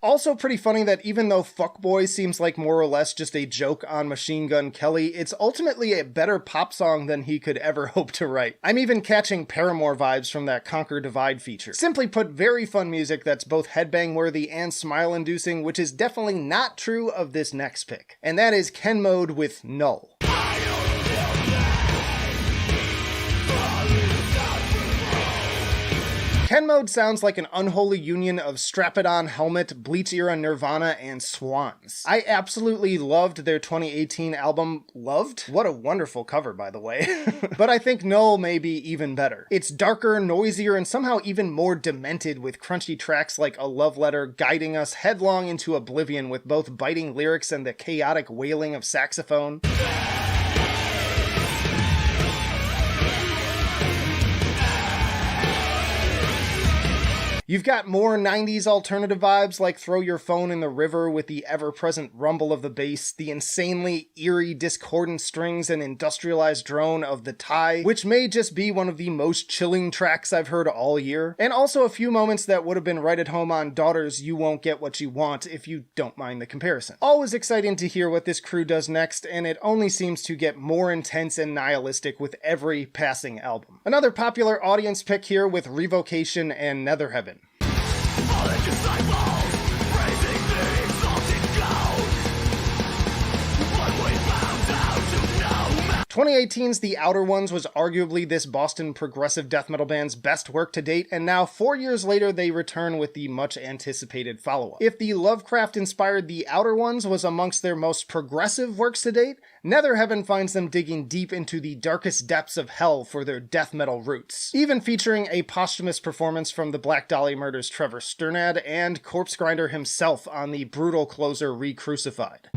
Also pretty funny that even though Fuckboy seems like more or less just a joke on Machine Gun Kelly, it's ultimately a better pop song than he could ever hope to write. I'm even catching Paramore vibes from that Conquer Divide feature. Simply put, very fun music that's both headbang worthy and smile inducing, which is definitely not true of this next pick. And that is Ken Mode with Null. Ken Mode sounds like an unholy union of Strap-It-On Helmet, Bleach-era Nirvana, and Swans. I absolutely loved their 2018 album, Loved? What a wonderful cover, by the way. But I think Null may be even better. It's darker, noisier, and somehow even more demented, with crunchy tracks like A Love Letter guiding us headlong into oblivion with both biting lyrics and the chaotic wailing of saxophone. You've got more 90s alternative vibes like Throw Your Phone in the River with the ever-present rumble of the bass, the insanely eerie discordant strings and industrialized drone of The Tie, which may just be one of the most chilling tracks I've heard all year, and also a few moments that would have been right at home on Daughters' You Won't Get What You Want if you don't mind the comparison. Always exciting to hear what this crew does next, and it only seems to get more intense and nihilistic with every passing album. Another popular audience pick here with Revocation and Nether Heaven. 2018's The Outer Ones was arguably this Boston progressive death metal band's best work to date, and now 4 years later they return with the much anticipated follow-up. If the Lovecraft-inspired The Outer Ones was amongst their most progressive works to date, Nether Heaven finds them digging deep into the darkest depths of hell for their death metal roots, even featuring a posthumous performance from the Black Dahlia Murders' Trevor Sternad and Corpse Grinder himself on the brutal closer Re-Crucified.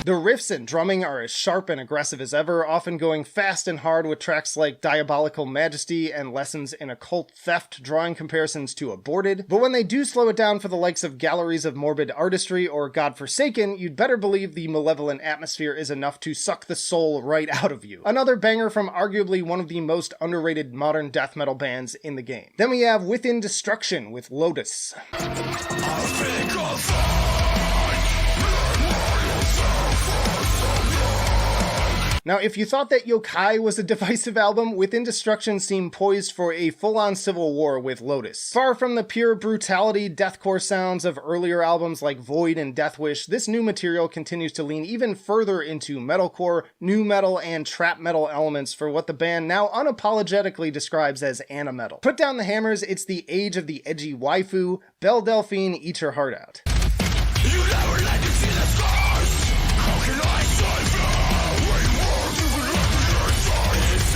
The riffs and drumming are as sharp and aggressive as ever, often going fast and hard with tracks like Diabolical Majesty and Lessons in Occult Theft drawing comparisons to Aborted, but when they do slow it down for the likes of Galleries of Morbid Artistry or Godforsaken, you'd better believe the malevolent atmosphere is enough to suck the soul right out of you. Another banger from arguably one of the most underrated modern death metal bands in the game. Then we have Within Destruction with Lotus. Now, if you thought that Yokai was a divisive album, Within Destruction seemed poised for a full-on civil war with Lotus. Far from the pure brutality, deathcore sounds of earlier albums like Void and Deathwish, this new material continues to lean even further into metalcore, nu metal, and trap metal elements for what the band now unapologetically describes as ana-metal. Put down the hammers, it's the age of the edgy waifu. Belle Delphine, eat your heart out. You never let me see the scars. How can I save you?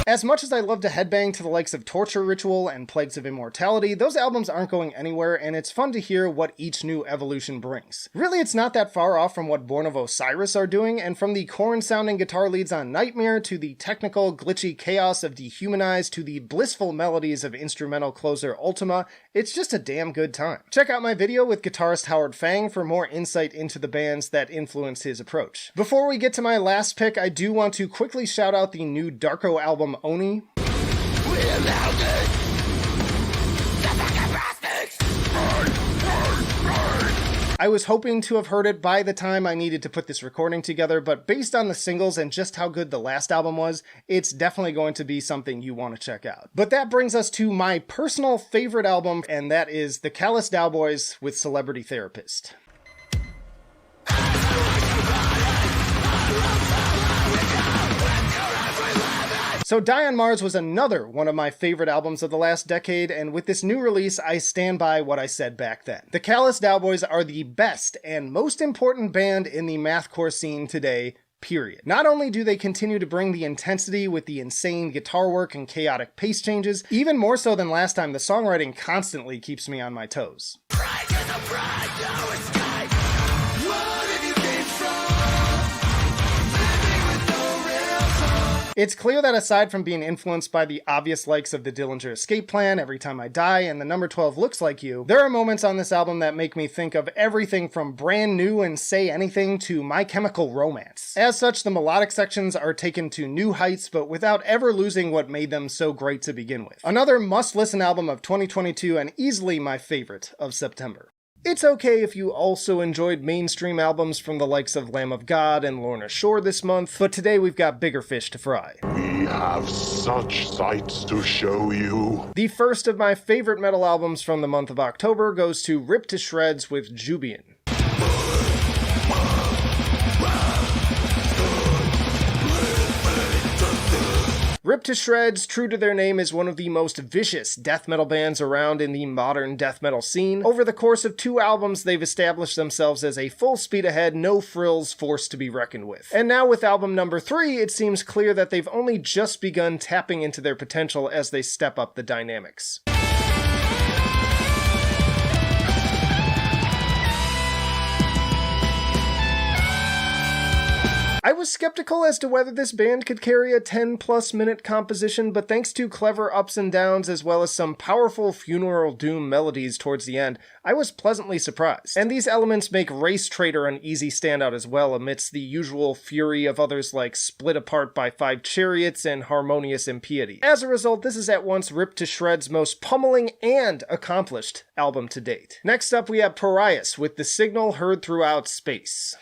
As much as I love to headbang to the likes of Torture Ritual and Plagues of Immortality, those albums aren't going anywhere, and it's fun to hear what each new evolution brings. Really, it's not that far off from what Born of Osiris are doing, and from the Korn-sounding guitar leads on Nightmare to the technical, glitchy chaos of Dehumanized to the blissful melodies of instrumental closer Ultima, it's just a damn good time. Check out my video with guitarist Howard Fang for more insight into the bands that influenced his approach. Before we get to my last pick, I do want to quickly shout out the new Darko album Oni. I was hoping to have heard it by the time I needed to put this recording together, but based on the singles and just how good the last album was, it's definitely going to be something you want to check out. But that brings us to my personal favorite album, and that is The Callous Cowboys with Celebrity Therapist. So Die on Mars was another one of my favorite albums of the last decade, and with this new release, I stand by what I said back then. The Callous Cowboys are the best and most important band in the mathcore scene today, period. Not only do they continue to bring the intensity with the insane guitar work and chaotic pace changes, even more so than last time, the songwriting constantly keeps me on my toes. It's clear that aside from being influenced by the obvious likes of the Dillinger Escape Plan, Every Time I Die, and the number 12 Looks Like You, there are moments on this album that make me think of everything from Brand New and Say Anything to My Chemical Romance. As such, the melodic sections are taken to new heights, but without ever losing what made them so great to begin with. Another must-listen album of 2022 and easily my favorite of September. It's okay if you also enjoyed mainstream albums from the likes of Lamb of God and Lorna Shore this month, but today we've got bigger fish to fry. We have such sights to show you. The first of my favorite metal albums from the month of October goes to Ripped to Shreds with Jubian. Ripped to Shreds, true to their name, is one of the most vicious death metal bands around in the modern death metal scene. Over the course of 2 albums, they've established themselves as a full speed ahead, no frills force to be reckoned with. And now with album number 3, it seems clear that they've only just begun tapping into their potential as they step up the dynamics. I was skeptical as to whether this band could carry a 10-plus minute composition, but thanks to clever ups and downs as well as some powerful funeral doom melodies towards the end, I was pleasantly surprised. And these elements make Race Trader an easy standout as well amidst the usual fury of others like Split Apart by 5 Chariots and Harmonious Impiety. As a result, this is at once Ripped to Shreds' most pummeling and accomplished album to date. Next up we have Parias with The Signal Heard Throughout Space.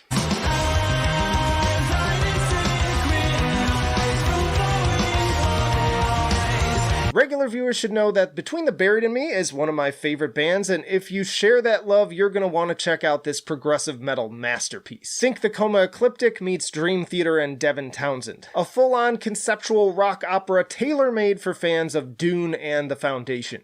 Regular viewers should know that Between the Buried and Me is one of my favorite bands, and if you share that love, you're gonna want to check out this progressive metal masterpiece. Think the Coma Ecliptic meets Dream Theater and Devin Townsend. A full-on conceptual rock opera tailor-made for fans of Dune and The Foundation.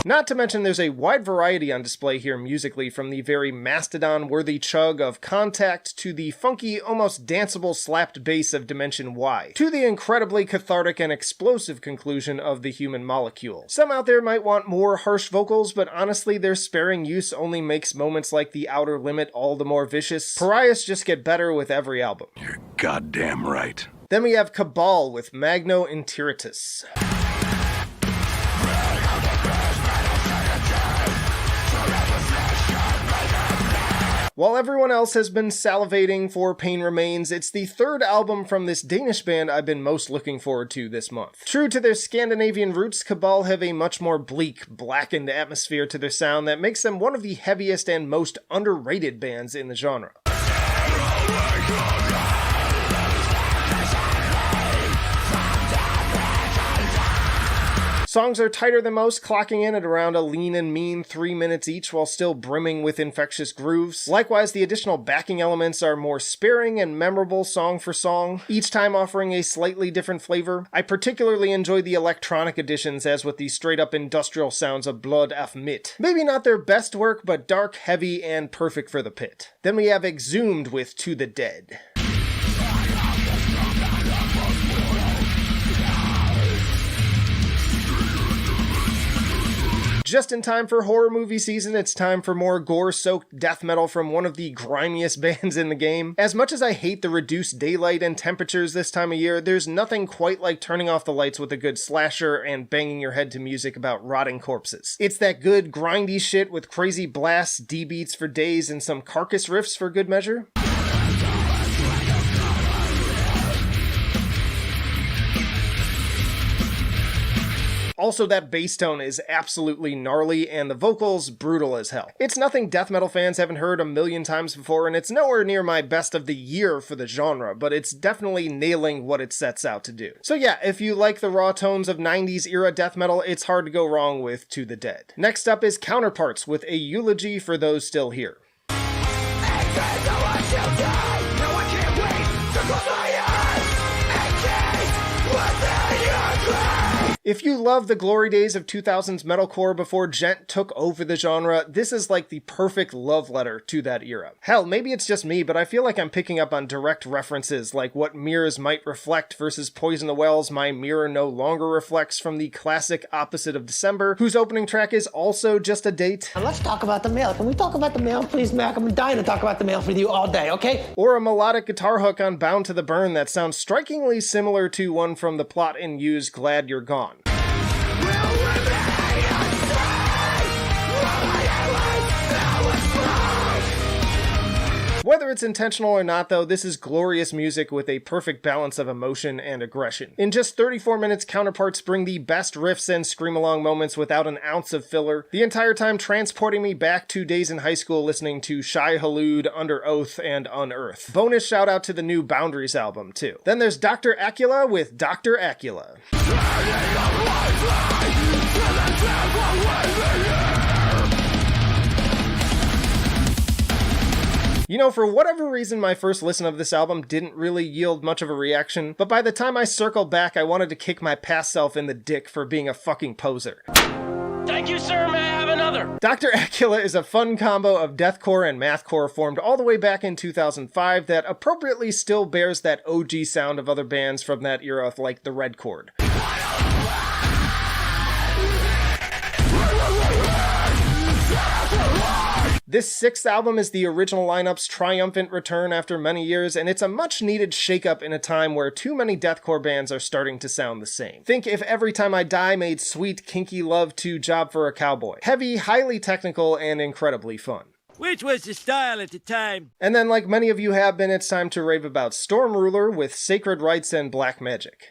Not to mention there's a wide variety on display here musically, from the very Mastodon-worthy chug of Contact to the funky, almost danceable slapped bass of Dimension Y, to the incredibly cathartic and explosive conclusion of The Human Molecule. Some out there might want more harsh vocals, but honestly their sparing use only makes moments like The Outer Limit all the more vicious. Pariahs just get better with every album. You're goddamn right. Then we have Cabal with Magno Interitus. While everyone else has been salivating for Pain Remains, it's the third album from this Danish band I've been most looking forward to this month. True to their Scandinavian roots, Cabal have a much more bleak, blackened atmosphere to their sound that makes them one of the heaviest and most underrated bands in the genre. Songs are tighter than most, clocking in at around a lean and mean 3 minutes each while still brimming with infectious grooves. Likewise, the additional backing elements are more sparing and memorable song for song, each time offering a slightly different flavor. I particularly enjoy the electronic additions, as with the straight-up industrial sounds of Blood af Mit. Maybe not their best work, but dark, heavy, and perfect for the pit. Then we have Exhumed with To the Dead. Just in time for horror movie season, it's time for more gore-soaked death metal from one of the grimiest bands in the game. As much as I hate the reduced daylight and temperatures this time of year, there's nothing quite like turning off the lights with a good slasher and banging your head to music about rotting corpses. It's that good grindy shit with crazy blasts, D-beats for days, and some carcass riffs for good measure. Also, that bass tone is absolutely gnarly, and the vocals brutal as hell. It's nothing death metal fans haven't heard a million times before, and it's nowhere near my best of the year for the genre, but it's definitely nailing what it sets out to do. So yeah, if you like the raw tones of 90s era death metal, it's hard to go wrong with To the Dead. Next up is Counterparts with a eulogy for those still here. If you love the glory days of 2000s metalcore before gent took over the genre, this is like the perfect love letter to that era. Hell, maybe it's just me, but I feel like I'm picking up on direct references like what mirrors might reflect versus Poison the Wells' My Mirror No Longer Reflects from the classic Opposite of December, whose opening track is also just a date. Let's talk about the mail. Can we talk about the mail, please, Mac? I'm dying to talk about the mail with you all day, okay? Or a melodic guitar hook on Bound to the Burn that sounds strikingly similar to one from the Plot and Use Glad You're Gone. Whether it's intentional or not though, this is glorious music with a perfect balance of emotion and aggression. In just 34 minutes, Counterparts bring the best riffs and scream-along moments without an ounce of filler, the entire time transporting me back 2 days in high school listening to Shai Hulud, Under Oath, and Unearth. Bonus shout out to the new Boundaries album too. Then there's Dr. Acula with Dr. Acula. You know, for whatever reason, my first listen of this album didn't really yield much of a reaction, but by the time I circled back, I wanted to kick my past self in the dick for being a fucking poser. Thank you, sir. May I have another? Dr. Acula is a fun combo of deathcore and mathcore formed all the way back in 2005 that appropriately still bears that OG sound of other bands from that era like the Red Chord. This sixth album is the original lineup's triumphant return after many years, and it's a much-needed shakeup in a time where too many deathcore bands are starting to sound the same. Think if Every Time I Die made sweet, kinky love to Job for a Cowboy. Heavy, highly technical, and incredibly fun. Which was the style at the time. And then, like many of you have been, it's time to rave about Storm Ruler with Sacred Rites and Black Magic.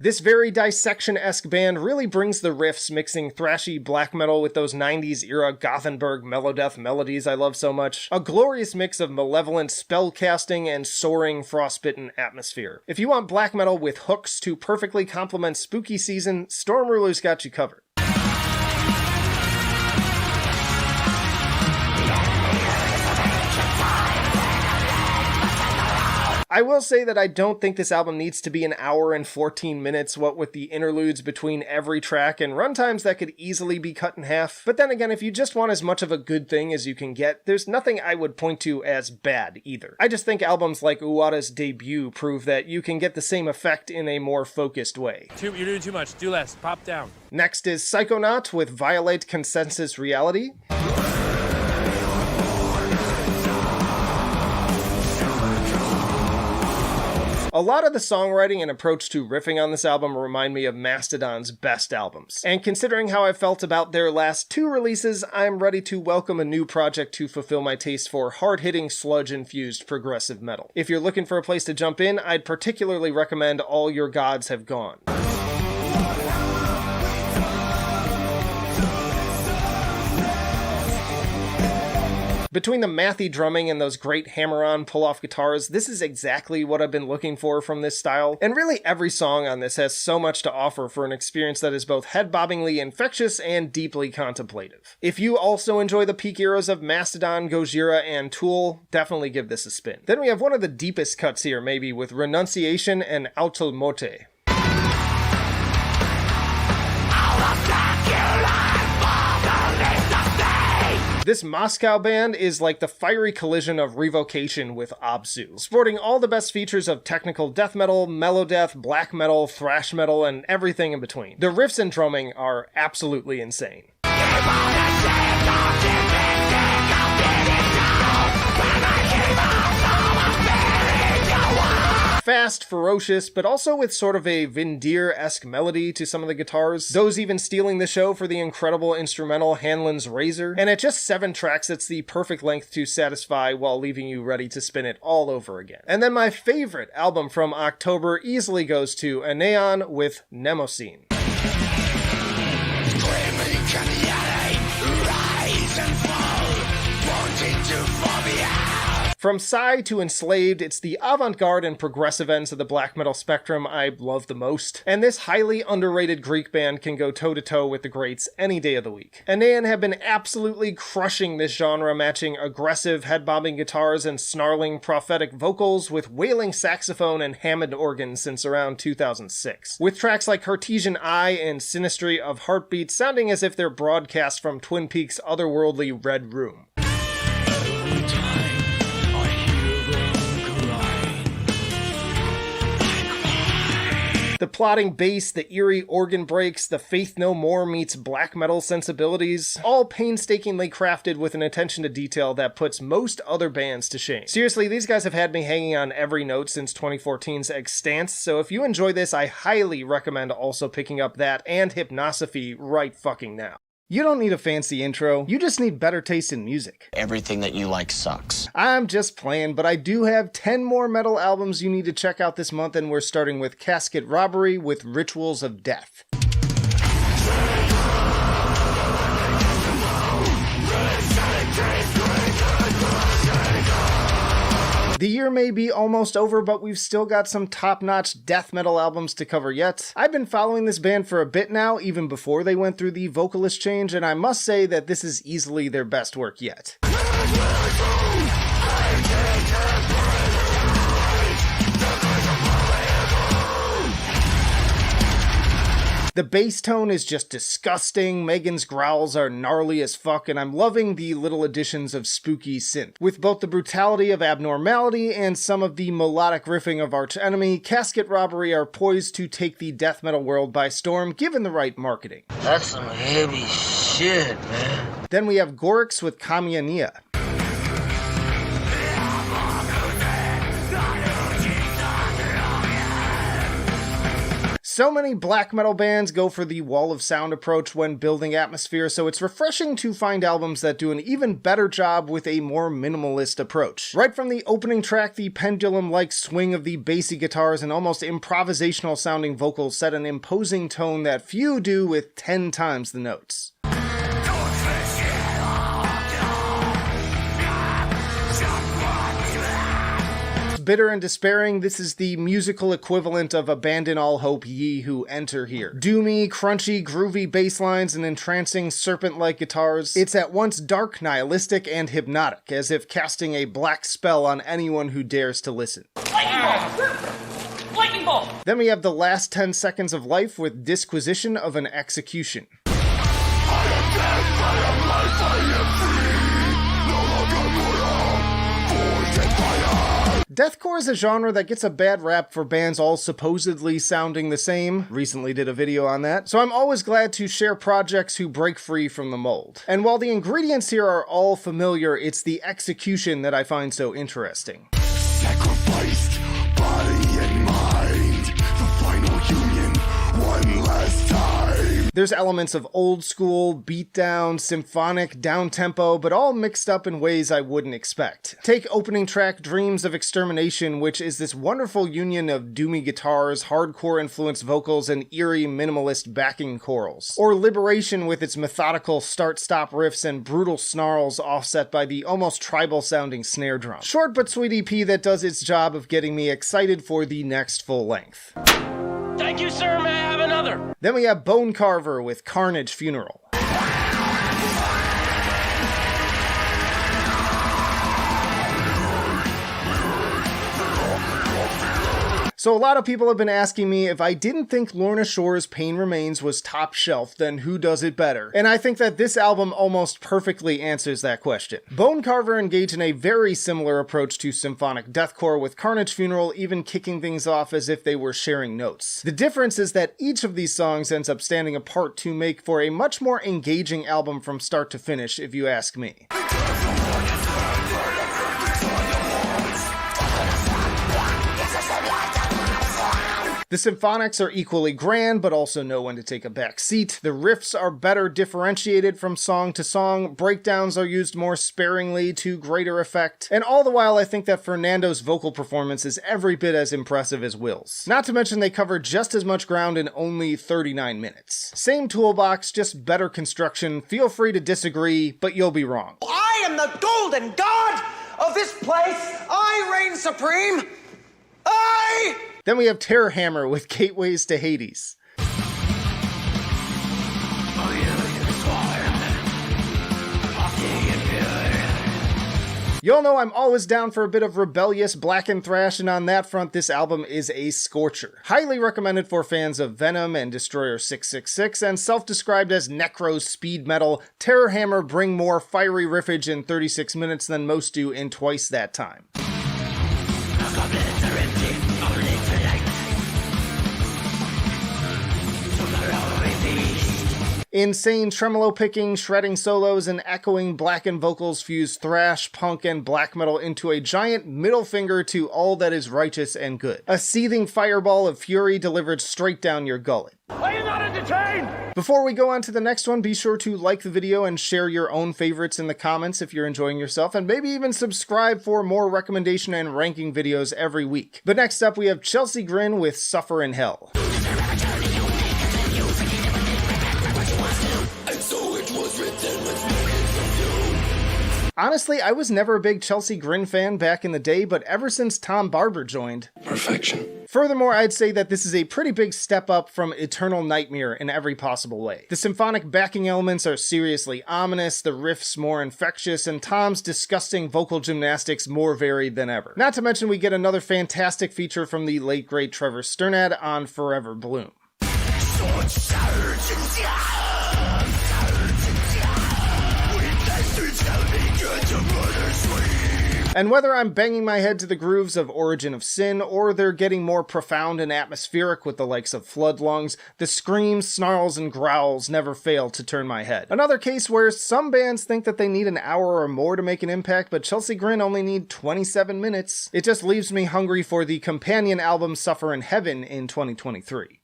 This very Dissection-esque band really brings the riffs, mixing thrashy black metal with those 90s era Gothenburg melodeath melodies I love so much. A glorious mix of malevolent spellcasting and soaring frostbitten atmosphere. If you want black metal with hooks to perfectly complement spooky season, Storm Ruler's got you covered. I will say that I don't think this album needs to be an hour and 14 minutes, what with the interludes between every track and runtimes that could easily be cut in half. But then again, if you just want as much of a good thing as you can get, there's nothing I would point to as bad either. I just think albums like Uwata's debut prove that you can get the same effect in a more focused way. You're doing too much. Do less. Pop down. Next is Psychonaut with Violate Consensus Reality. A lot of the songwriting and approach to riffing on this album remind me of Mastodon's best albums. And considering how I felt about their last two releases, I'm ready to welcome a new project to fulfill my taste for hard-hitting, sludge-infused progressive metal. If you're looking for a place to jump in, I'd particularly recommend All Your Gods Have Gone. Between the mathy drumming and those great hammer-on pull-off guitars, this is exactly what I've been looking for from this style, and really every song on this has so much to offer for an experience that is both head-bobbingly infectious and deeply contemplative. If you also enjoy the peak eras of Mastodon, Gojira, and Tool, definitely give this a spin. Then we have one of the deepest cuts here, maybe, with Renunciation and Autel Mote. This Moscow band is like the fiery collision of Revocation with Absu, sporting all the best features of technical death metal, melodeath, black metal, thrash metal, and everything in between. The riffs and drumming are absolutely insane. Fast, ferocious, but also with sort of a Vindir-esque melody to some of the guitars. Those even stealing the show for the incredible instrumental Hanlon's Razor. And at just 7 tracks, it's the perfect length to satisfy while leaving you ready to spin it all over again. And then my favorite album from October easily goes to Aeneon with Mnemosyne. From Psy to Enslaved, it's the avant-garde and progressive ends of the black metal spectrum I love the most, and this highly underrated Greek band can go toe-to-toe with the greats any day of the week. Aeneon have been absolutely crushing this genre, matching aggressive head-bobbing guitars and snarling prophetic vocals with wailing saxophone and Hammond organ since around 2006, with tracks like Cartesian Eye and Sinistry of Heartbeat sounding as if they're broadcast from Twin Peaks' otherworldly Red Room. The plotting bass, the eerie organ breaks, the Faith No More meets black metal sensibilities, all painstakingly crafted with an attention to detail that puts most other bands to shame. Seriously, these guys have had me hanging on every note since 2014's Extance, so if you enjoy this, I highly recommend also picking up that and Hypnosophy right fucking now. You don't need a fancy intro, you just need better taste in music. Everything that you like sucks. I'm just playing, but I do have 10 more metal albums you need to check out this month, and we're starting with Casket Robbery with Rituals of Death. The year may be almost over, but we've still got some top-notch death metal albums to cover yet. I've been following this band for a bit now, even before they went through the vocalist change, and I must say that this is easily their best work yet. The bass tone is just disgusting, Megan's growls are gnarly as fuck, and I'm loving the little additions of spooky synth. With both the brutality of Abnormality and some of the melodic riffing of Arch Enemy, Casket Robbery are poised to take the death metal world by storm given the right marketing. That's some heavy shit, man. Then we have Gorix with Kamyania. So many black metal bands go for the wall of sound approach when building atmosphere, so it's refreshing to find albums that do an even better job with a more minimalist approach. Right from the opening track, the pendulum-like swing of the bassy guitars and almost improvisational sounding vocals set an imposing tone that few do with 10 times the notes. Bitter and despairing, this is the musical equivalent of Abandon All Hope, Ye Who Enter Here. Doomy, crunchy, groovy bass lines and entrancing serpent-like guitars. It's at once dark, nihilistic, and hypnotic, as if casting a black spell on anyone who dares to listen. Lightning bolt! Then we have the last 10 seconds of life with Disquisition of an Execution. Deathcore is a genre that gets a bad rap for bands all supposedly sounding the same. Recently did a video on that. So I'm always glad to share projects who break free from the mold. And while the ingredients here are all familiar, it's the execution that I find so interesting. Sacrificed body and mind, the final union, one last time. There's elements of old school, beatdown, symphonic, down-tempo, but all mixed up in ways I wouldn't expect. Take opening track Dreams of Extermination, which is this wonderful union of doomy guitars, hardcore-influenced vocals, and eerie minimalist backing chorals. Or Liberation with its methodical start-stop riffs and brutal snarls offset by the almost tribal-sounding snare drum. Short but sweet EP that does its job of getting me excited for the next full length. Thank you, sir. May I have another? Then we have Bone Carver with Carnage Funeral. So a lot of people have been asking me if I didn't think Lorna Shore's Pain Remains was top shelf, then who does it better? And I think that this album almost perfectly answers that question. Bone Carver engaged in a very similar approach to symphonic deathcore, with Carnage Funeral even kicking things off as if they were sharing notes. The difference is that each of these songs ends up standing apart to make for a much more engaging album from start to finish, if you ask me. The symphonics are equally grand, but also know when to take a back seat. The riffs are better differentiated from song to song, breakdowns are used more sparingly to greater effect, and all the while I think that Fernando's vocal performance is every bit as impressive as Will's. Not to mention they cover just as much ground in only 39 minutes. Same toolbox, just better construction. Feel free to disagree, but you'll be wrong. I am the golden god of this place. I reign supreme. Then we have Terror Hammer with Gateways to Hades. Y'all know I'm always down for a bit of rebellious black and thrash, and on that front, this album is a scorcher. Highly recommended for fans of Venom and Destroyer 666, and self-described as Necro speed metal, Terror Hammer bring more fiery riffage in 36 minutes than most do in twice that time. Insane tremolo picking, shredding solos, and echoing blackened vocals fuse thrash, punk, and black metal into a giant middle finger to all that is righteous and good. A seething fireball of fury delivered straight down your gullet. Are you not entertained? Before we go on to the next one, be sure to like the video and share your own favorites in the comments if you're enjoying yourself, and maybe even subscribe for more recommendation and ranking videos every week. But next up, we have Chelsea Grin with Suffer in Hell. Honestly, I was never a big Chelsea Grin fan back in the day, but ever since Tom Barber joined... Perfection. Furthermore, I'd say that this is a pretty big step up from Eternal Nightmare in every possible way. The symphonic backing elements are seriously ominous, the riffs more infectious, and Tom's disgusting vocal gymnastics more varied than ever. Not to mention we get another fantastic feature from the late great Trevor Sternad on Forever Bloom. And whether I'm banging my head to the grooves of Origin of Sin, or they're getting more profound and atmospheric with the likes of Flood Lungs, the screams, snarls, and growls never fail to turn my head. Another case where some bands think that they need an hour or more to make an impact, but Chelsea Grin only need 27 minutes. It just leaves me hungry for the companion album Suffer in Heaven in 2023.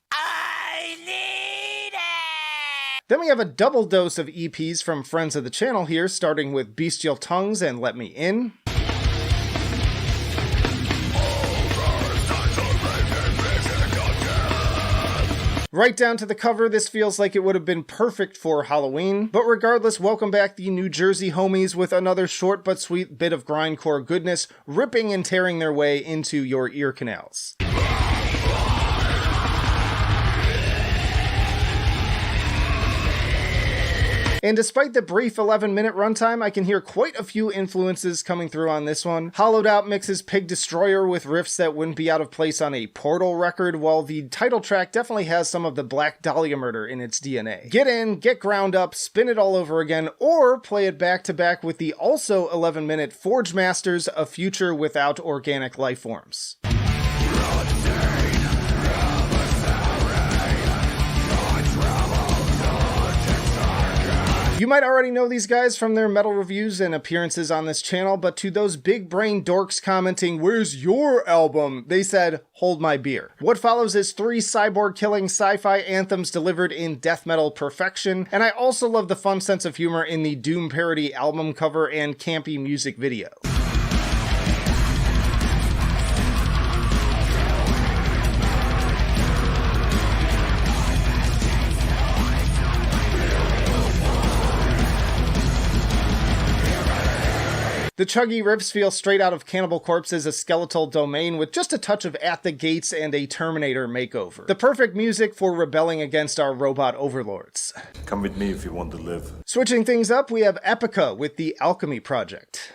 Then we have a double dose of EPs from friends of the channel here, starting with Bestial Tongues and Let Me In. Right down to the cover, this feels like it would have been perfect for Halloween. But regardless, welcome back the New Jersey homies with another short but sweet bit of grindcore goodness, ripping and tearing their way into your ear canals. And despite the brief 11-minute runtime, I can hear quite a few influences coming through on this one. Hollowed Out mixes Pig Destroyer with riffs that wouldn't be out of place on a Portal record, while the title track definitely has some of the Black Dahlia murder in its DNA. Get in, get ground up, spin it all over again, or play it back to back with the also 11-minute Forge Masters, A Future Without Organic Life Forms. You might already know these guys from their metal reviews and appearances on this channel, but to those big brain dorks commenting, "Where's your album?" they said, "Hold my beer." What follows is 3 cyborg-killing sci-fi anthems delivered in death metal perfection, and I also love the fun sense of humor in the Doom parody album cover and campy music video. The chuggy riffs feel straight out of Cannibal Corpse's A Skeletal Domain with just a touch of At the Gates and a Terminator makeover. The perfect music for rebelling against our robot overlords. Come with me if you want to live. Switching things up, we have Epica with the Alchemy Project.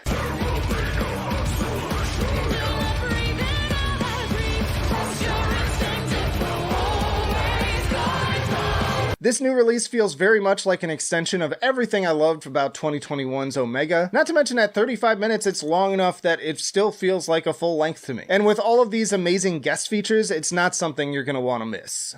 This new release feels very much like an extension of everything I loved about 2021's Omega. Not to mention at 35 minutes, it's long enough that it still feels like a full length to me. And with all of these amazing guest features, it's not something you're gonna want to miss.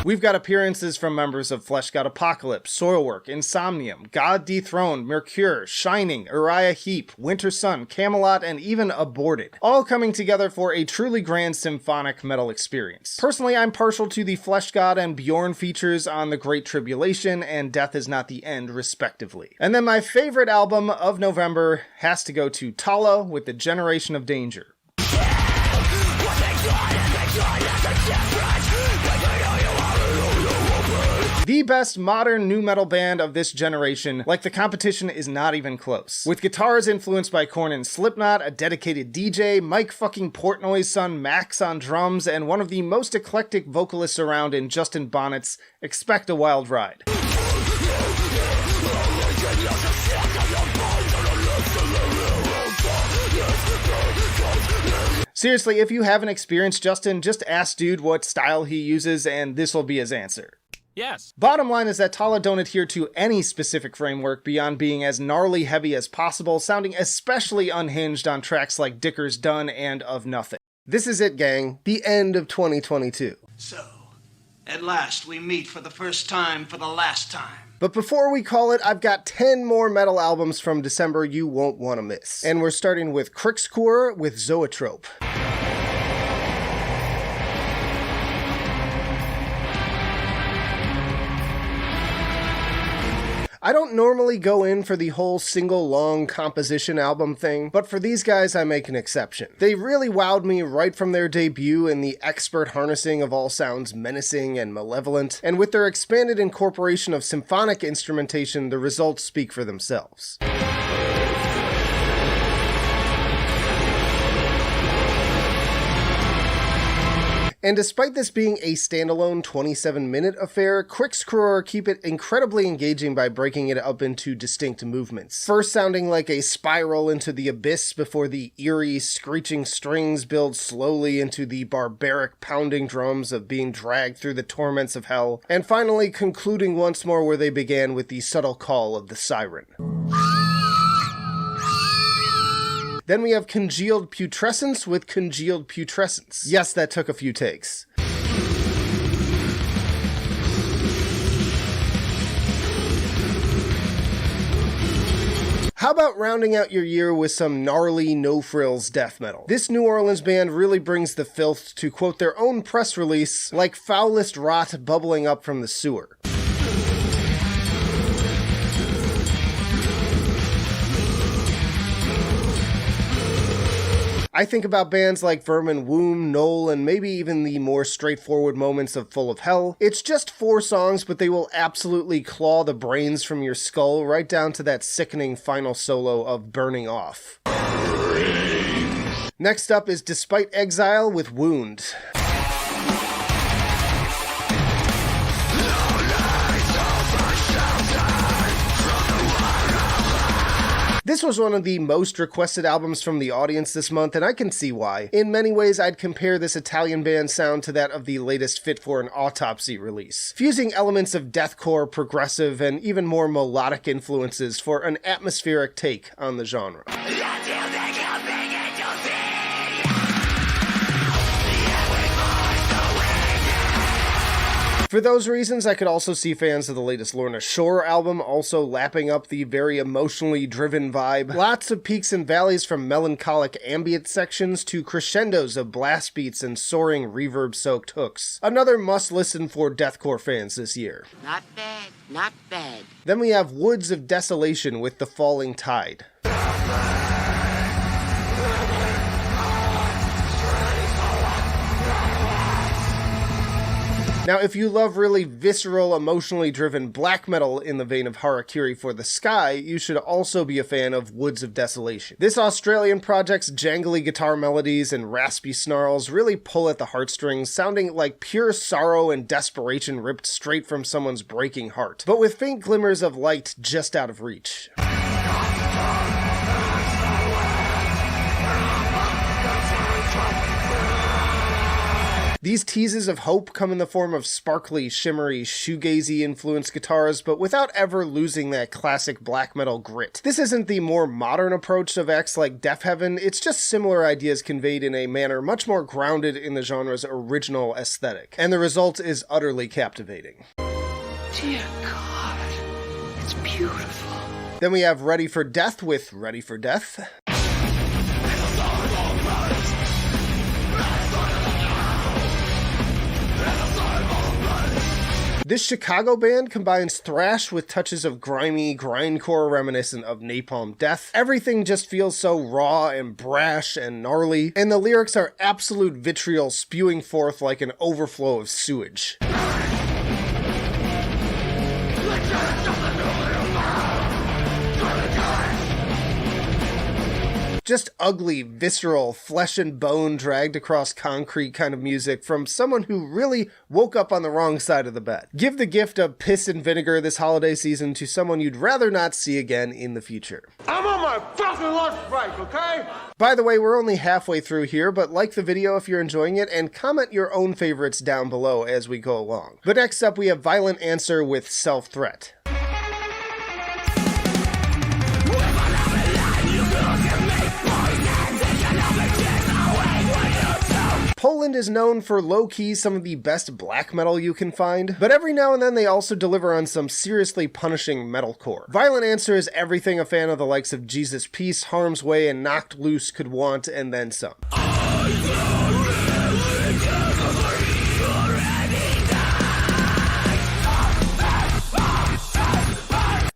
We've got appearances from members of Flesh God Apocalypse, Soilwork, Insomnium, God Dethroned, Mercure, Shining, Uriah Heep, Winter Sun, Camelot, and even Aborted, all coming together for a truly grand symphonic metal experience. Personally, I'm partial to the Flesh God and Bjorn features on The Great Tribulation and Death Is Not the End, respectively. And then my favorite album of November has to go to Tala with The Generation of Danger. The best modern nu metal band of this generation, like the competition is not even close. With guitars influenced by Korn and Slipknot, a dedicated DJ, Mike fucking Portnoy's son Max on drums, and one of the most eclectic vocalists around in Justin Bonnet's, expect a wild ride. Seriously, if you haven't experienced Justin, just ask dude what style he uses and this will be his answer. Yes. Bottom line is that Tala don't adhere to any specific framework beyond being as gnarly heavy as possible, sounding especially unhinged on tracks like Dicker's Done and Of Nothing. This is it, gang. The end of 2022. So, at last we meet for the first time for the last time. But before we call it, I've got 10 more metal albums from December you won't want to miss. And we're starting with Krixkur with Zoetrope. I don't normally go in for the whole single long composition album thing, but for these guys I make an exception. They really wowed me right from their debut in the expert harnessing of all sounds menacing and malevolent, and with their expanded incorporation of symphonic instrumentation, the results speak for themselves. And despite this being a standalone 27-minute affair, Krixkur keep it incredibly engaging by breaking it up into distinct movements. First sounding like a spiral into the abyss before the eerie, screeching strings build slowly into the barbaric pounding drums of being dragged through the torments of hell, and finally concluding once more where they began with the subtle call of the siren. Then we have Congealed Putrescence with Congealed Putrescence. Yes, that took a few takes. How about rounding out your year with some gnarly, no-frills death metal? This New Orleans band really brings the filth, to quote their own press release, like foulest rot bubbling up from the sewer. I think about bands like Vermin Womb, Knoll, and maybe even the more straightforward moments of Full of Hell. It's just 4 songs, but they will absolutely claw the brains from your skull right down to that sickening final solo of Burning Off. Next up is Despite Exile with Wound. This was one of the most requested albums from the audience this month, and I can see why. In many ways, I'd compare this Italian band sound to that of the latest Fit for an Autopsy release, fusing elements of deathcore, progressive, and even more melodic influences for an atmospheric take on the genre. For those reasons, I could also see fans of the latest Lorna Shore album also lapping up the very emotionally driven vibe. Lots of peaks and valleys from melancholic ambient sections to crescendos of blast beats and soaring reverb-soaked hooks. Another must-listen for deathcore fans this year. Not bad, not bad. Then we have Woods of Desolation with The Falling Tide. Now, if you love really visceral, emotionally driven black metal in the vein of Harakiri for the Sky, you should also be a fan of Woods of Desolation. This Australian project's jangly guitar melodies and raspy snarls really pull at the heartstrings, sounding like pure sorrow and desperation ripped straight from someone's breaking heart, but with faint glimmers of light just out of reach. These teases of hope come in the form of sparkly, shimmery, shoegazy-influenced guitars, but without ever losing that classic black metal grit. This isn't the more modern approach of acts like Deaf Heaven, it's just similar ideas conveyed in a manner much more grounded in the genre's original aesthetic, and the result is utterly captivating. Dear God, it's beautiful. Then we have Ready for Death with Ready for Death. This Chicago band combines thrash with touches of grimy grindcore reminiscent of Napalm Death. Everything just feels so raw and brash and gnarly, and the lyrics are absolute vitriol spewing forth like an overflow of sewage. Just ugly, visceral, flesh and bone dragged across concrete kind of music from someone who really woke up on the wrong side of the bed. Give the gift of piss and vinegar this holiday season to someone you'd rather not see again in the future. I'm on my fucking lunch break, okay? By the way, we're only halfway through here, but like the video if you're enjoying it, and comment your own favorites down below as we go along. But next up, we have Violent Answer with Self-Threat. Poland is known for low-key some of the best black metal you can find, but every now and then they also deliver on some seriously punishing metalcore. Violent Answer is everything a fan of the likes of Jesus Peace, Harm's Way, and Knocked Loose could want, and then some.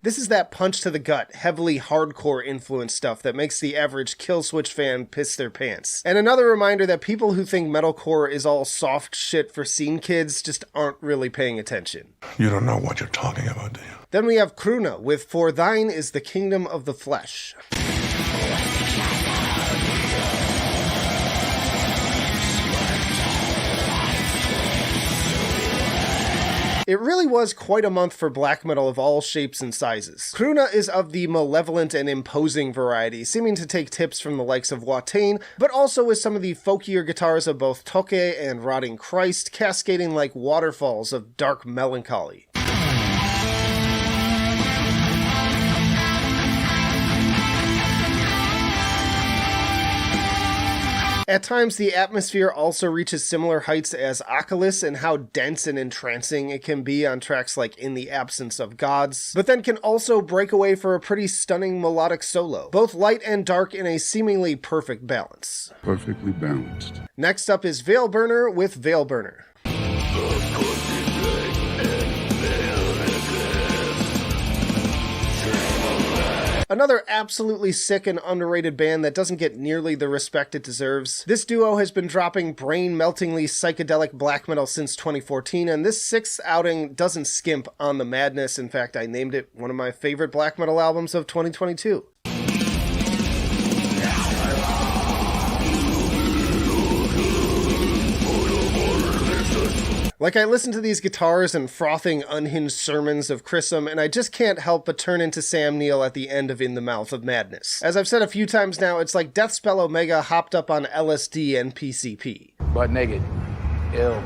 This is that punch to the gut, heavily hardcore influence stuff that makes the average Killswitch fan piss their pants. And another reminder that people who think metalcore is all soft shit for scene kids just aren't really paying attention. You don't know what you're talking about, do you? Then we have Kruna with For Thine is the Kingdom of the Flesh. It really was quite a month for black metal of all shapes and sizes. Kruna is of the malevolent and imposing variety, seeming to take tips from the likes of Watain, but also with some of the folkier guitars of both Toke and Rotting Christ, cascading like waterfalls of dark melancholy. At times, the atmosphere also reaches similar heights as Oculus in how dense and entrancing it can be on tracks like In the Absence of Gods, but then can also break away for a pretty stunning melodic solo, both light and dark in a seemingly perfect balance. Perfectly balanced. Next up is Veilburner with Veilburner. Another absolutely sick and underrated band that doesn't get nearly the respect it deserves. This duo has been dropping brain-meltingly psychedelic black metal since 2014, and this sixth outing doesn't skimp on the madness. In fact, I named it one of my favorite black metal albums of 2022. Like, I listen to these guitars and frothing, unhinged sermons of Chrism, and I just can't help but turn into Sam Neill at the end of In the Mouth of Madness. As I've said a few times now, it's like Deathspell Omega hopped up on LSD and PCP. Butt naked, ill,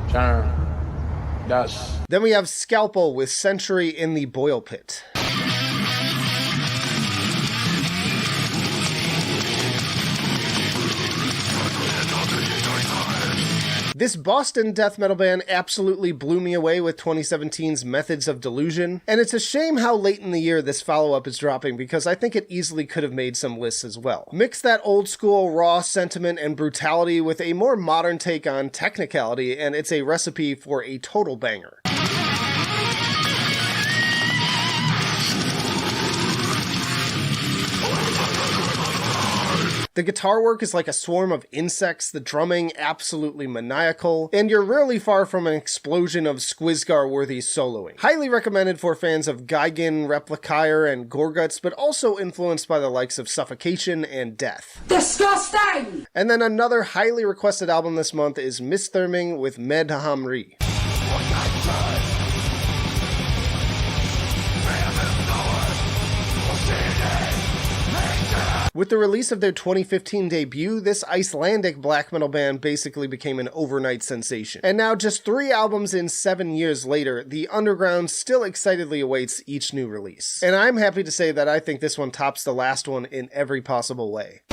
germ, dust. Then we have Scalpel with Century in the Boil Pit. This Boston death metal band absolutely blew me away with 2017's Methods of Delusion, and it's a shame how late in the year this follow-up is dropping because I think it easily could have made some lists as well. Mix that old school raw sentiment and brutality with a more modern take on technicality, and it's a recipe for a total banger. The guitar work is like a swarm of insects, the drumming absolutely maniacal, and you're rarely far from an explosion of Squizgar-worthy soloing. Highly recommended for fans of Gigan, Replicaire, and Gorguts, but also influenced by the likes of Suffocation and Death. Disgusting! And then another highly requested album this month is Mistherming with Med Hamri. With the release of their 2015 debut, this Icelandic black metal band basically became an overnight sensation. And now, just 3 albums in 7 years later, the underground still excitedly awaits each new release. And I'm happy to say that I think this one tops the last one in every possible way.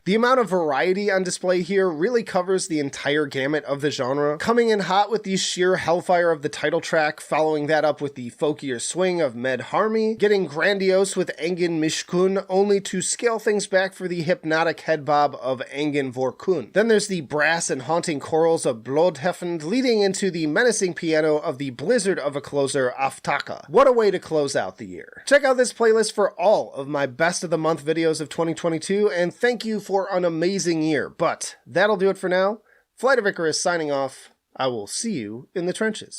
The amount of variety on display here really covers the entire gamut of the genre, coming in hot with the sheer hellfire of the title track, following that up with the folkier swing of Med Harmi, getting grandiose with Engin Mishkun, only to scale things back for the hypnotic head bob of Engin Vorkun. Then there's the brass and haunting chorals of Blodhefend, leading into the menacing piano of the blizzard of a closer, Aftaka. What a way to close out the year. Check out this playlist for all of my best of the month videos of 2022, and thank you for an amazing year. But that'll do it for now. Flight of Icarus signing off. I will see you in the trenches.